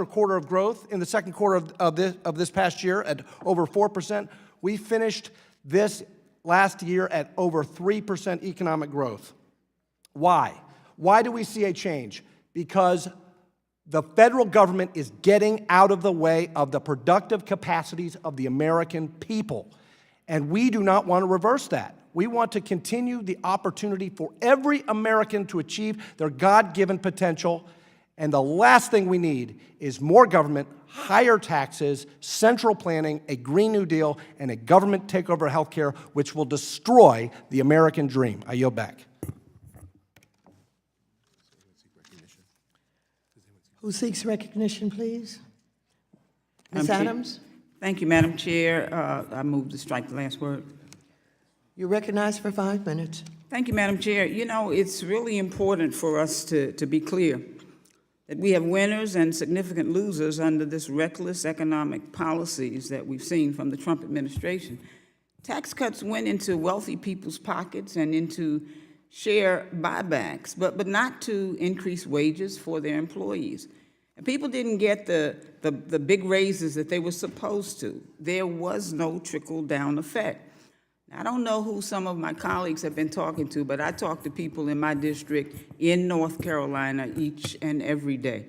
quarter of growth in the second quarter of this past year at over 4%, we finished this last year at over 3% economic growth. Why? Why do we see a change? Because the federal government is getting out of the way of the productive capacities of the American people. And we do not want to reverse that. We want to continue the opportunity for every American to achieve their God-given potential. And the last thing we need is more government, higher taxes, central planning, a Green New Deal, and a government takeover of health care, which will destroy the American dream. I yield back. Who seeks recognition, please? Ms. Adams? Thank you, Madam Chair. I move to strike the last word. You're recognized for 5 minutes. Thank you, Madam Chair. You know, it's really important for us to be clear that we have winners and significant losers under this reckless economic policies that we've seen from the Trump administration. Tax cuts went into wealthy people's pockets and into share buybacks, but not to increase wages for their employees. And people didn't get the big raises that they were supposed to. There was no trickle-down effect. Now, I don't know who some of my colleagues have been talking to, but I talk to people in my district in North Carolina each and every day,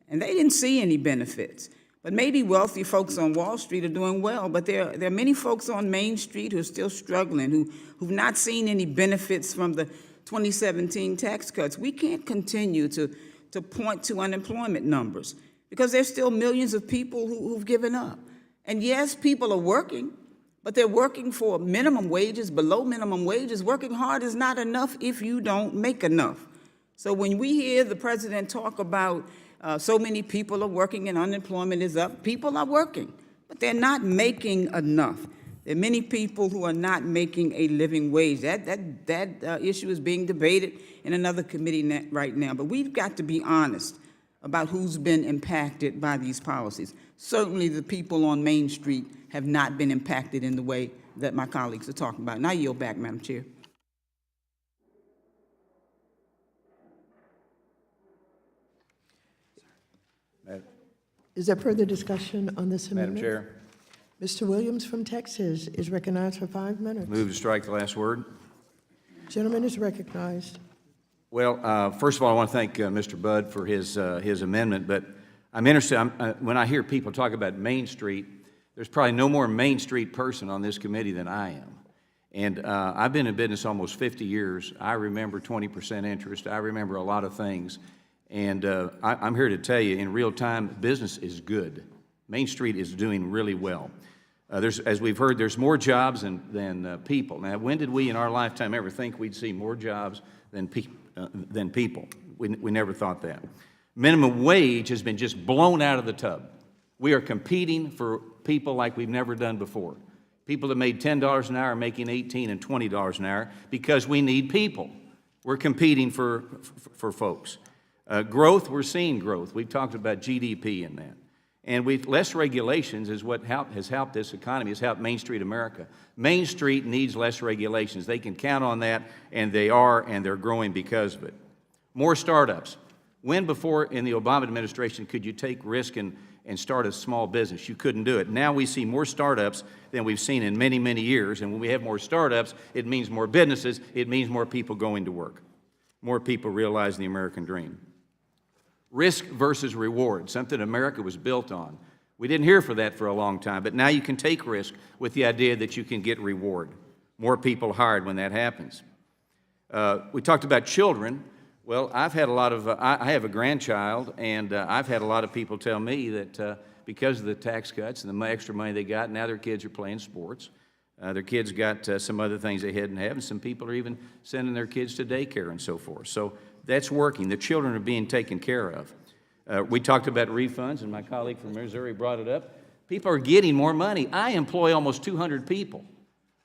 and they didn't see any benefits. But maybe wealthy folks on Wall Street are doing well, but there are many folks on Main Street who are still struggling, who've not seen any benefits from the 2017 tax cuts. We can't continue to point to unemployment numbers because there's still millions of people who've given up. And yes, people are working, but they're working for minimum wages, below minimum wages. Working hard is not enough if you don't make enough. So when we hear the president talk about so many people are working and unemployment is up, people are working, but they're not making enough. There are many people who are not making a living wage. That issue is being debated in another committee right now. But we've got to be honest about who's been impacted by these policies. Certainly the people on Main Street have not been impacted in the way that my colleagues are talking about. And I yield back, Madam Chair. Is there further discussion on this amendment? Madam Chair. Mr. Williams from Texas is recognized for 5 minutes. Move to strike the last word. Gentleman is recognized. Well, first of all, I want to thank Mr. Budd for his amendment, but I'm interested, when I hear people talk about Main Street, there's probably no more Main Street person on this committee than I am. And I've been in business almost 50 years. I remember 20% interest. I remember a lot of things. And I'm here to tell you, in real time, business is good. Main Street is doing really well. As we've heard, there's more jobs than people. Now, when did we in our lifetime ever think we'd see more jobs than people? We never thought that. Minimum wage has been just blown out of the tub. We are competing for people like we've never done before. People that made $10 an hour are making $18 and $20 an hour because we need people. We're competing for folks. Growth, we're seeing growth. We've talked about GDP in that. And less regulations is what has helped this economy, has helped Main Street America. Main Street needs less regulations. They can count on that, and they are, and they're growing because of it. More startups. When before in the Obama administration could you take risk and start a small business? You couldn't do it. Now we see more startups than we've seen in many, many years, and when we have more startups, it means more businesses, it means more people going to work, more people realizing the American dream. Risk versus reward, something America was built on. We didn't hear for that for a long time, but now you can take risk with the idea that you can get reward. More people hired when that happens. We talked about children. Well, I've had a lot of, I have a grandchild, and I've had a lot of people tell me that because of the tax cuts and the extra money they got, now their kids are playing sports. Their kids got some other things they hadn't have, and some people are even sending their kids to daycare and so forth. So that's working. The children are being taken care of. We talked about refunds, and my colleague from Missouri brought it up. People are getting more money. I employ almost 200 people.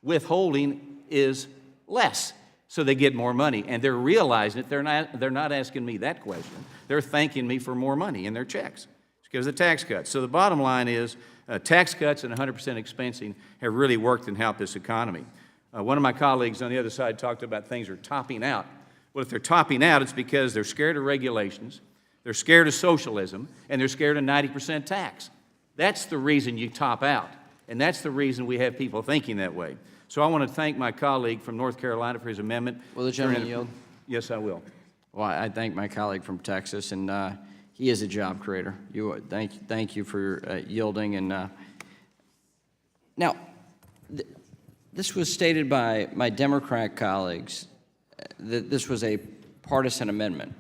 Withholding is less, so they get more money, and they're realizing it. They're not asking me that question. They're thanking me for more money in their checks. It's because of the tax cuts. So the bottom line is tax cuts and 100% expensing have really worked and helped this economy. One of my colleagues on the other side talked about things are topping out. Well, if they're topping out, it's because they're scared of regulations, they're scared of socialism, and they're scared of 90% tax. That's the reason you top out, and that's the reason we have people thinking that way. So I want to thank my colleague from North Carolina for his amendment. Will the gentleman yield? Yes, I will. Well, I thank my colleague from Texas, and he is a job creator. Thank you for yielding. And now, this was stated by my Democrat colleagues that this was a partisan amendment.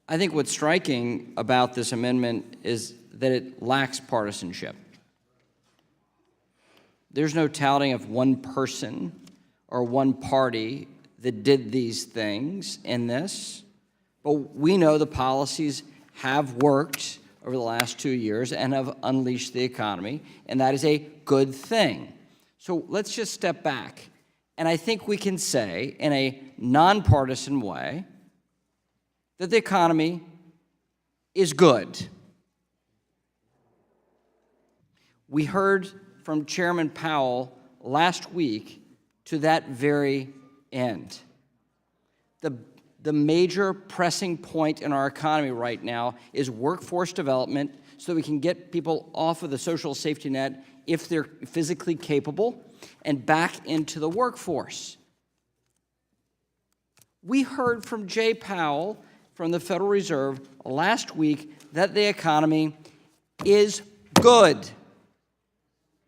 I think what's striking about this amendment is that it lacks partisanship. There's no touting of one person or one party that did these things in this, but we know the policies have worked over the last 2 years and have unleashed the economy, and that is a good thing. So let's just step back. And I think we can say, in a nonpartisan way, that the economy is good. We heard from Chairman Powell last week to that very end. The major pressing point in our economy right now is workforce development so that we can get people off of the social safety net if they're physically capable and back into the workforce. We heard from Jay Powell from the Federal Reserve last week that the economy is good.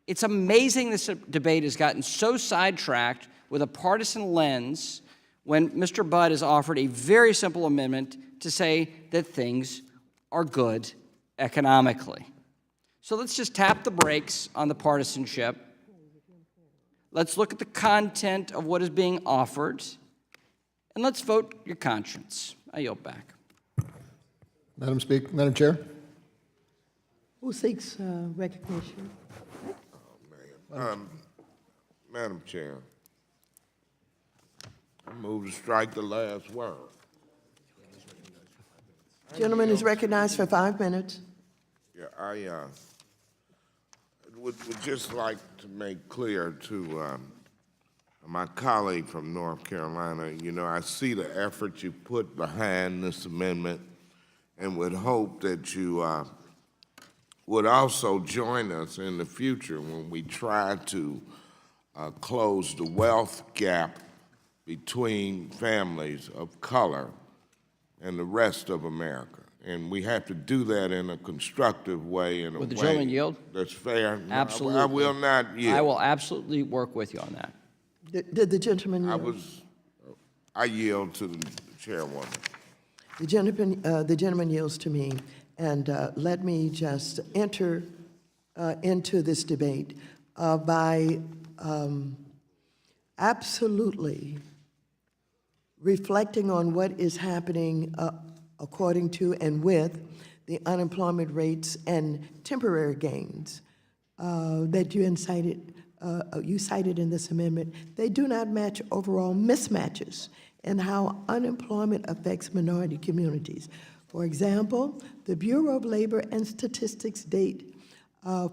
It's amazing this debate has gotten so sidetracked with a partisan lens when Mr. Budd has offered a very simple amendment to say that things are good economically. So let's just tap the brakes on the partisanship. Let's look at the content of what is being offered, and let's vote your conscience. I yield back. Madam Chair. Who seeks recognition? Madam Chair, I move to strike the last word. Gentleman is recognized for 5 minutes. Yeah, I would just like to make clear to my colleague from North Carolina, you know, I see the effort you put behind this amendment and would hope that you would also join us in the future when we try to close the wealth gap between families of color and the rest of America. And we have to do that in a constructive way, in a Would the way gentleman yield? that's fair. No, Absolutely. I will not yield. I will absolutely work with you on that. Did the gentleman yield? I yield to the chairwoman. The gentleman yields to me, and let me just enter into this debate by absolutely reflecting on what is happening according to and with the unemployment rates and temporary gains that you cited in this amendment. They do not match overall mismatches in how unemployment affects minority communities. For example, the Bureau of Labor and Statistics data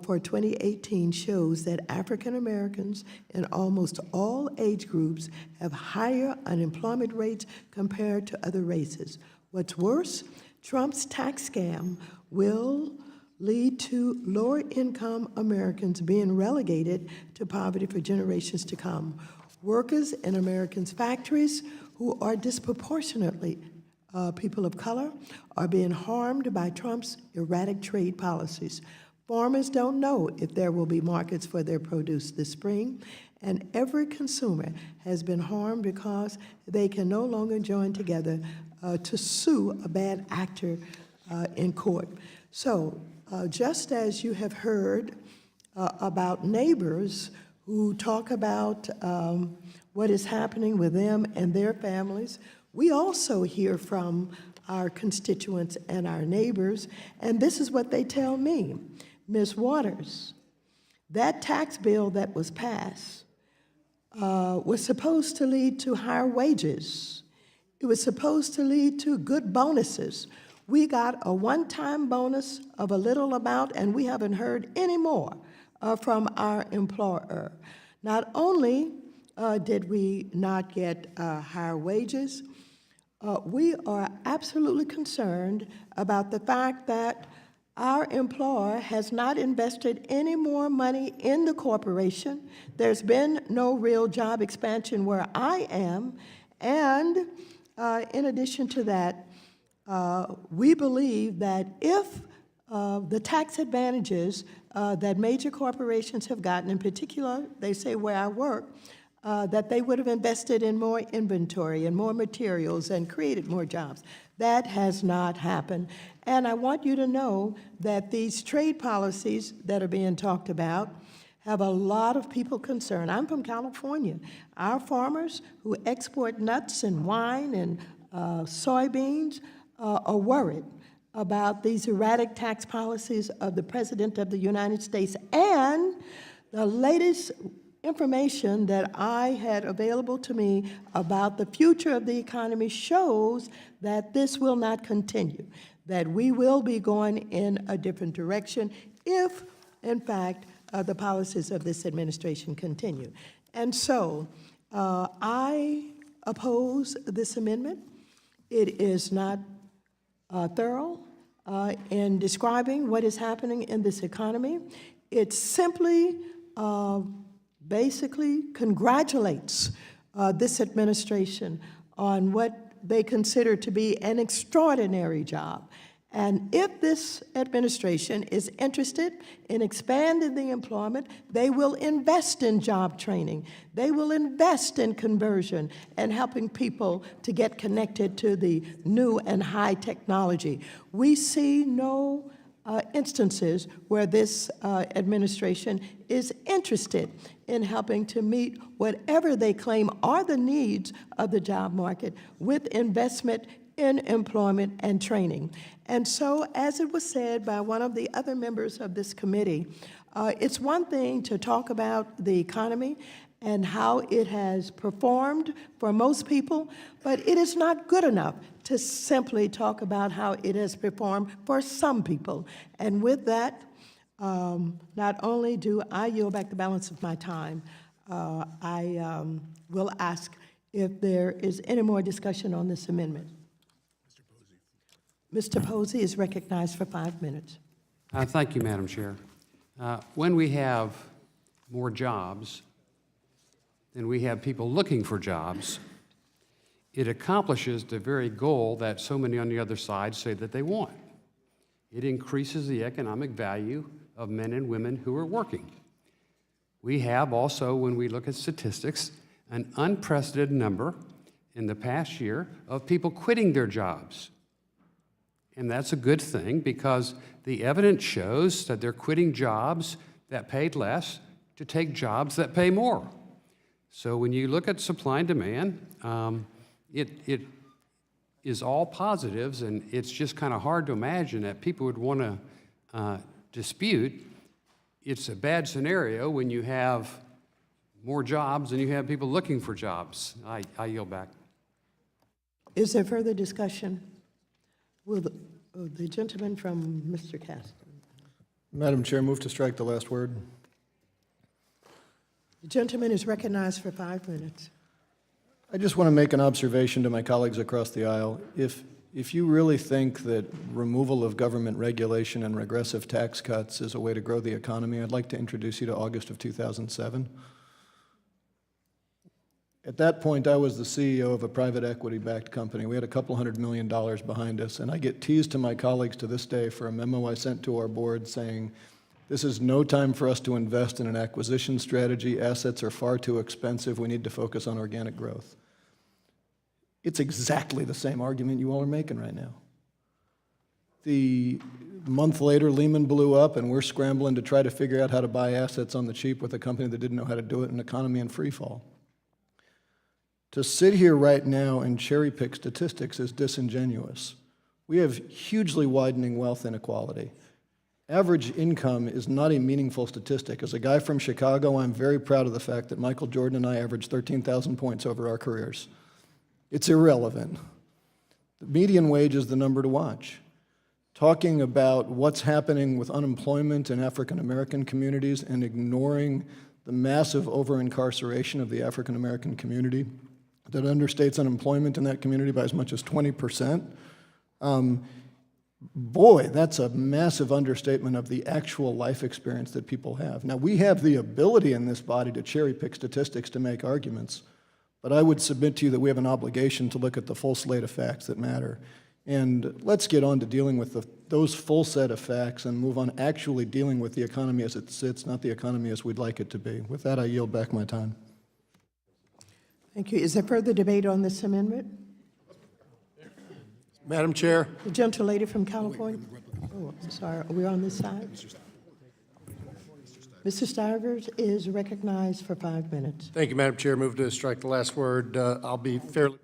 for 2018 shows that African Americans in almost all age groups have higher unemployment rates compared to other races. What's worse, Trump's tax scam will lead to lower-income Americans being relegated to poverty for generations to come. Workers in Americans' factories who are disproportionately people of color are being harmed by Trump's erratic trade policies. Farmers don't know if there will be markets for their produce this spring, and every consumer has been harmed because they can no longer join together to sue a bad actor in court. So, just as you have heard about neighbors who talk about what is happening with them and their families, we also hear from our constituents and our neighbors, and this is what they tell me. Ms. Waters, that tax bill that was passed was supposed to lead to higher wages. It was supposed to lead to good bonuses. We got a one-time bonus of a little amount, and we haven't heard any more from our employer. Not only did we not get higher wages, we are absolutely concerned about the fact that our employer has not invested any more money in the corporation. There's been no real job expansion where I am, and in addition to that, we believe that if the tax advantages that major corporations have gotten, in particular, they say where I work, that they would have invested in more inventory and more materials and created more jobs. That has not happened. And I want you to know that these trade policies that are being talked about have a lot of people concerned. I'm from California. Our farmers who export nuts and wine and soybeans are worried about these erratic tax policies of the President of the United States. And the latest information that I had available to me about the future of the economy shows that this will not continue. that we will be going in a different direction if, in fact, the policies of this administration continue. And so I oppose this amendment. It is not thorough in describing what is happening in this economy. It simply basically congratulates this administration on what they consider to be an extraordinary job. And if this administration is interested in expanding the employment, they will invest in job training. They will invest in conversion and helping people to get connected to the new and high technology. We see no instances where this administration is interested in helping to meet whatever they claim are the needs of the job market with investment in employment and training. And so, as it was said by one of the other members of this committee, it's one thing to talk about the economy and how it has performed for most people, but it is not good enough to simply talk about how it has performed for some people. And with that, not only do I yield back the balance of my time, I will ask if there is any more discussion on this amendment. Mr. Posey is recognized for 5 minutes. Thank you, Madam Chair. When we have more jobs than we have people looking for jobs, it accomplishes the very goal that so many on the other side say that they want. It increases the economic value of men and women who are working. We have also, when we look at statistics, an unprecedented number in the past year of people quitting their jobs. And that's a good thing because the evidence shows that they're quitting jobs that paid less to take jobs that pay more. So when you look at supply and demand, it is all positives, and it's just kind of hard to imagine that people would want to dispute. It's a bad scenario when you have more jobs than you have people looking for jobs. I yield back. Is there further discussion? Will the gentleman from Mr. Caston? Madam Chair, move to strike the last word. The gentleman is recognized for 5 minutes. I just want to make an observation to my colleagues across the aisle. If you really think that removal of government regulation and regressive tax cuts is a way to grow the economy, I'd like to introduce you to August of 2007. At that point, I was the CEO of a private equity-backed company. We had a couple $100 million behind us, and I get teased to my colleagues to this day for a memo I sent to our board saying, this is no time for us to invest in an acquisition strategy. Assets are far too expensive. We need to focus on organic growth. It's exactly the same argument you all are making right now. The month later, Lehman blew up, and we're scrambling to try to figure out how to buy assets on the cheap with a company that didn't know how to do it in an economy in free fall. To sit here right now and cherry-pick statistics is disingenuous. We have hugely widening wealth inequality. Average income is not a meaningful statistic. As a guy from Chicago, I'm very proud of the fact that Michael Jordan and I averaged 13,000 points over our careers. It's irrelevant. The median wage is the number to watch. Talking about what's happening with unemployment in African American communities and ignoring the massive over-incarceration of the African American community that understates unemployment in that community by as much as 20%. Boy, that's a massive understatement of the actual life experience that people have. Now, we have the ability in this body to cherry-pick statistics to make arguments, but I would submit to you that we have an obligation to look at the full slate of facts that matter. And let's get on to dealing with those full set of facts and move on actually dealing with the economy as it sits, not the economy as we'd like it to be. With that, I yield back my time. Thank you. Is there further debate on this amendment? Madam Chair. The gentlelady from California. Oh, I'm sorry. Are we on this side? Mr. Stivers is recognized for 5 minutes. Thank you, Madam Chair. Move to strike the last word. I'll be fairly,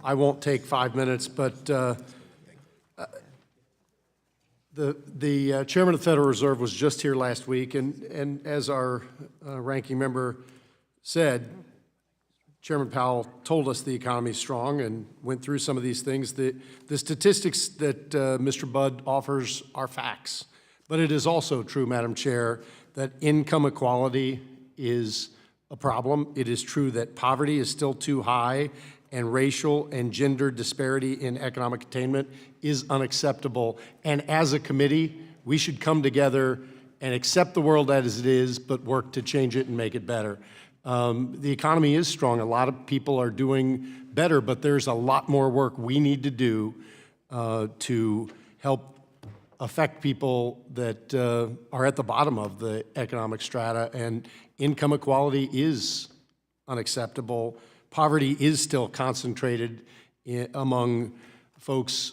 I won't take 5 minutes, but the Chairman of the Federal Reserve was just here last week, and as our ranking member said, Chairman Powell told us the economy is strong and went through some of these things. The statistics that Mr. Budd offers are facts. But it is also true, Madam Chair, that income equality is a problem. It is true that poverty is still too high, and racial and gender disparity in economic attainment is unacceptable. And as a committee, we should come together and accept the world as it is, but work to change it and make it better. The economy is strong. A lot of people are doing better, but there's a lot more work we need to do to help affect people that are at the bottom of the economic strata, and income equality is unacceptable. Poverty is still concentrated among folks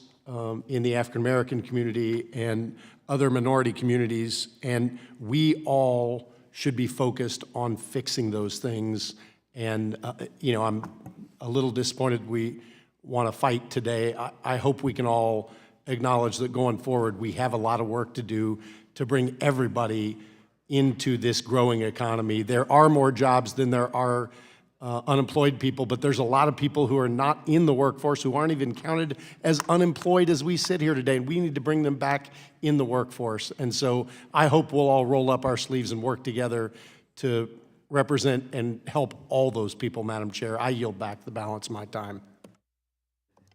in the African American community and other minority communities, and we all should be focused on fixing those things. And, you know, I'm a little disappointed we want to fight today. I hope we can all acknowledge that going forward, we have a lot of work to do to bring everybody into this growing economy. There are more jobs than there are unemployed people, but there's a lot of people who are not in the workforce, who aren't even counted as unemployed as we sit here today. We need to bring them back in the workforce. And so I hope we'll all roll up our sleeves and work together to represent and help all those people, Madam Chair. I yield back the balance of my time.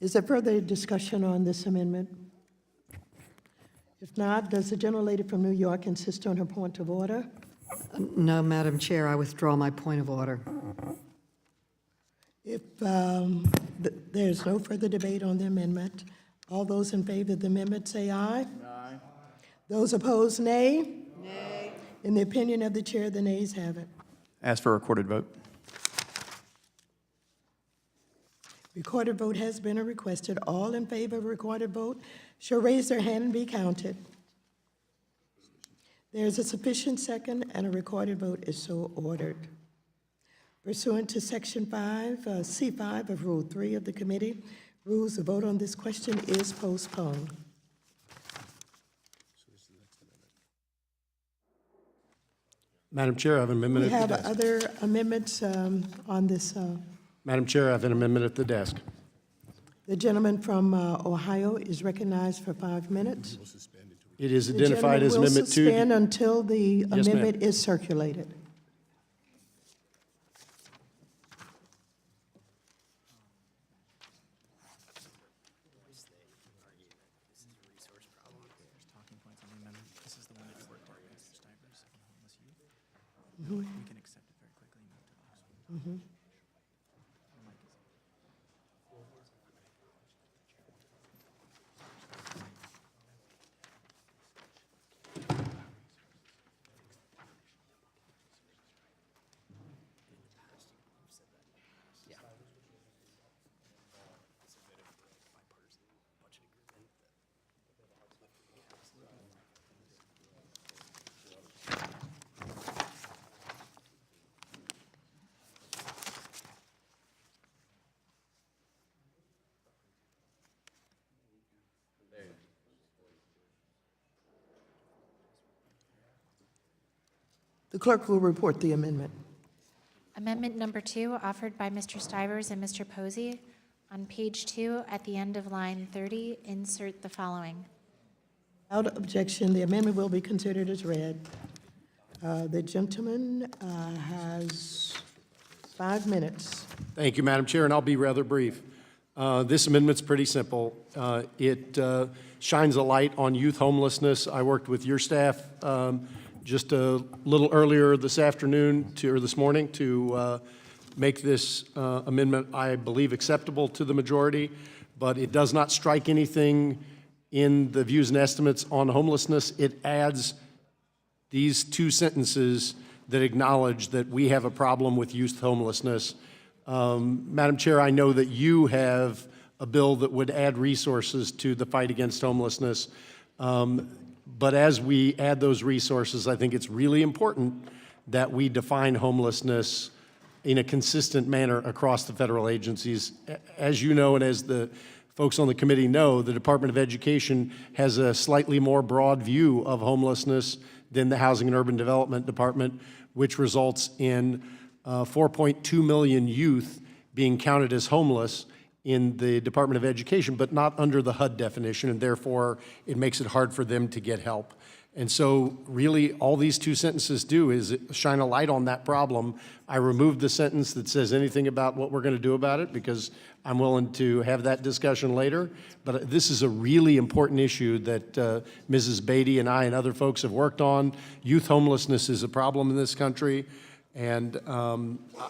Is there further discussion on this amendment? If not, does the gentlelady from New York insist on her point of order? No, Madam Chair, I withdraw my point of order. If there's no further debate on the amendment, all those in favor of the amendment say aye. Aye. Those opposed, nay. Nay. In the opinion of the chair, the nays have it. Ask for a recorded vote. Recorded vote has been requested. All in favor of a recorded vote shall raise their hand and be counted. There is a sufficient second, and a recorded vote is so ordered. Pursuant to Section 5, C5 of Rule 3 of the committee rules, the vote on this question is postponed. Madam Chair, I have an amendment We at the have desk. other amendments on this. Madam Chair, I have an amendment at the desk. The gentleman from Ohio is recognized for 5 minutes. It is identified as Amendment 2. The gentleman will suspend until the Yes, ma'am. amendment is circulated. We can accept it very quickly and move to those. The clerk will report the amendment. Amendment number 2, offered by Mr. Stivers and Mr. Posey. On page 2, at the end of line 30, insert the following. Without objection, the amendment will be considered as read. The gentleman has 5 minutes. Thank you, Madam Chair, and I'll be rather brief. This amendment's pretty simple. It shines a light on youth homelessness. I worked with your staff just a little earlier this afternoon or this morning to make this amendment, I believe, acceptable to the majority, but it does not strike anything in the views and estimates on homelessness. It adds these 2 sentences that acknowledge that we have a problem with youth homelessness. Madam Chair, I know that you have a bill that would add resources to the fight against homelessness. But as we add those resources, I think it's really important that we define homelessness in a consistent manner across the federal agencies. As you know, and as the folks on the committee know, the Department of Education has a slightly more broad view of homelessness than the Housing and Urban Development Department, which results in 4.2 million youth being counted as homeless in the Department of Education, but not under the HUD definition, and therefore it makes it hard for them to get help. And so really all these two sentences do is shine a light on that problem. I removed the sentence that says anything about what we're going to do about it because I'm willing to have that discussion later. But this is a really important issue that Mrs. Beatty and I and other folks have worked on. Youth homelessness is a problem in this country, and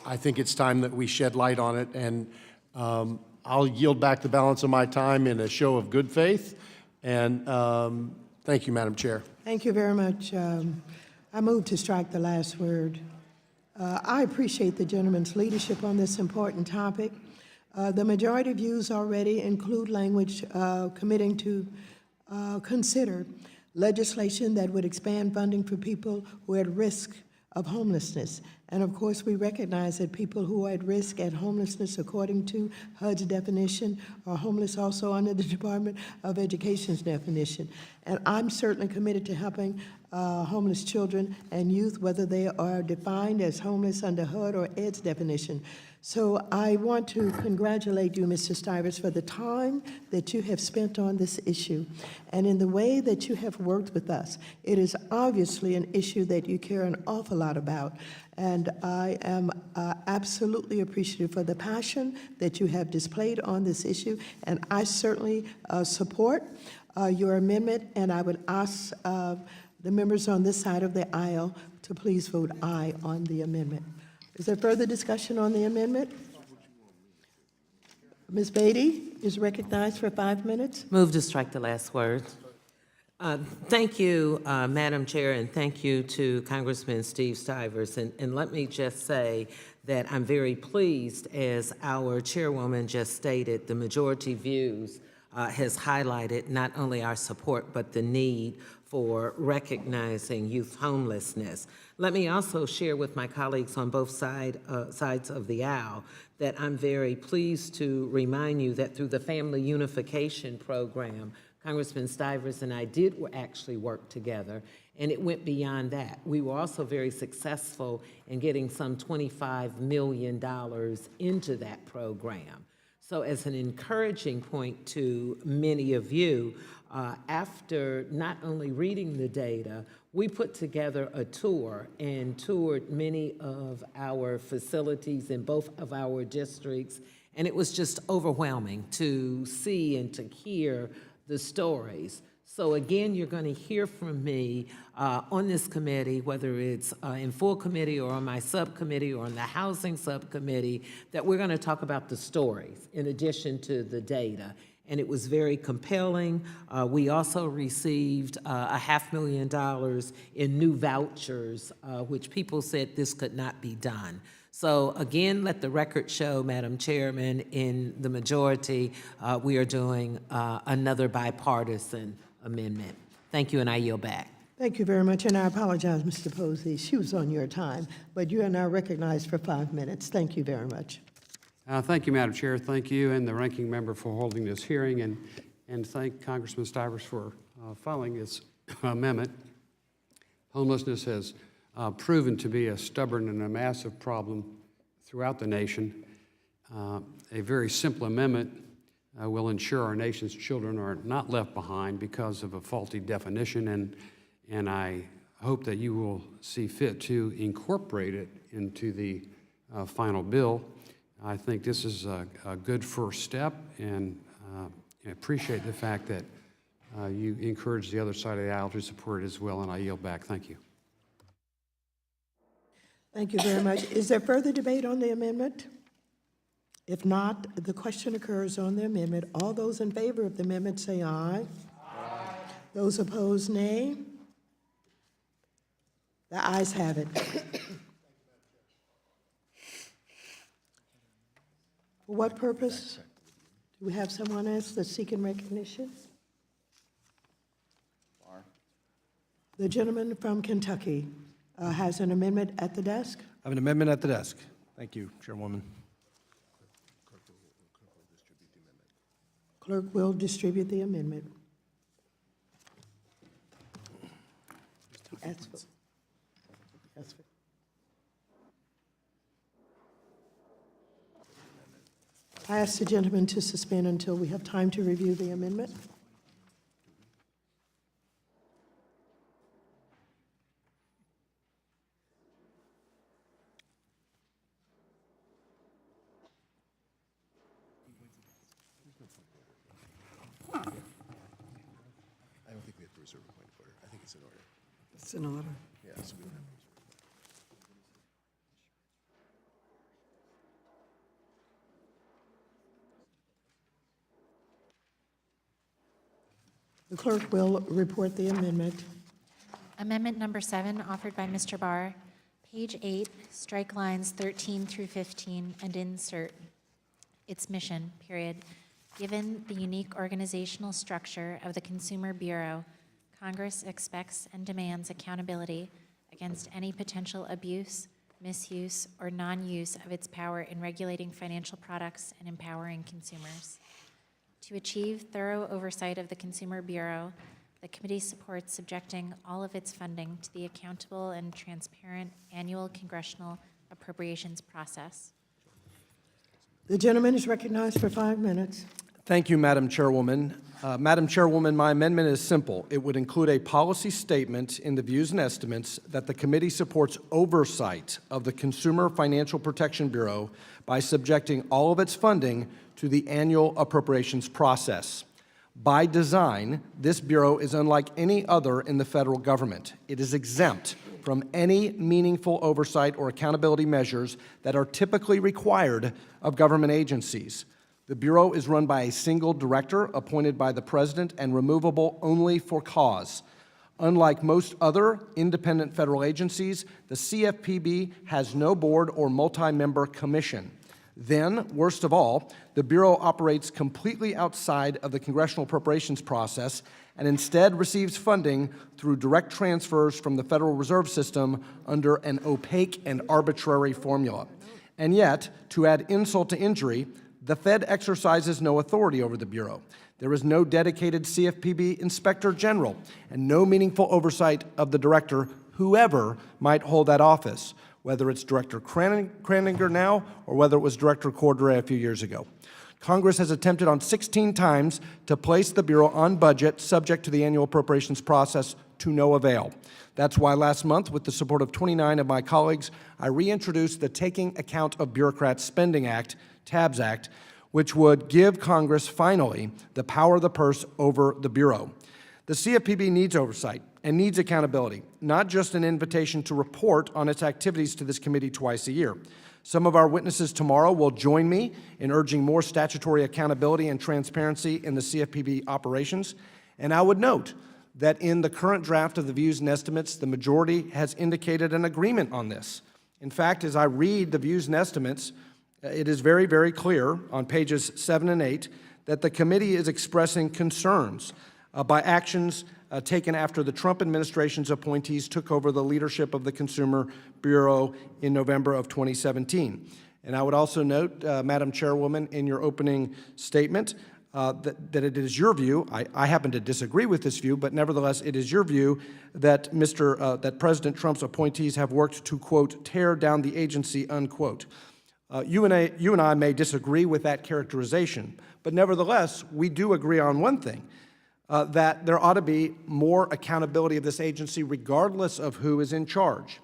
I think it's time that we shed light on it. And I'll yield back the balance of my time in a show of good faith. And thank you, Madam Chair. Thank you very much. I move to strike the last word. I appreciate the gentleman's leadership on this important topic. The majority views already include language committing to consider legislation that would expand funding for people who are at risk of homelessness. And of course, we recognize that people who are at risk at homelessness, according to HUD's definition, are homeless also under the Department of Education's definition. And I'm certainly committed to helping homeless children and youth, whether they are defined as homeless under HUD or ED's definition. So I want to congratulate you, Mr. Stivers, for the time that you have spent on this issue and in the way that you have worked with us. It is obviously an issue that you care an awful lot about, and I am absolutely appreciative for the passion that you have displayed on this issue, and I certainly support your amendment, and I would ask the members on this side of the aisle to please vote aye on the amendment. Is there further discussion on the amendment? Ms. Beatty is recognized for 5 minutes. Move to strike the last word. Thank you, Madam Chair, and thank you to Congressman Steve Stivers. And let me just say that I'm very pleased, as our chairwoman just stated, the majority views has highlighted not only our support, but the need for recognizing youth homelessness. Let me also share with my colleagues on both sides of the aisle that I'm very pleased to remind you that through the Family Unification Program, Congressman Stivers and I did actually work together, and it went beyond that. We were also very successful in getting some $25 million into that program. So as an encouraging point to many of you, after not only reading the data, we put together a tour and toured many of our facilities in both of our districts, and it was just overwhelming to see and to hear the stories. So again, you're going to hear from me on this committee, whether it's in full committee or on my subcommittee or on the housing subcommittee, that we're going to talk about the stories in addition to the data. And it was very compelling. We also received $500,000 in new vouchers, which people said this could not be done. So again, let the record show, Madam Chairman, in the majority, we are doing another bipartisan amendment. Thank you, and I yield back. Thank you very much, and I apologize, Mr. Posey. She was on your time, but you are now recognized for 5 minutes. Thank you very much. Thank you, Madam Chair. Thank you and the ranking member for holding this hearing, and thank Congressman Stivers for filing this amendment. Homelessness has proven to be a stubborn and a massive problem throughout the nation. A very simple amendment will ensure our nation's children are not left behind because of a faulty definition, and I hope that you will see fit to incorporate it into the final bill. I think this is a good first step, and I appreciate the fact that you encourage the other side of the aisle to support it as well, and I yield back. Thank you. Thank you very much. Is there further debate on the amendment? If not, the question occurs on the amendment. All those in favor of the amendment say aye. Aye. Those opposed, nay. The ayes have it. For what purpose? Do we have someone else that's seeking recognition? The gentleman from Kentucky has an amendment at the desk. I have an amendment at the desk. Thank you, Chairwoman. Clerk will distribute the amendment. Ask for- ask for- I ask the gentleman to suspend until we have time to review the amendment. I don't think we have to reserve a point of order. I think it's in order. It's in order. Yeah, so we don't have to. The clerk will report the amendment. Amendment number 7, offered by Mr. Barr, page 8, strike lines 13 through 15 and insert its mission, period. Given the unique organizational structure of the Consumer Bureau, Congress expects and demands accountability against any potential abuse, misuse, or non-use of its power in regulating financial products and empowering consumers. To achieve thorough oversight of the Consumer Bureau, the committee supports subjecting all of its funding to the accountable and transparent annual congressional appropriations process. The gentleman is recognized for 5 minutes. Thank you, Madam Chairwoman. Madam Chairwoman, my amendment is simple. It would include a policy statement in the views and estimates that the committee supports oversight of the Consumer Financial Protection Bureau by subjecting all of its funding to the annual appropriations process. By design, this bureau is unlike any other in the federal government. It is exempt from any meaningful oversight or accountability measures that are typically required of government agencies. The Bureau is run by a single director appointed by the President and removable only for cause. Unlike most other independent federal agencies, the CFPB has no board or multi-member commission. Then, worst of all, the Bureau operates completely outside of the congressional appropriations process and instead receives funding through direct transfers from the Federal Reserve System under an opaque and arbitrary formula. And yet, to add insult to injury, the Fed exercises no authority over the Bureau. There is no dedicated CFPB Inspector General and no meaningful oversight of the director, whoever might hold that office, whether it's Director Kraninger now or whether it was Director Cordray a few years ago. Congress has attempted on 16 times to place the Bureau on budget subject to the annual appropriations process to no avail. That's why last month, with the support of 29 of my colleagues, I reintroduced the Taking Account of Bureaucrats Spending Act, TABS Act, which would give Congress, finally, the power of the purse over the Bureau. The CFPB needs oversight and needs accountability, not just an invitation to report on its activities to this committee twice a year. Some of our witnesses tomorrow will join me in urging more statutory accountability and transparency in the CFPB operations. And I would note that in the current draft of the views and estimates, the majority has indicated an agreement on this. In fact, as I read the views and estimates, it is very, very clear on pages 7 and 8 that the committee is expressing concerns by actions taken after the Trump administration's appointees took over the leadership of the Consumer Bureau in November of 2017. And I would also note, Madam Chairwoman, in your opening statement, that it is your view, I happen to disagree with this view, but nevertheless it is your view that that President Trump's appointees have worked to, quote, tear down the agency, unquote. You and I may disagree with that characterization, but nevertheless, we do agree on one thing, that there ought to be more accountability of this agency regardless of who is in charge.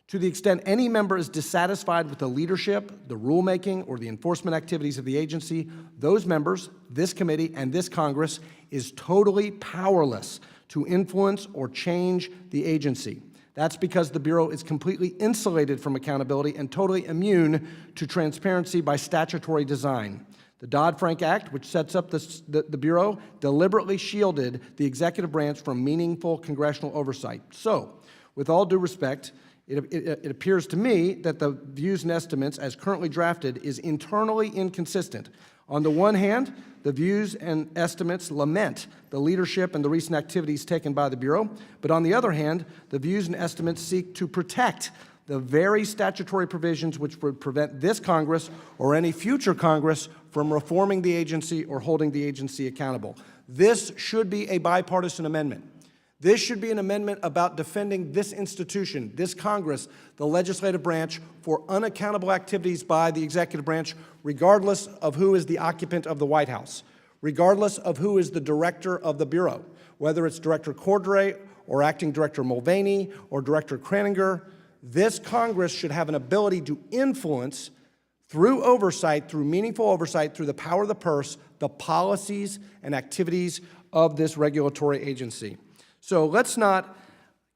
To the extent any member is dissatisfied with the leadership, the rulemaking, or the enforcement activities of the agency, those members, this committee, and this Congress is totally powerless to influence or change the agency. That's because the Bureau is completely insulated from accountability and totally immune to transparency by statutory design. The Dodd-Frank Act, which sets up the Bureau, deliberately shielded the executive branch from meaningful congressional oversight. So, with all due respect, it appears to me that the views and estimates as currently drafted is internally inconsistent. On the one hand, the views and estimates lament the leadership and the recent activities taken by the Bureau, but on the other hand, the views and estimates seek to protect the very statutory provisions which would prevent this Congress or any future Congress from reforming the agency or holding the agency accountable. This should be a bipartisan amendment. This should be an amendment about defending this institution, this Congress, the legislative branch, for unaccountable activities by the executive branch, regardless of who is the occupant of the White House, regardless of who is the director of the Bureau, whether it's Director Cordray or Acting Director Mulvaney or Director Kraninger. This Congress should have an ability to influence through oversight, through meaningful oversight, through the power of the purse, the policies and activities of this regulatory agency. So let's not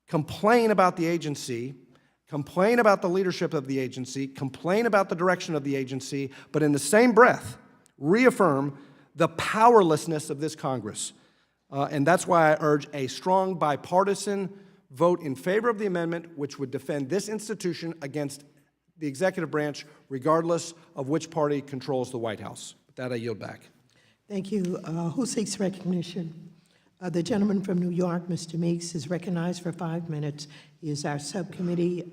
complain about the agency, complain about the leadership of the agency, complain about the direction of the agency, but in the same breath, reaffirm the powerlessness of this Congress. And that's why I urge a strong bipartisan vote in favor of the amendment, which would defend this institution against the executive branch, regardless of which party controls the White House. With that, I yield back. Thank you. Who seeks recognition? The gentleman from New York, Mr. Meeks, is recognized for 5 minutes. He is our subcommittee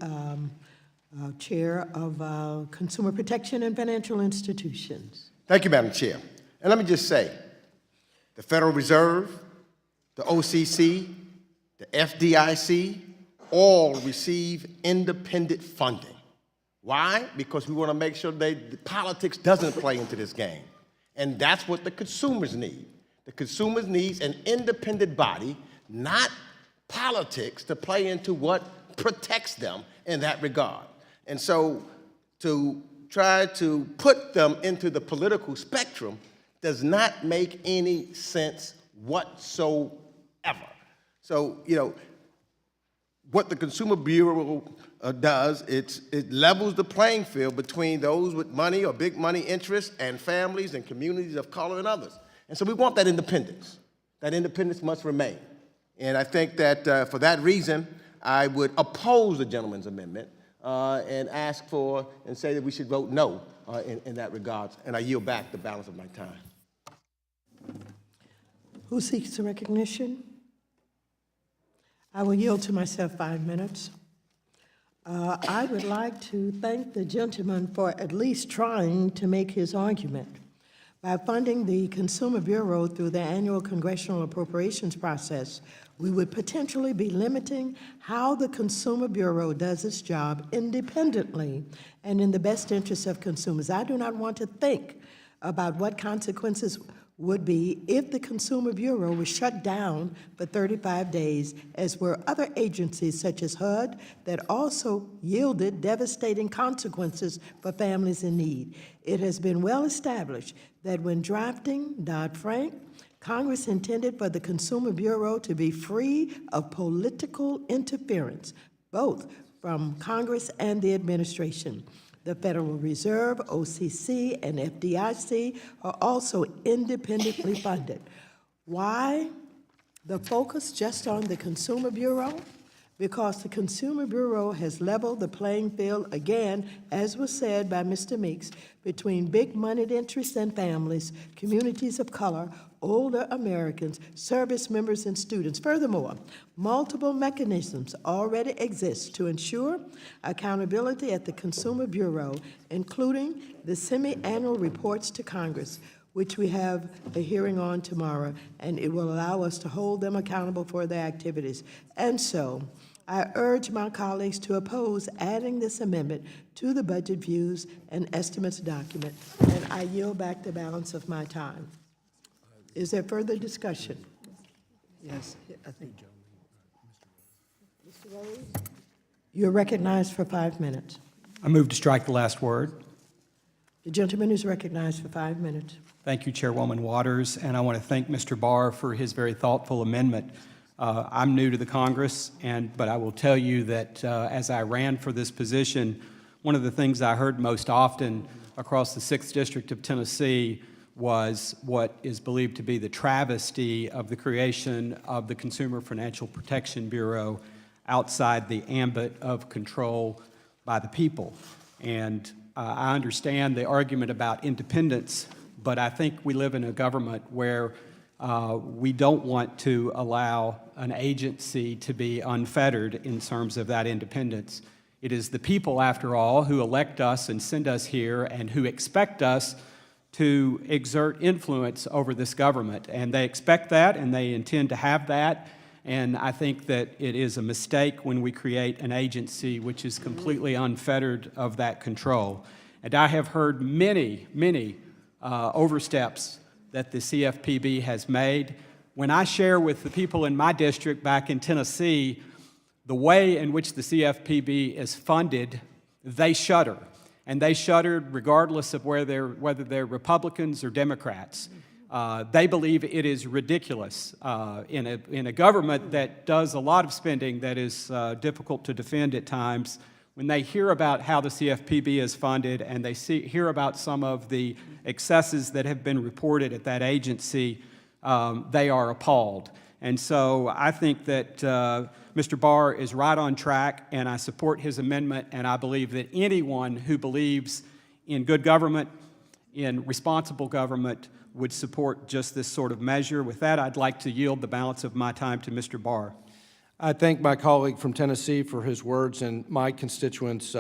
chair of Consumer Protection and Financial Institutions. Thank you, Madam Chair. And let me just say, the Federal Reserve, the OCC, the FDIC, all receive independent funding. Why? Because we want to make sure that politics doesn't play into this game. And that's what the consumers need. The consumers need an independent body, not politics, to play into what protects them in that regard. And so to try to put them into the political spectrum does not make any sense whatsoever. So, you know, what the Consumer Bureau does, it levels the playing field between those with money or big money interests and families and communities of color and others. And so we want that independence. That independence must remain. And I think that for that reason, I would oppose the gentleman's amendment and ask for and say that we should vote no in that regard. And I yield back the balance of my time. Who seeks the recognition? I will yield to myself 5 minutes. I would like to thank the gentleman for at least trying to make his argument. By funding the Consumer Bureau through the annual congressional appropriations process, we would potentially be limiting how the Consumer Bureau does its job independently and in the best interest of consumers. I do not want to think about what consequences would be if the Consumer Bureau was shut down for 35 days, as were other agencies such as HUD that also yielded devastating consequences for families in need. It has been well established that when drafting Dodd-Frank, Congress intended for the Consumer Bureau to be free of political interference, both from Congress and the administration. The Federal Reserve, OCC, and FDIC are also independently funded. Why the focus just on the Consumer Bureau? Because the Consumer Bureau has leveled the playing field again, as was said by Mr. Meeks, between big moneyed interests and families, communities of color, older Americans, service members, and students. Furthermore, multiple mechanisms already exist to ensure accountability at the Consumer Bureau, including the semi-annual reports to Congress, which we have a hearing on tomorrow, and it will allow us to hold them accountable for their activities. And so, I urge my colleagues to oppose adding this amendment to the budget views and estimates document, and I yield back the balance of my time. Is there further discussion? Yes, I think. Mr. Rose? You're recognized for 5 minutes. I move to strike the last word. The gentleman is recognized for 5 minutes. Thank you, Chairwoman Waters, and I want to thank Mr. Barr for his very thoughtful amendment. I'm new to the Congress, but I will tell you that as I ran for this position, one of the things I heard most often across the 6th District of Tennessee was what is believed to be the travesty of the creation of the Consumer Financial Protection Bureau outside the ambit of control by the people. And I understand the argument about independence, but I think we live in a government where we don't want to allow an agency to be unfettered in terms of that independence. It is the people, after all, who elect us and send us here and who expect us to exert influence over this government. And they expect that, and they intend to have that. And I think that it is a mistake when we create an agency which is completely unfettered of that control. And I have heard many, many oversteps that the CFPB has made. When I share with the people in my district back in Tennessee the way in which the CFPB is funded, they shudder. And they shuddered regardless of whether they're Republicans or Democrats. They believe it is ridiculous in a government that does a lot of spending that is difficult to defend at times. When they hear about how the CFPB is funded and they hear about some of the excesses that have been reported at that agency, they are appalled. And so I think that Mr. Barr is right on track, and I support his amendment, and I believe that anyone who believes in good government, in responsible government, would support just this sort of measure. With that, I'd like to yield the balance of my time to Mr. Barr. I thank my colleague from Tennessee for his words, and my constituents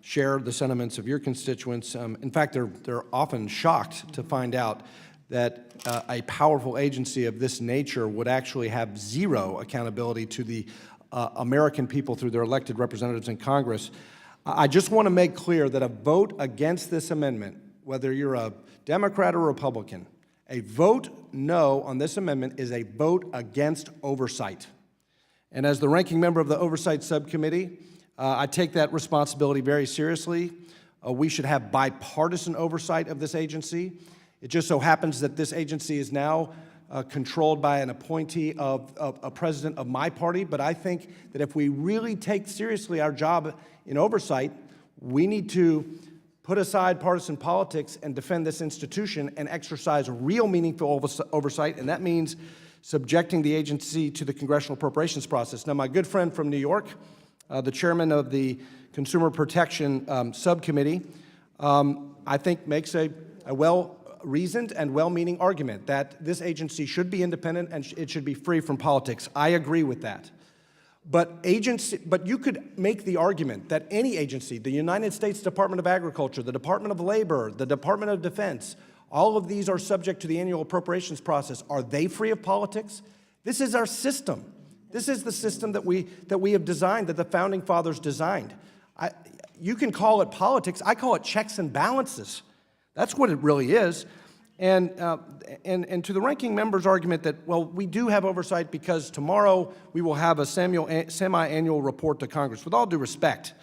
share the sentiments of your constituents. In fact, they're often shocked to find out that a powerful agency of this nature would actually have zero accountability to the American people through their elected representatives in Congress. I just want to make clear that a vote against this amendment, whether you're a Democrat or Republican, a vote no on this amendment is a vote against oversight. And as the ranking member of the Oversight Subcommittee, I take that responsibility very seriously. We should have bipartisan oversight of this agency. It just so happens that this agency is now controlled by an appointee of a president of my party, but I think that if we really take seriously our job in oversight, we need to put aside partisan politics and defend this institution and exercise real meaningful oversight, and that means subjecting the agency to the congressional appropriations process. Now, my good friend from New York, the chairman of the Consumer Protection Subcommittee, I think makes a well-reasoned and well-meaning argument that this agency should be independent and it should be free from politics. I agree with that. But you could make the argument that any agency, the United States Department of Agriculture, the Department of Labor, the Department of Defense, all of these are subject to the annual appropriations process. Are they free of politics? This is our system. This is the system that we have designed, that the Founding Fathers designed. You can call it politics. I call it checks and balances. That's what it really is. And to the ranking member's argument that, well, we do have oversight because tomorrow we will have a semi-annual report to Congress. With all due respect,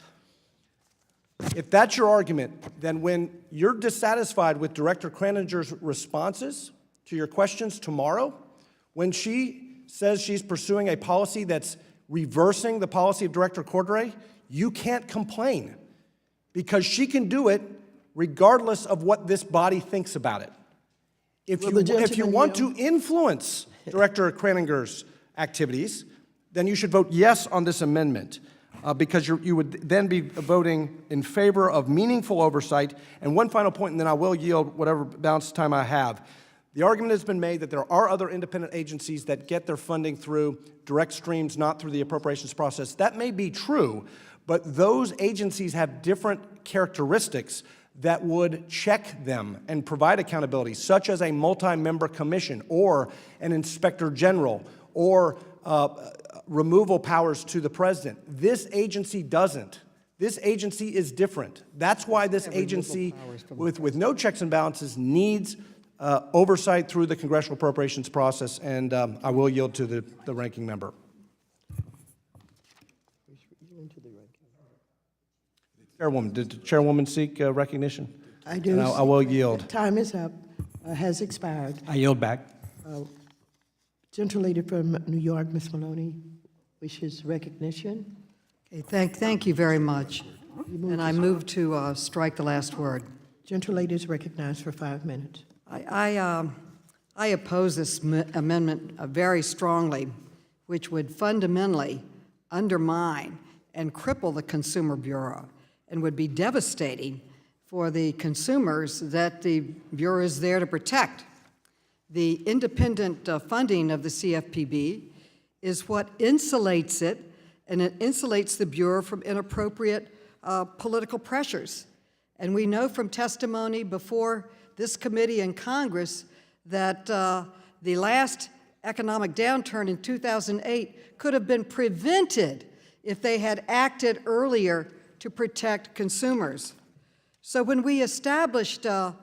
if that's your argument, then when you're dissatisfied with Director Kraninger's responses to your questions tomorrow, when she says she's pursuing a policy that's reversing the policy of Director Cordray, you can't complain because she can do it regardless of what this body thinks about it. If you want to influence Director Kraninger's activities, then you should vote yes on this amendment because you would then be voting in favor of meaningful oversight. And one final point, and then I will yield whatever balance time I have. The argument has been made that there are other independent agencies that get their funding through direct streams, not through the appropriations process. That may be true, but those agencies have different characteristics that would check them and provide accountability, such as a multi-member commission or an inspector general or removal powers to the president. This agency doesn't. This agency is different. That's why this agency, with no checks and balances, needs oversight through the congressional appropriations process, and I will yield to the ranking member. Chairwoman, did the chairwoman seek recognition? I do. And I will yield. Time is up, has expired. I yield back. Gentlelady from New York, Ms. Maloney, wishes recognition. Okay, thank you very much. And I move to strike the last word. Gentlelady is recognized for 5 minutes. I oppose this amendment very strongly, which would fundamentally undermine and cripple the Consumer Bureau and would be devastating for the consumers that the Bureau is there to protect. The independent funding of the CFPB is what insulates it, and it insulates the Bureau from inappropriate political pressures. And we know from testimony before this committee and Congress that the last economic downturn in 2008 could have been prevented if they had acted earlier to protect consumers. So when we established the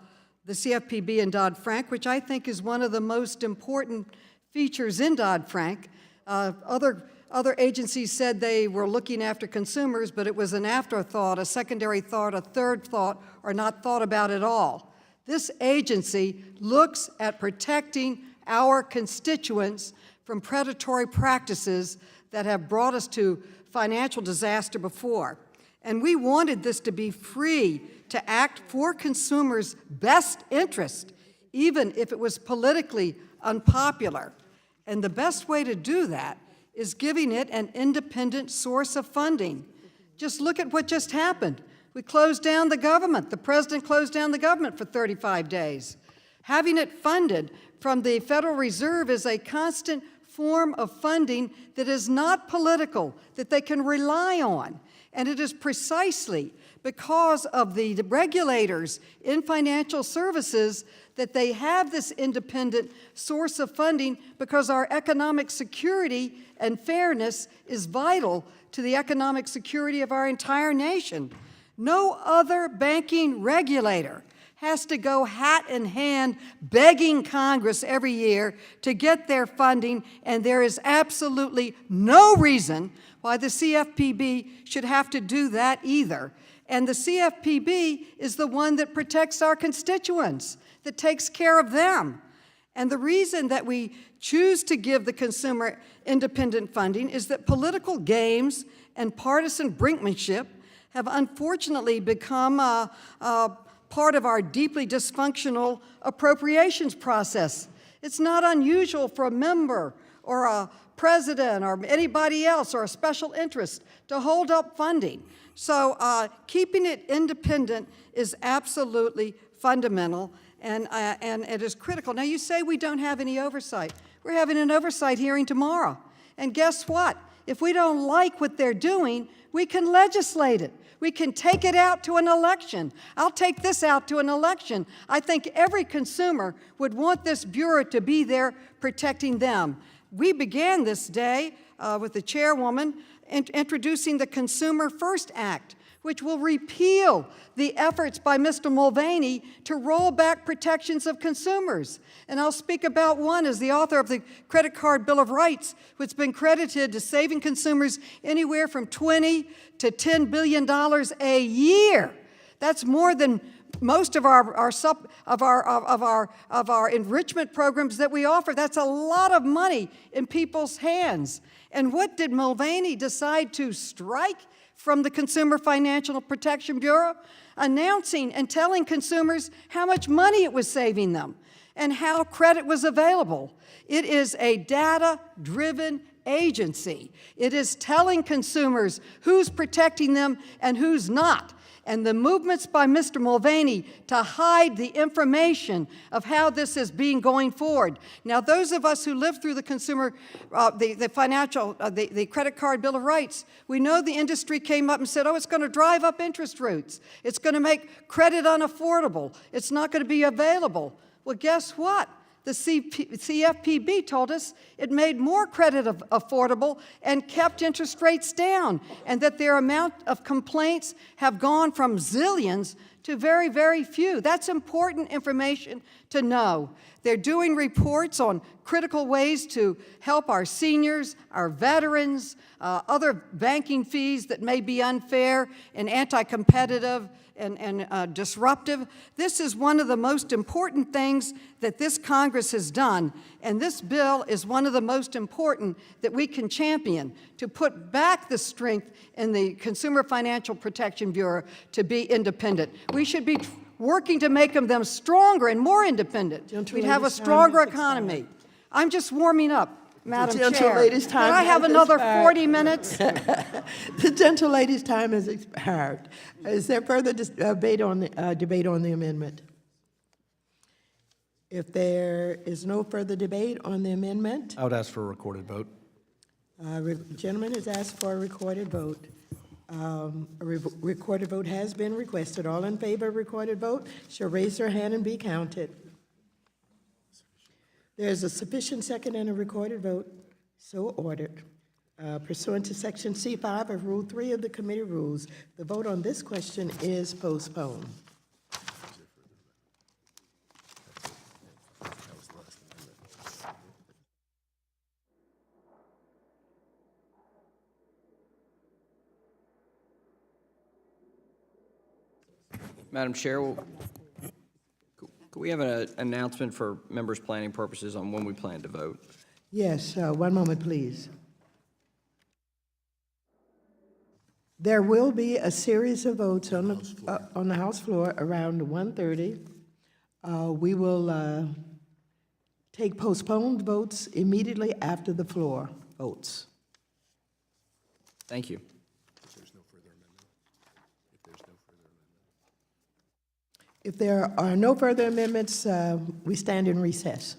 CFPB and Dodd-Frank, which I think is one of the most important features in Dodd-Frank, other agencies said they were looking after consumers, but it was an afterthought, a secondary thought, a third thought, or not thought about at all. This agency looks at protecting our constituents from predatory practices that have brought us to financial disaster before. And we wanted this to be free to act for consumers' best interest, even if it was politically unpopular. And the best way to do that is giving it an independent source of funding. Just look at what just happened. We closed down the government. The president closed down the government for 35 days. Having it funded from the Federal Reserve is a constant form of funding that is not political, that they can rely on. And it is precisely because of the regulators in financial services that they have this independent source of funding, because our economic security and fairness is vital to the economic security of our entire nation. No other banking regulator has to go hat in hand begging Congress every year to get their funding, and there is absolutely no reason why the CFPB should have to do that either. And the CFPB is the one that protects our constituents, that takes care of them. And the reason that we choose to give the consumer independent funding is that political games and partisan brinkmanship have unfortunately become part of our deeply dysfunctional appropriations process. It's not unusual for a member or a president or anybody else or a special interest to hold up funding. So keeping it independent is absolutely fundamental, and it is critical. Now, you say we don't have any oversight. We're having an oversight hearing tomorrow. And guess what? If we don't like what they're doing, we can legislate it. We can take it out to an election. I'll take this out to an election. I think every consumer would want this bureau to be there protecting them. We began this day with the chairwoman introducing the Consumer First Act, which will repeal the efforts by Mr. Mulvaney to roll back protections of consumers. And I'll speak about one as the author of the Credit Card Bill of Rights, which has been credited to saving consumers anywhere from $20 to $10 billion a year. That's more than most of our enrichment programs that we offer. That's a lot of money in people's hands. And what did Mulvaney decide to strike from the Consumer Financial Protection Bureau? Announcing and telling consumers how much money it was saving them and how credit was available. It is a data-driven agency. It is telling consumers who's protecting them and who's not. And the movements by Mr. Mulvaney to hide the information of how this is being going forward. Now, those of us who lived through the the Credit Card Bill of Rights, we know the industry came up and said, oh, it's going to drive up interest rates. It's going to make credit unaffordable. It's not going to be available. Well, guess what? The CFPB told us it made more credit affordable and kept interest rates down, and that their amount of complaints have gone from zillions to very, very few. That's important information to know. They're doing reports on critical ways to help our seniors, our veterans, other banking fees that may be unfair and anti-competitive and disruptive. This is one of the most important things that this Congress has done, and this bill is one of the most important that we can champion to put back the strength in the Consumer Financial Protection Bureau to be independent. We should be working to make them stronger and more independent. We'd have a stronger economy. I'm just warming up, Madam Chair. Can I have another 40 minutes? The gentlelady's time has expired. Is there further debate on the amendment? If there is no further debate on the amendment, I would ask for a recorded vote. the gentleman has asked for a recorded vote. A recorded vote has been requested. All in favor of recorded vote shall raise their hand and be counted. There is a sufficient second and a recorded vote, so ordered. Pursuant to Section C5 of Rule 3 of the committee rules, the vote on this question is postponed. Madam Chair, could we have an announcement for members' planning purposes on when we plan to vote? Yes, one moment, please. There will be a series of votes on the House floor around 1:30. We will take postponed votes immediately after the floor votes. Thank you. If there are no further amendments, we stand in recess.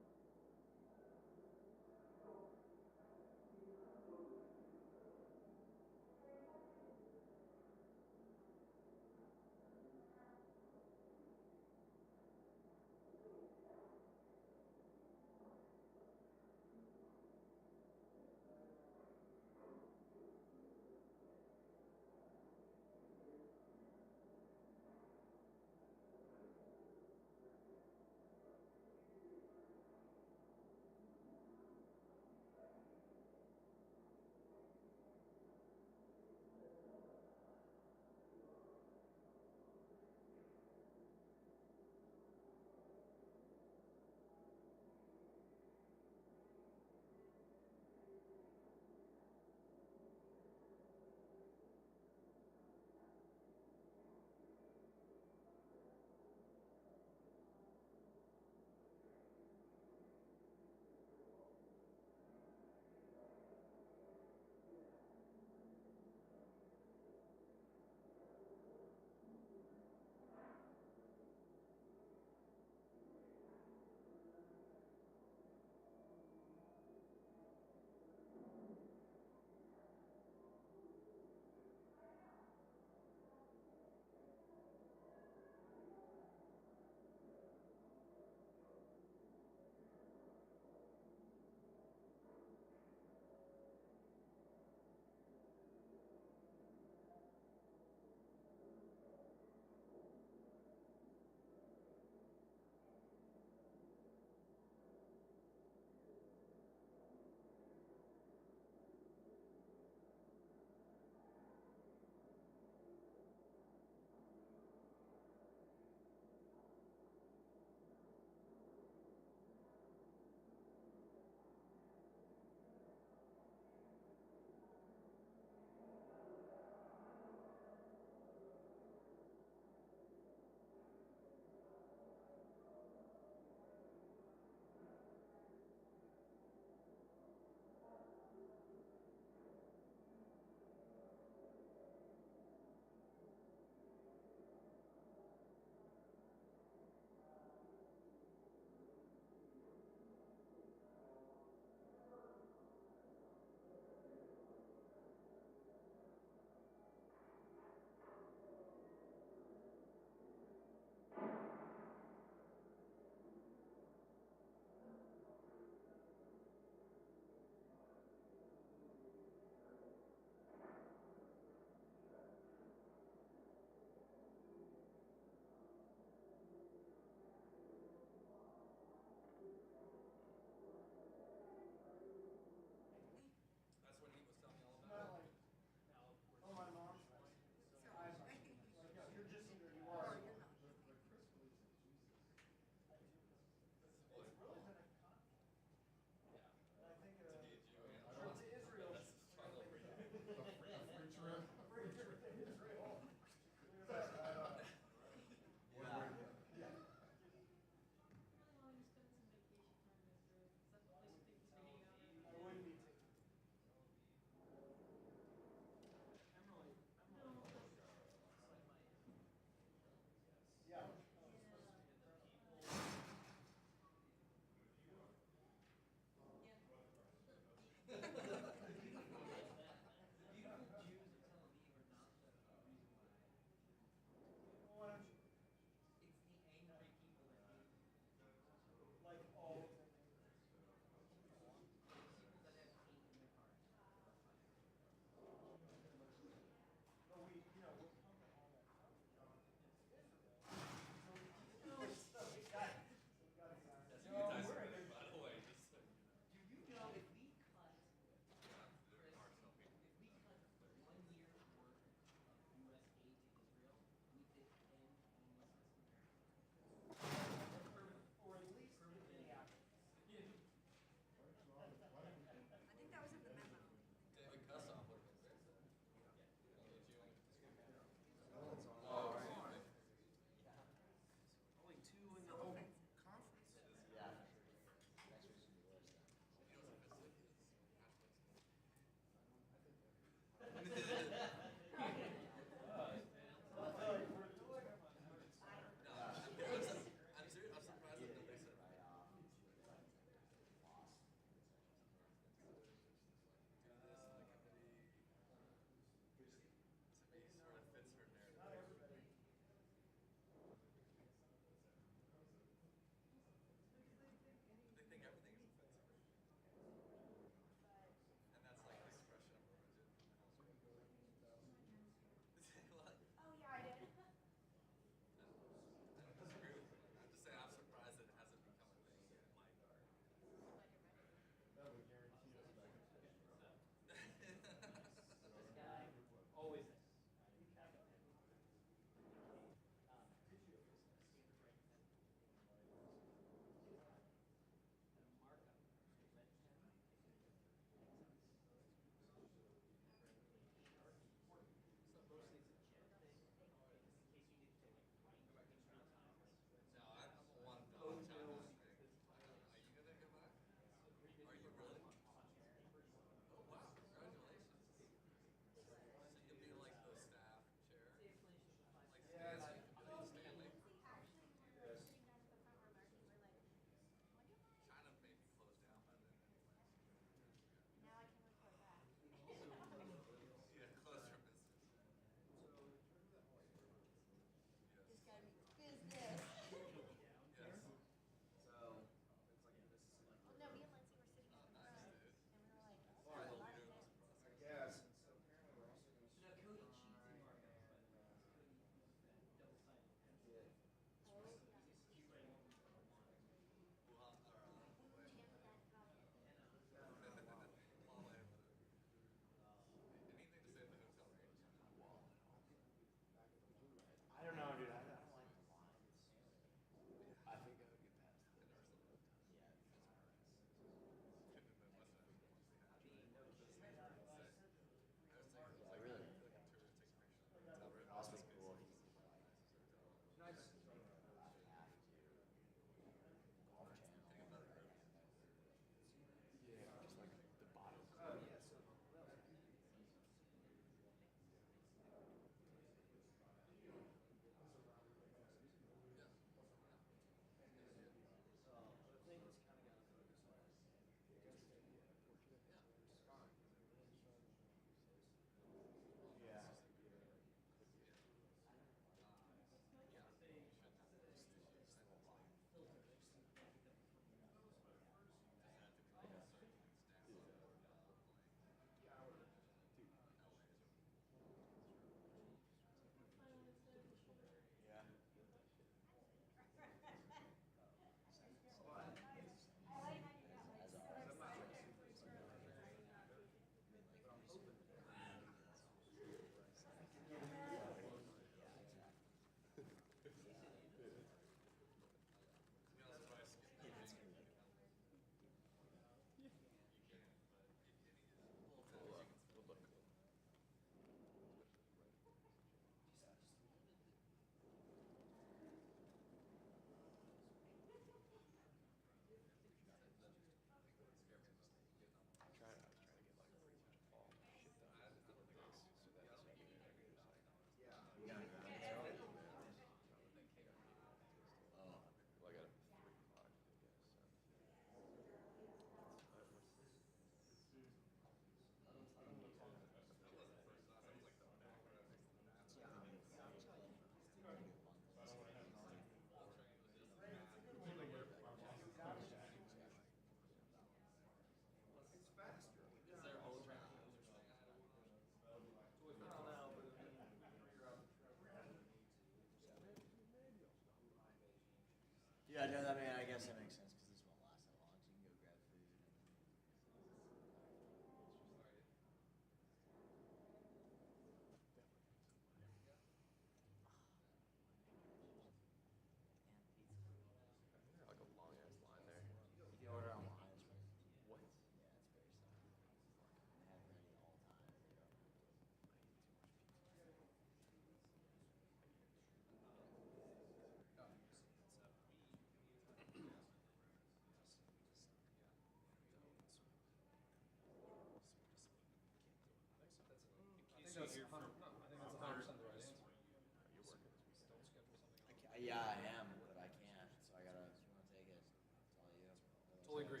Fully agree.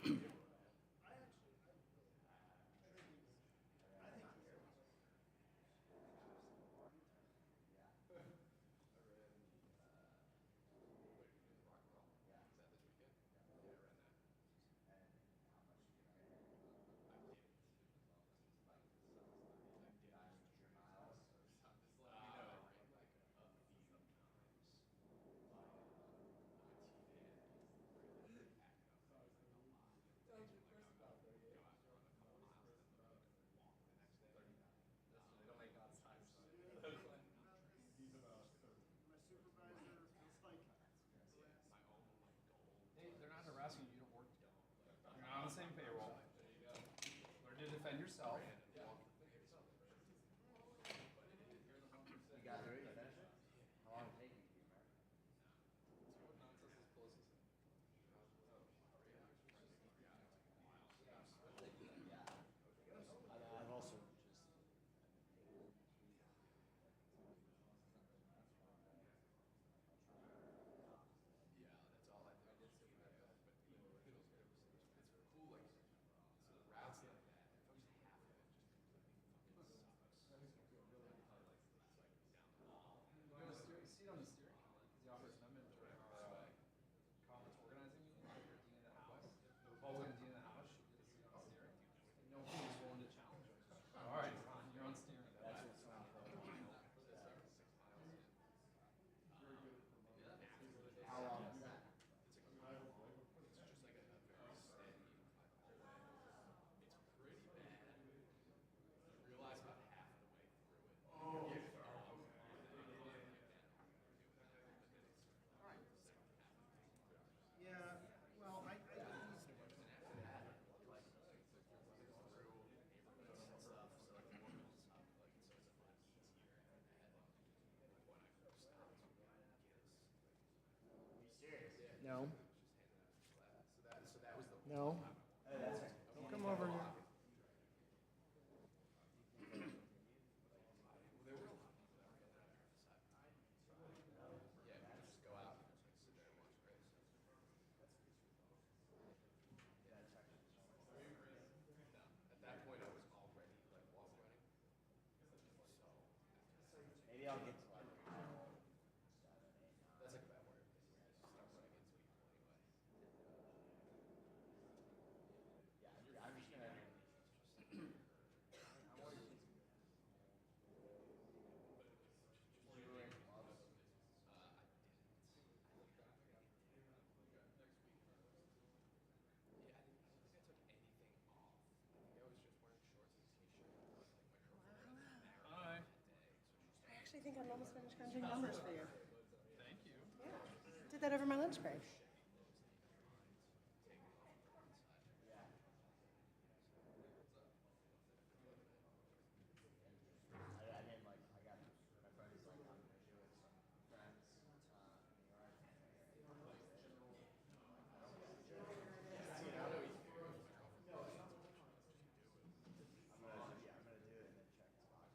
Thank you. They're not harassing you, you don't work together. You're not on the same payroll. Learn to defend yourself. You guys ready to finish it? How long did it take you? I've also just. Yeah, that's all I did. But you know, it's cool, like, so the routes like that, if I was half of it, just fucking sucks. It's like down the hall. You have a seat on the steering committee, because the office amendment during our conference organizing meeting, like your dean of the house, Republican dean of the house, should get a seat on the steering. And no one was willing to challenge us. All right, fine, you're on steering. That's what's on the How long is that? It's like a mile long. It's just like a very steady hallway. It's pretty bad. You realize about half of the way through it. Oh. All right. Yeah, well, I No. So that was the. No. Don't come over here. There were a lot of people that were getting out there on the side. Yeah, we could just go out and just like sit there and watch the race. No, at that point I was already like wall running. So. Maybe I'll get to like. That's like a bad word. Start running against people anyway. Yeah, I'm just gonna. Yeah, I don't think I took anything off. I think I was just wearing shorts and a t-shirt. Hi. I actually think I'm almost finished crunching numbers for you. Thank you. Yeah. Did that over my lunch break. I didn't like, I got, my friend is like, I'm gonna do it with some friends, in New York. I'm gonna do it and then check the box.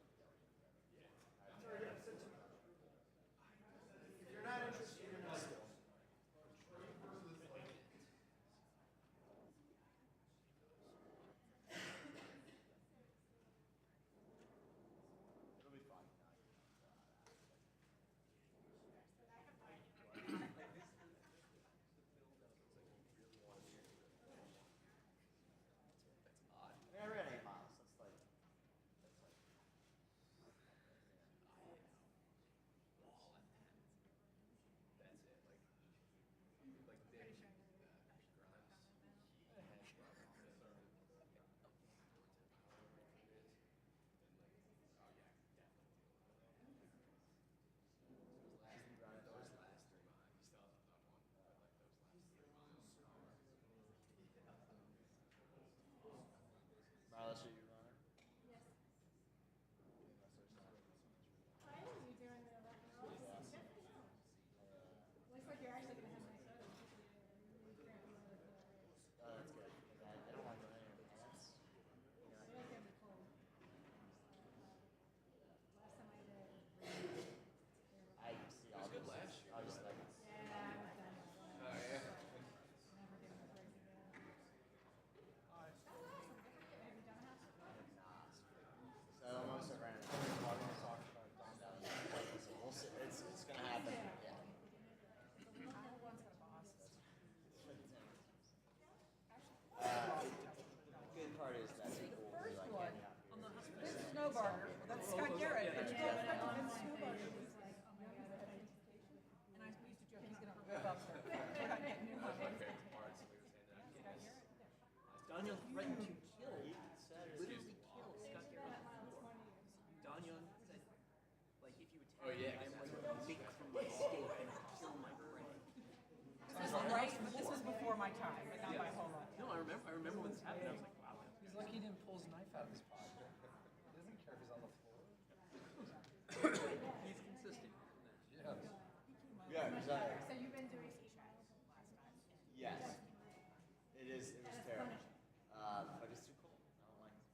If you're not interested, you're not. Daniel threatened to kill, literally kill Scott Garrett. Daniel said, like, if you attack me, I'm like a make from my steak and kill my friend. This was before my time, but not my whole life. No, I remember when this happened. I was like, wow. He's lucky he didn't pull his knife out of his pocket. He doesn't care if he's on the floor. He's consistent. Yes. Yeah, exactly. So you've been doing e-trash last time? Yes. It was terrible. But it's too cold. I don't like it.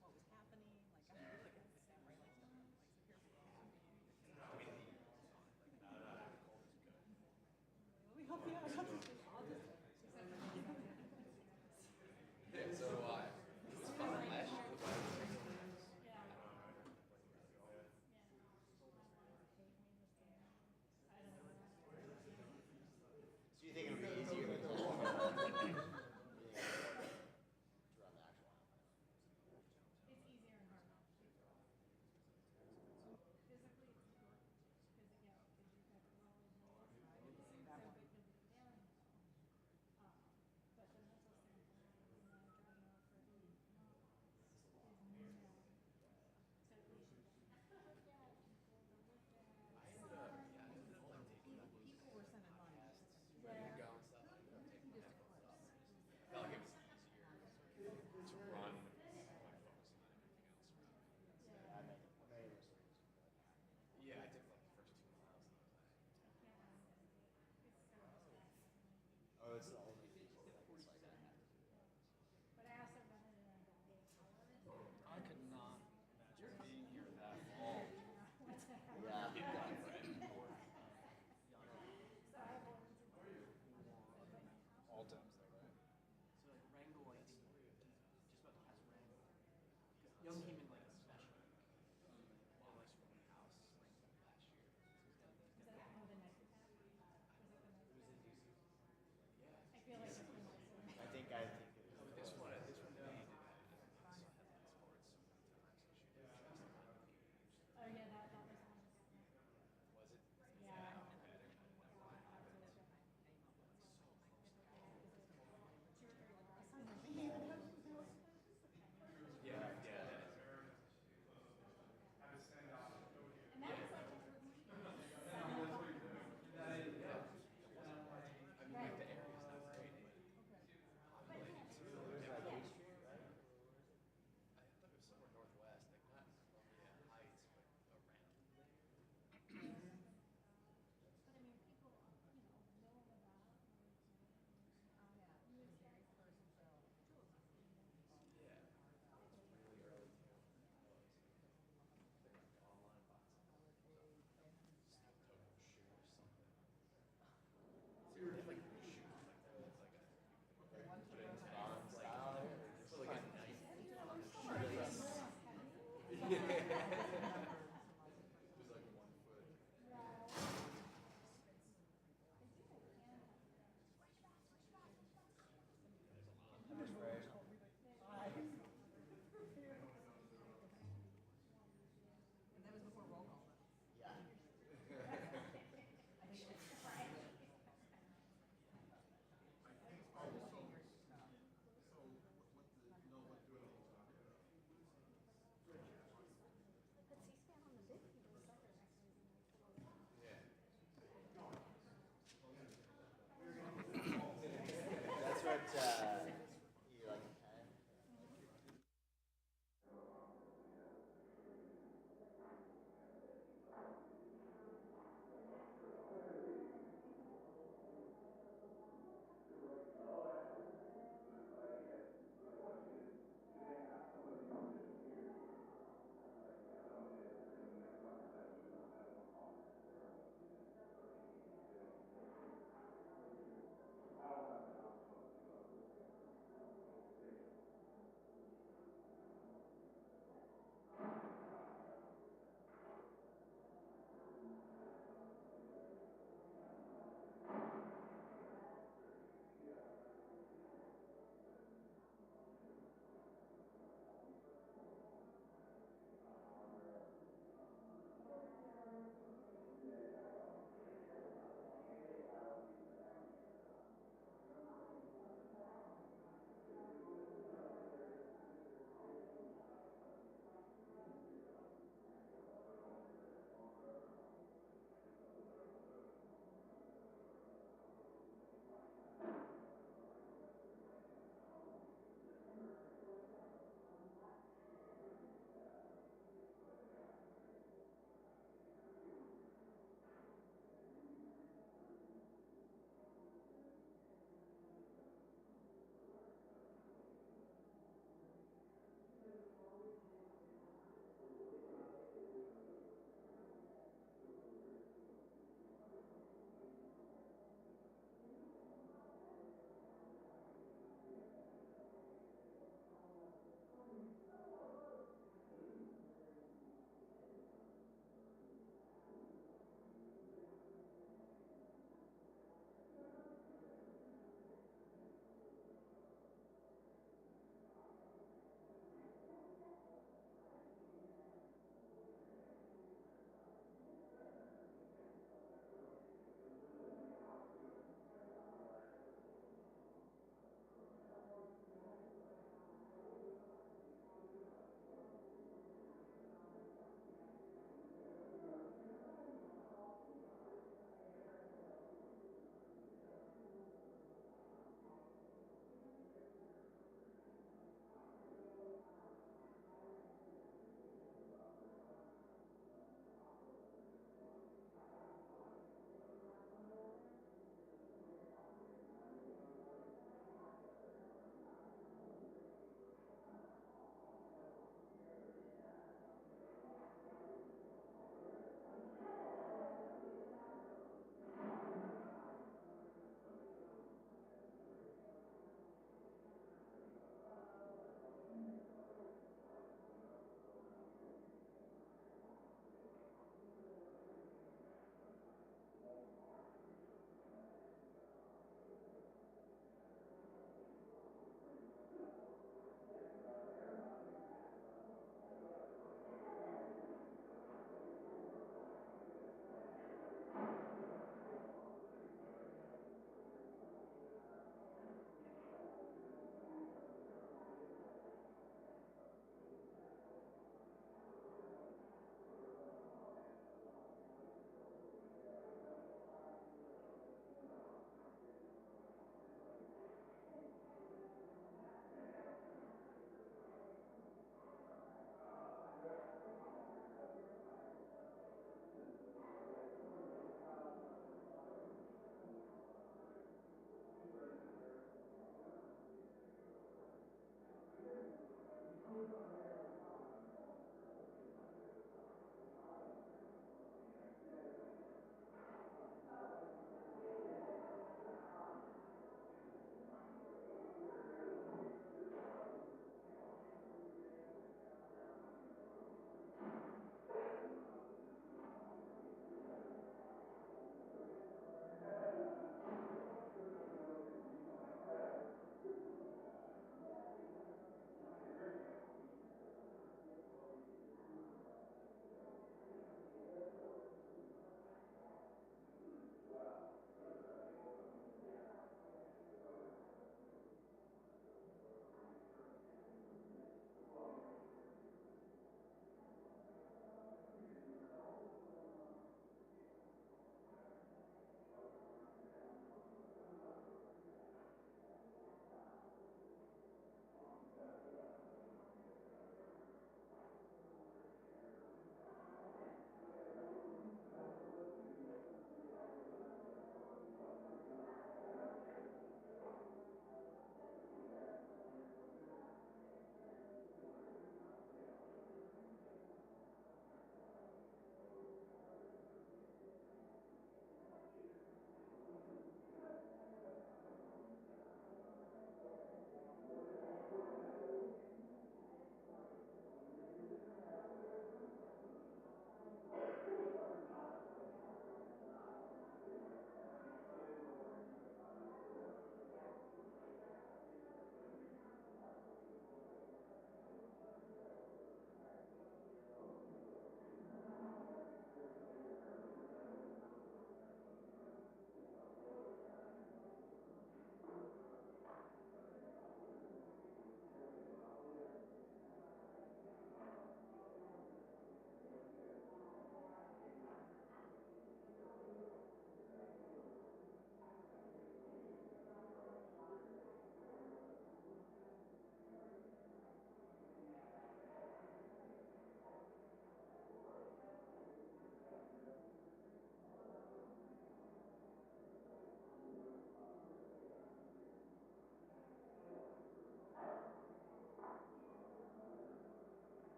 What was happening? Like, I'm like a samurai, like stuff. We help you out. Yeah, so do I. It's fun. Last year was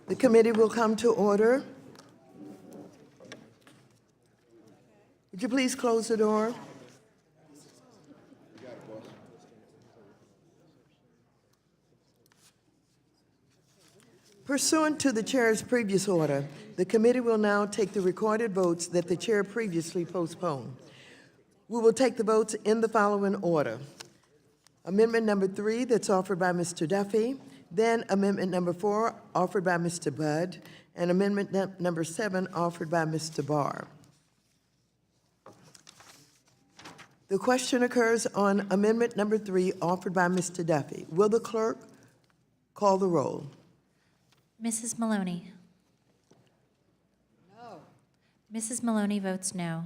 The committee will come to order. Would you please close the door? Pursuant to the chair's previous order, the committee will now take the recorded votes that the chair previously postponed. We will take the votes in the following order. Amendment number 3, that's offered by Mr. Duffy, then amendment number 4, offered by Mr. Budd, and amendment number 7, offered by Mr. Barr. The question occurs on amendment number 3, offered by Mr. Duffy. Will the clerk call the roll? Mrs. Maloney? No. Mrs. Maloney votes no.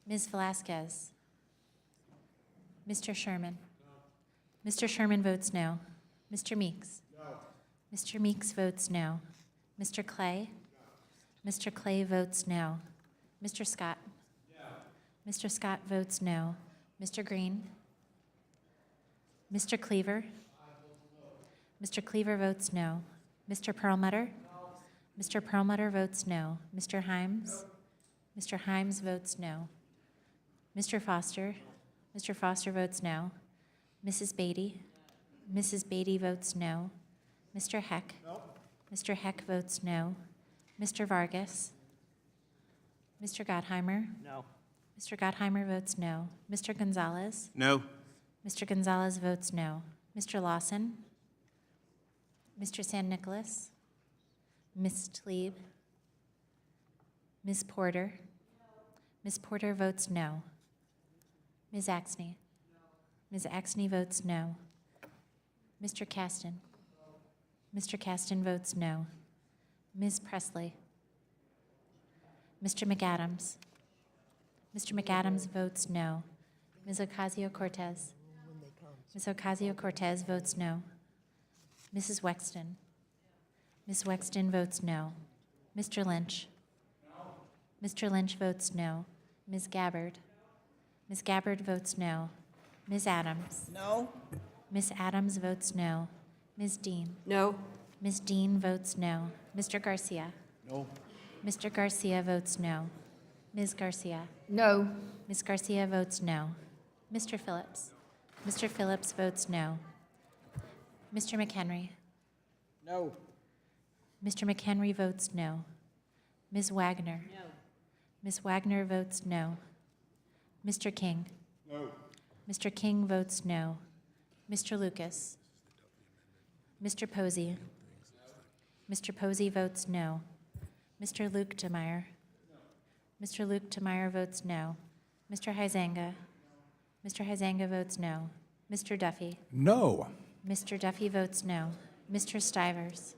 Ms. Velasquez? Mr. Sherman? No. Mr. Sherman votes no. Mr. Meeks? No. Mr. Meeks votes no. Mr. Clay? No. Mr. Clay votes no. Mr. Scott? No. Mr. Scott votes no. Mr. Green? Mr. Cleaver? Mr. Cleaver votes no. Mr. Perlmutter? No. Mr. Perlmutter votes no. Mr. Himes? No. Mr. Himes votes no. Mr. Foster? Mr. Foster votes no. Mrs. Beatty? No. Mrs. Beatty votes no. Mr. Heck? No. Mr. Heck votes no. Mr. Vargas? Mr. Gottheimer? No. Mr. Gottheimer votes no. Mr. Gonzalez? No. Mr. Gonzalez votes no. Mr. Lawson? Mr. San Nicolas? Ms. Tlaib? Ms. Porter? Ms. Porter votes no. Ms. Axney? Ms. Axney votes no. Mr. Caston? Mr. Caston votes no. Ms. Presley? Mr. McAdams? Mr. McAdams votes no. Ms. Ocasio-Cortez? Ms. Ocasio-Cortez votes no. Mrs. Wexton? Ms. Wexton votes no. Mr. Lynch? No. Mr. Lynch votes no. Ms. Gabbard? Ms. Gabbard votes no. Ms. Adams? No. Ms. Adams votes no. Ms. Dean? No. Ms. Dean votes no. Mr. Garcia? No. Mr. Garcia votes no. Ms. Garcia? No. Ms. Garcia votes no. Mr. Phillips? Mr. Phillips votes no. Mr. McHenry? No. Mr. McHenry votes no. Ms. Wagner? No. Ms. Wagner votes no. Mr. King? No. Mr. King votes no. Mr. Lucas? Mr. Posey? Mr. Posey votes no. Mr. Luke DeMeyer? Mr. Luke DeMeyer votes no. Mr. Huizenga? Mr. Huizenga votes no. Mr. Duffy? No. Mr. Duffy votes no. Mr. Stivers?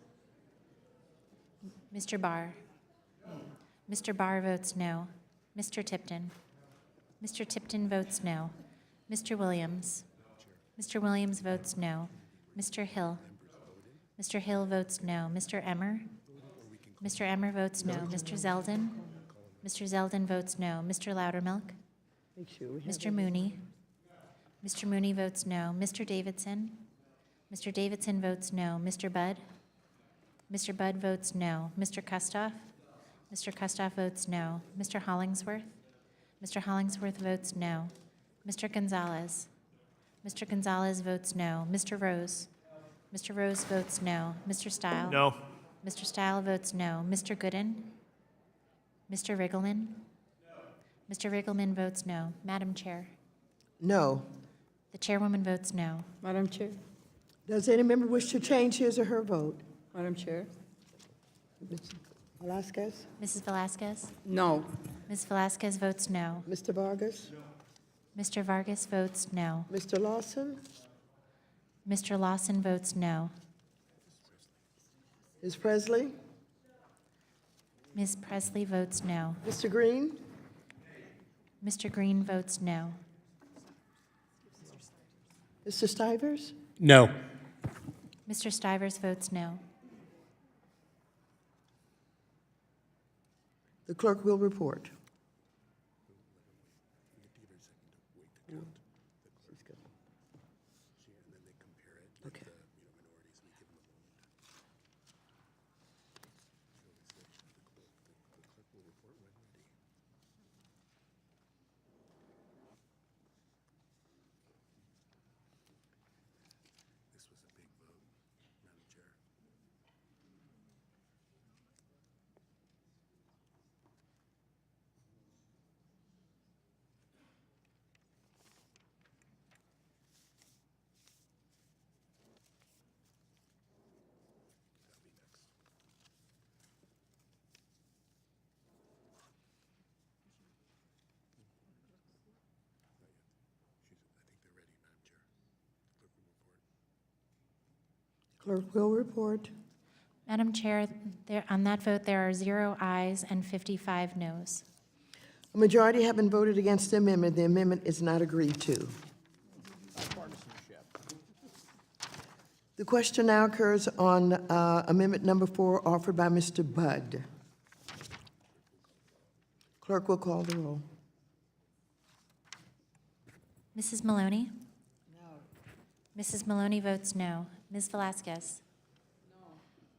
Mr. Barr? Mr. Barr votes no. Mr. Tipton? Mr. Tipton votes no. Mr. Williams? Mr. Williams votes no. Mr. Hill? Mr. Hill votes no. Mr. Emmer? Mr. Emmer votes no. Mr. Zeldin? Mr. Zeldin votes no. Mr. Loudermilk? Mr. Mooney? Mr. Mooney votes no. Mr. Davidson? Mr. Davidson votes no. Mr. Budd? Mr. Budd votes no. Mr. Kustoff? Mr. Kustoff votes no. Mr. Hollingsworth? Mr. Hollingsworth votes no. Mr. Gonzalez? Mr. Gonzalez votes no. Mr. Rose? Mr. Rose votes no. Mr. Stile? No. Mr. Stile votes no. Mr. Gooden? Mr. Riggleman? Mr. Riggleman votes no. Madam Chair? No. The chairwoman votes no. Madam Chair. Does any member wish to change his or her vote? Madam Chair. Ms. Velasquez? Mrs. Velasquez? No. Ms. Velasquez votes no. Mr. Vargas? Mr. Vargas votes no. Mr. Lawson? Mr. Lawson votes no. Ms. Presley? Ms. Presley votes no. Mr. Green? Mr. Green votes no. Mr. Stivers? No. Mr. Stivers votes no. The clerk will report. Okay. Clerk will report. Madam Chair, on that vote, there are 0 ayes and 55 noes. A majority having voted against the amendment is not agreed to. The question now occurs on amendment number 4 offered by Mr. Budd. Clerk will call the roll. Mrs. Maloney? No. Mrs. Maloney votes no. Ms. Velazquez? No.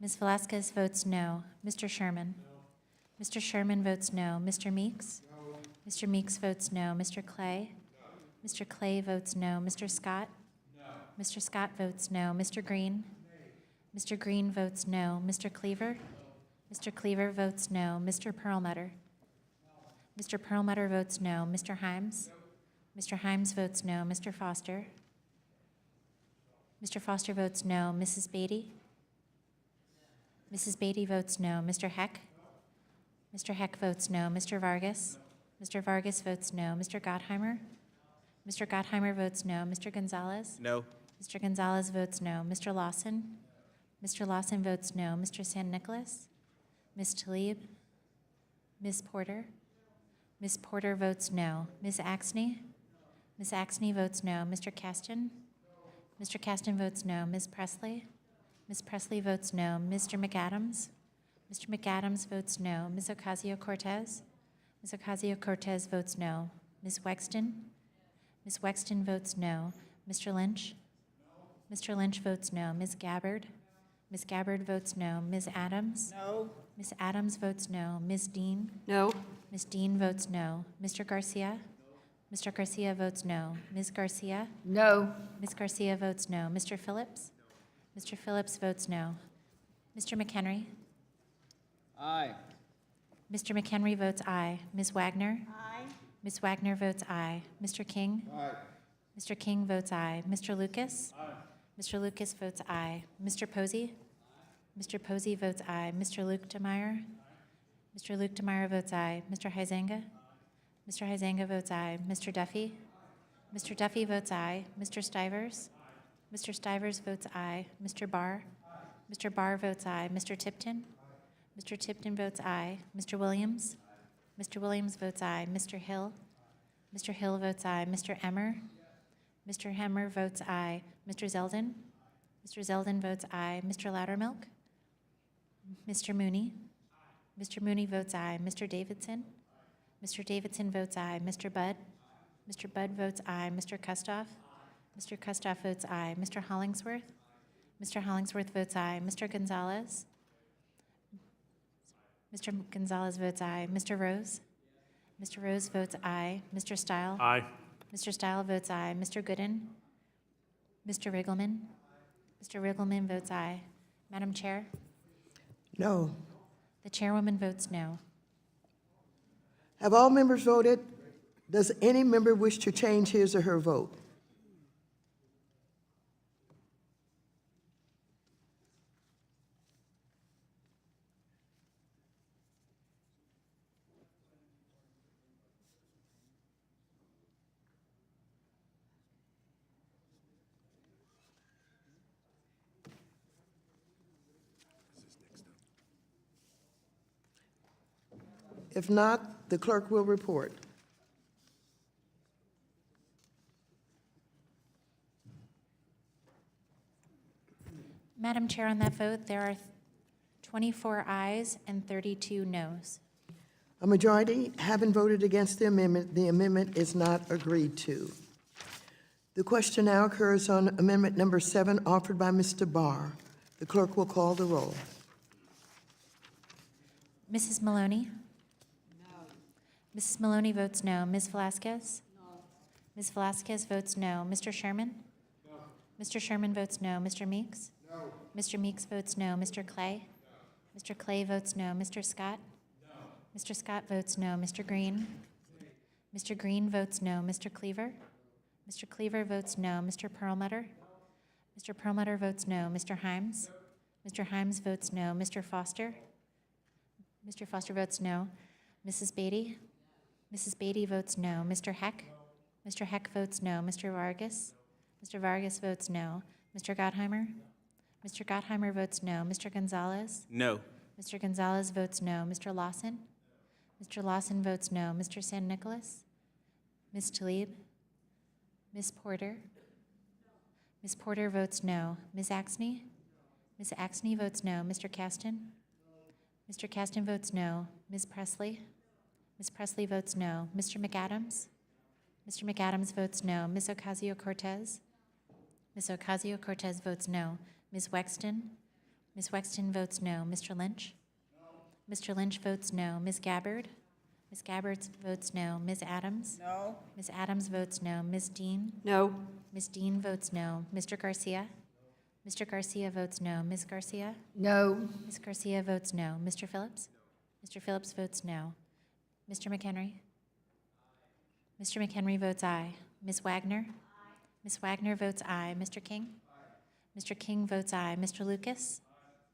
Ms. Velazquez votes no. Mr. Sherman? No. Mr. Sherman votes no. Mr. Meeks? No. Mr. Meeks votes no. Mr. Clay? No. Mr. Clay votes no. Mr. Scott? No. Mr. Scott votes no. Mr. Green? No. Mr. Green votes no. Mr. Cleaver? No. Mr. Cleaver votes no. Mr. Perlmutter? No. Mr. Perlmutter votes no. Mr. Himes? No. Mr. Himes votes no. Mr. Foster? Mr. Foster votes no. Mrs. Beatty? Mrs. Beatty votes no. Mr. Heck? Mr. Heck votes no. Mr. Vargas? Mr. Vargas votes no. Mr. Gottheimer? Mr. Gottheimer votes no. Mr. Gonzalez? No. Mr. Gonzalez votes no. Mr. Lawson? Mr. Lawson votes no. Mr. San Nicolas? Ms. Tlaib? Ms. Porter? Ms. Porter votes no. Ms. Axney? Ms. Axney votes no. Mr. Caston? Mr. Caston votes no. Ms. Presley? Ms. Presley votes no. Mr. McAdams? Mr. McAdams votes no. Ms. Ocasio-Cortez? Ms. Ocasio-Cortez votes no. Ms. Wexton? Ms. Wexton votes no. Mr. Lynch? Mr. Lynch votes no. Ms. Gabbard? Ms. Gabbard votes no. Ms. Adams? No. Ms. Adams votes no. Ms. Dean? No. Ms. Dean votes no. Mr. Garcia? Mr. Garcia votes no. Ms. Garcia? No. Ms. Garcia votes no. Mr. Phillips? Mr. Phillips votes no. Mr. McHenry? Aye. Mr. McHenry votes aye. Ms. Wagner? Aye. Ms. Wagner votes aye. Mr. King? Aye. Mr. King votes aye. Mr. Lucas? Aye. Mr. Lucas votes aye. Mr. Posey? Mr. Posey votes aye. Mr. Luke DeMeyer? Mr. Luke DeMeyer votes aye. Mr. Huizenga? Mr. Huizenga votes aye. Mr. Duffy? Mr. Duffy votes aye. Mr. Stivers? Mr. Stivers votes aye. Mr. Barr? Mr. Barr votes aye. Mr. Tipton? Mr. Tipton votes aye. Mr. Williams? Mr. Williams votes aye. Mr. Hill? Mr. Hill votes aye. Mr. Emmer? Mr. Hemmer votes aye. Mr. Zeldin? Mr. Zeldin votes aye. Mr. Loudermilk? Mr. Mooney? Mr. Mooney votes aye. Mr. Davidson? Mr. Davidson votes aye. Mr. Budd? Mr. Budd votes aye. Mr. Kustoff? Mr. Kustoff votes aye. Mr. Hollingsworth? Mr. Hollingsworth votes aye. Mr. Gonzalez? Mr. Gonzalez votes aye. Mr. Rose? Mr. Rose votes aye. Mr. Stile? Aye. Mr. Stile votes aye. Mr. Gooden? Mr. Riggleman? Mr. Riggleman votes aye. Madam Chair? No. The chairwoman votes no. Have all members voted? Does any member wish to change his or her vote? If not, the clerk will report. Madam Chair, on that vote, there are 24 ayes and 32 noes. A majority having voted against the amendment is not agreed to. The question now occurs on amendment number 7 offered by Mr. Barr. The clerk will call the roll. Mrs. Maloney? No. Mrs. Maloney votes no. Ms. Velazquez? No. Ms. Velazquez votes no. Mr. Sherman? No. Mr. Sherman votes no. Mr. Meeks? No. Mr. Meeks votes no. Mr. Clay? No. Mr. Clay votes no. Mr. Scott? No. Mr. Scott votes no. Mr. Green? Mr. Green votes no. Mr. Cleaver? Mr. Cleaver votes no. Mr. Perlmutter? Mr. Perlmutter votes no. Mr. Himes? Mr. Himes votes no. Mr. Foster? Mr. Foster votes no. Mrs. Beatty? Mrs. Beatty votes no. Mr. Heck? Mr. Heck votes no. Mr. Vargas? Mr. Vargas votes no. Mr. Gottheimer? Mr. Gottheimer votes no. Mr. Gonzalez? No. Mr. Gonzalez votes no. Mr. Lawson? Mr. Lawson votes no. Mr. San Nicolas? Ms. Tlaib? Ms. Porter? Ms. Porter votes no. Ms. Axney? Ms. Axney votes no. Mr. Caston? Mr. Caston votes no. Ms. Presley? Ms. Presley votes no. Mr. McAdams? Mr. McAdams votes no. Ms. Ocasio-Cortez? Ms. Ocasio-Cortez votes no. Ms. Wexton? Ms. Wexton votes no. Mr. Lynch? Mr. Lynch votes no. Ms. Gabbard? Ms. Gabbard votes no. Ms. Adams? No. Ms. Adams votes no. Ms. Dean? No. Ms. Dean votes no. Mr. Garcia? Mr. Garcia votes no. Ms. Garcia? No. Ms. Garcia votes no. Mr. Phillips? Mr. Phillips votes no. Mr. McHenry? Mr. McHenry votes aye. Ms. Wagner? Ms. Wagner votes aye. Mr. King? Mr. King votes aye. Mr. Lucas?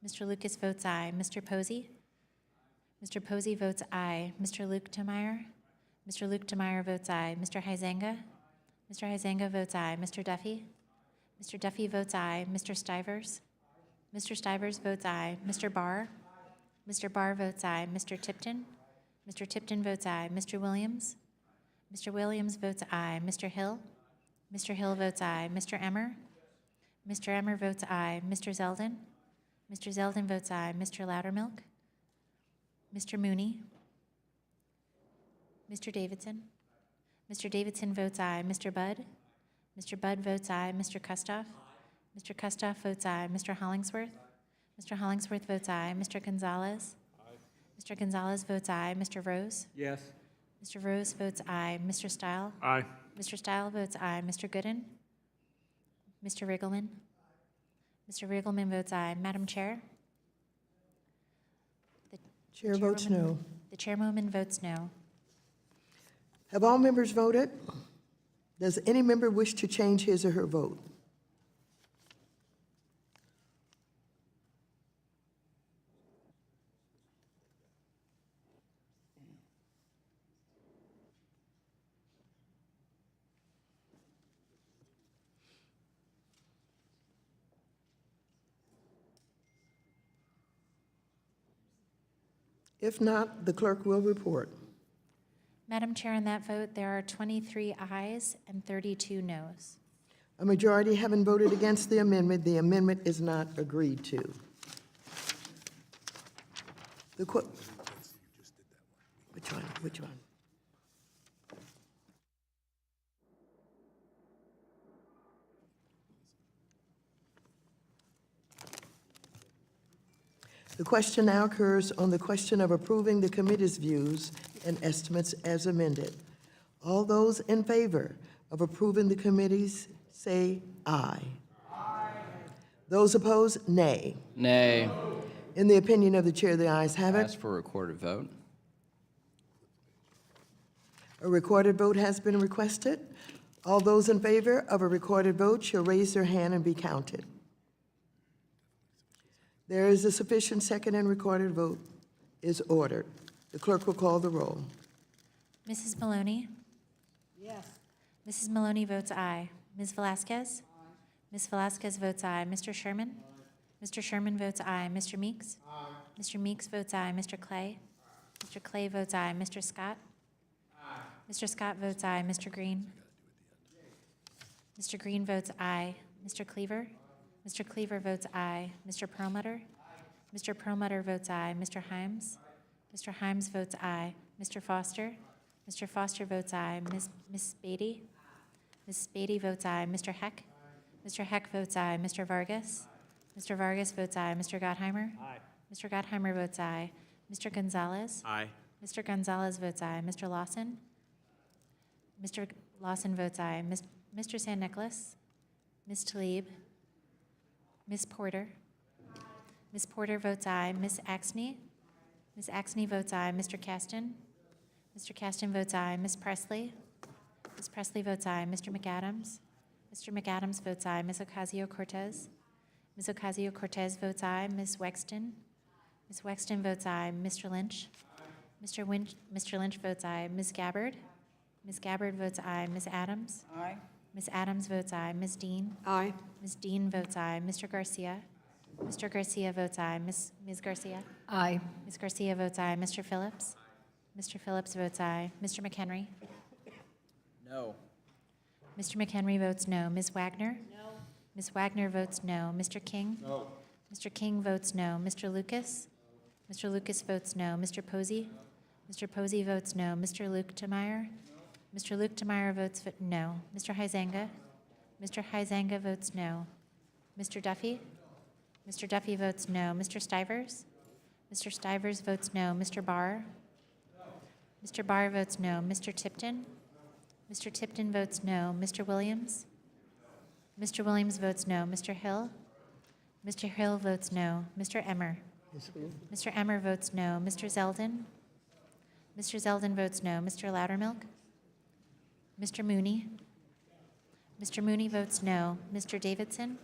Mr. Lucas votes aye. Mr. Posey? Mr. Posey votes aye. Mr. Luke Temeyer? Mr. Luke Temeyer votes aye. Mr. Huizenga? Mr. Huizenga votes aye. Mr. Duffy? Mr. Duffy votes aye. Mr. Stivers? Mr. Stivers votes aye. Mr. Barr? Mr. Barr votes aye. Mr. Tipton? Mr. Tipton votes aye. Mr. Williams? Mr. Williams votes aye. Mr. Hill? Mr. Hill votes aye. Mr. Emmer? Mr. Emmer votes aye. Mr. Zeldin? Mr. Zeldin votes aye. Mr. Loudermilk? Mr. Mooney? Mr. Davidson? Mr. Davidson votes aye. Mr. Budd? Mr. Budd votes aye. Mr. Kustoff? Mr. Kustoff votes aye. Mr. Hollingsworth? Mr. Hollingsworth votes aye. Mr. Gonzalez? Mr. Gonzalez votes aye. Mr. Rose? Yes. Mr. Rose votes aye. Mr. Stile? Aye. Mr. Stile votes aye. Mr. Gooden? Mr. Riggleman? Mr. Riggleman votes aye. Madam Chair? The Chair votes no. The chairwoman votes no. Have all members voted? Does any member wish to change his or her vote? If not, the clerk will report. Madam Chair, on that vote, there are 23 ayes and 32 noes. A majority having voted against the amendment is not agreed to. Which one? Which one? The question now occurs on the question of approving the committee's views and estimates as amended. All those in favor of approving the committees say aye. Aye. Those opposed, nay. Nay. In the opinion of the chair, the ayes have it. Ask for a recorded vote. A recorded vote has been requested. All those in favor of a recorded vote shall raise their hand and be counted. There is a sufficient second and recorded vote is ordered. The clerk will call the roll. Mrs. Maloney? Yes. Mrs. Maloney votes aye. Ms. Velasquez? Aye. Ms. Velasquez votes aye. Mr. Sherman? Mr. Sherman votes aye. Mr. Meeks? Aye. Mr. Meeks votes aye. Mr. Clay? Mr. Clay votes aye. Mr. Scott? Aye. Mr. Scott votes aye. Mr. Green? Mr. Green votes aye. Mr. Cleaver? Mr. Cleaver votes aye. Mr. Perlmutter? Mr. Perlmutter votes aye. Mr. Himes? Mr. Himes votes aye. Mr. Foster? Mr. Foster votes aye. Ms. Beatty? Ms. Beatty votes aye. Mr. Heck? Mr. Heck votes aye. Mr. Vargas? Mr. Vargas votes aye. Mr. Gottheimer? Aye. Mr. Gottheimer votes aye. Mr. Gonzalez? Aye. Mr. Gonzalez votes aye. Mr. Lawson? Mr. Lawson votes aye. Mr. San Nicolas? Ms. Tlaib? Ms. Porter? Ms. Porter votes aye. Ms. Axney? Ms. Axney votes aye. Mr. Caston? Mr. Caston votes aye. Ms. Presley? Ms. Presley votes aye. Mr. McAdams? Mr. McAdams votes aye. Ms. Ocasio-Cortez? Ms. Ocasio-Cortez votes aye. Ms. Wexton? Ms. Wexton votes aye. Mr. Lynch? Mr. Lynch votes aye. Ms. Gabbard? Ms. Gabbard votes aye. Ms. Adams? Aye. Ms. Adams votes aye. Ms. Dean? Aye. Ms. Dean votes aye. Mr. Garcia? Mr. Garcia votes aye. Ms. Garcia? Aye. Ms. Garcia votes aye. Mr. Phillips? Mr. Phillips votes aye. Mr. McHenry? No. Mr. McHenry votes no. Ms. Wagner? No. Ms. Wagner votes no. Mr. King? No. Mr. King votes no. Mr. Lucas? Mr. Lucas votes no. Mr. Posey? Mr. Posey votes no. Mr. Luke Demeyer? Mr. Luke Demeyer votes no. Mr. Huizenga? Mr. Huizenga votes no. Mr. Duffy? Mr. Duffy votes no. Mr. Stivers? Mr. Stivers votes no. Mr. Barr? Mr. Barr votes no. Mr. Tipton? Mr. Tipton votes no. Mr. Williams? Mr. Williams votes no. Mr. Hill? Mr. Hill votes no. Mr. Emmer? Mr. Emmer votes no. Mr. Zeldin? Mr. Zeldin votes no. Mr. Loudermilk? Mr. Mooney? Mr. Mooney votes no. Mr. Davidson?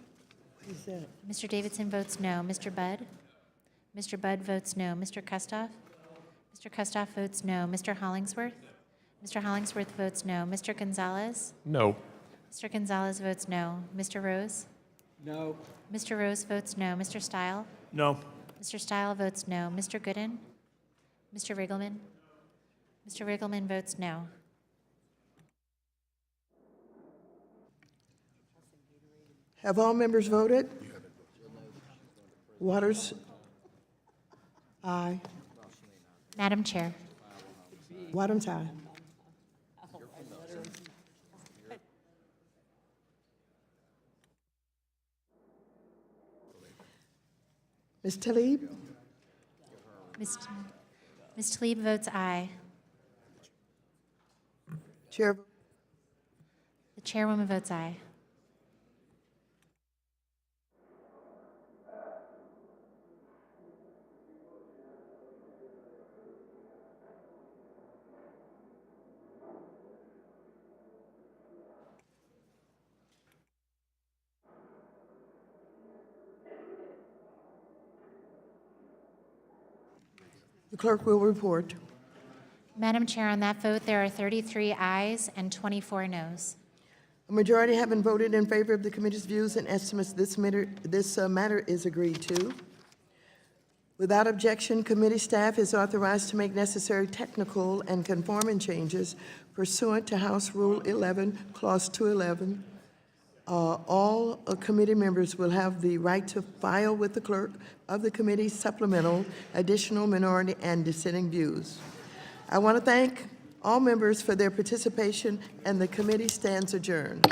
Who's that? Mr. Davidson votes no. Mr. Budd? Mr. Budd votes no. Mr. Kustoff? Mr. Kustoff votes no. Mr. Hollingsworth? Mr. Hollingsworth votes no. Mr. Gonzalez? No. Mr. Gonzalez votes no. Mr. Rose? No. Mr. Rose votes no. Mr. Stile? No. Mr. Stile votes no. Mr. Gooden? Mr. Riggleman? Mr. Riggleman votes no. Have all members voted? Waters? Aye. Madam Chair, Wadums, aye. Ms. Tlaib? Ms. Tlaib votes aye. Chair? The chairwoman votes aye. The clerk will report. Madam Chair, on that vote, there are 33 ayes and 24 noes. A majority having voted in favor of the committee's views and estimates, this matter is agreed to. Without objection, committee staff is authorized to make necessary technical and conforming changes pursuant to House Rule 11, Clause 211. All committee members will have the right to file with the clerk of the committee supplemental, additional, minority, and dissenting views. I want to thank all members for their participation, and the committee stands adjourned.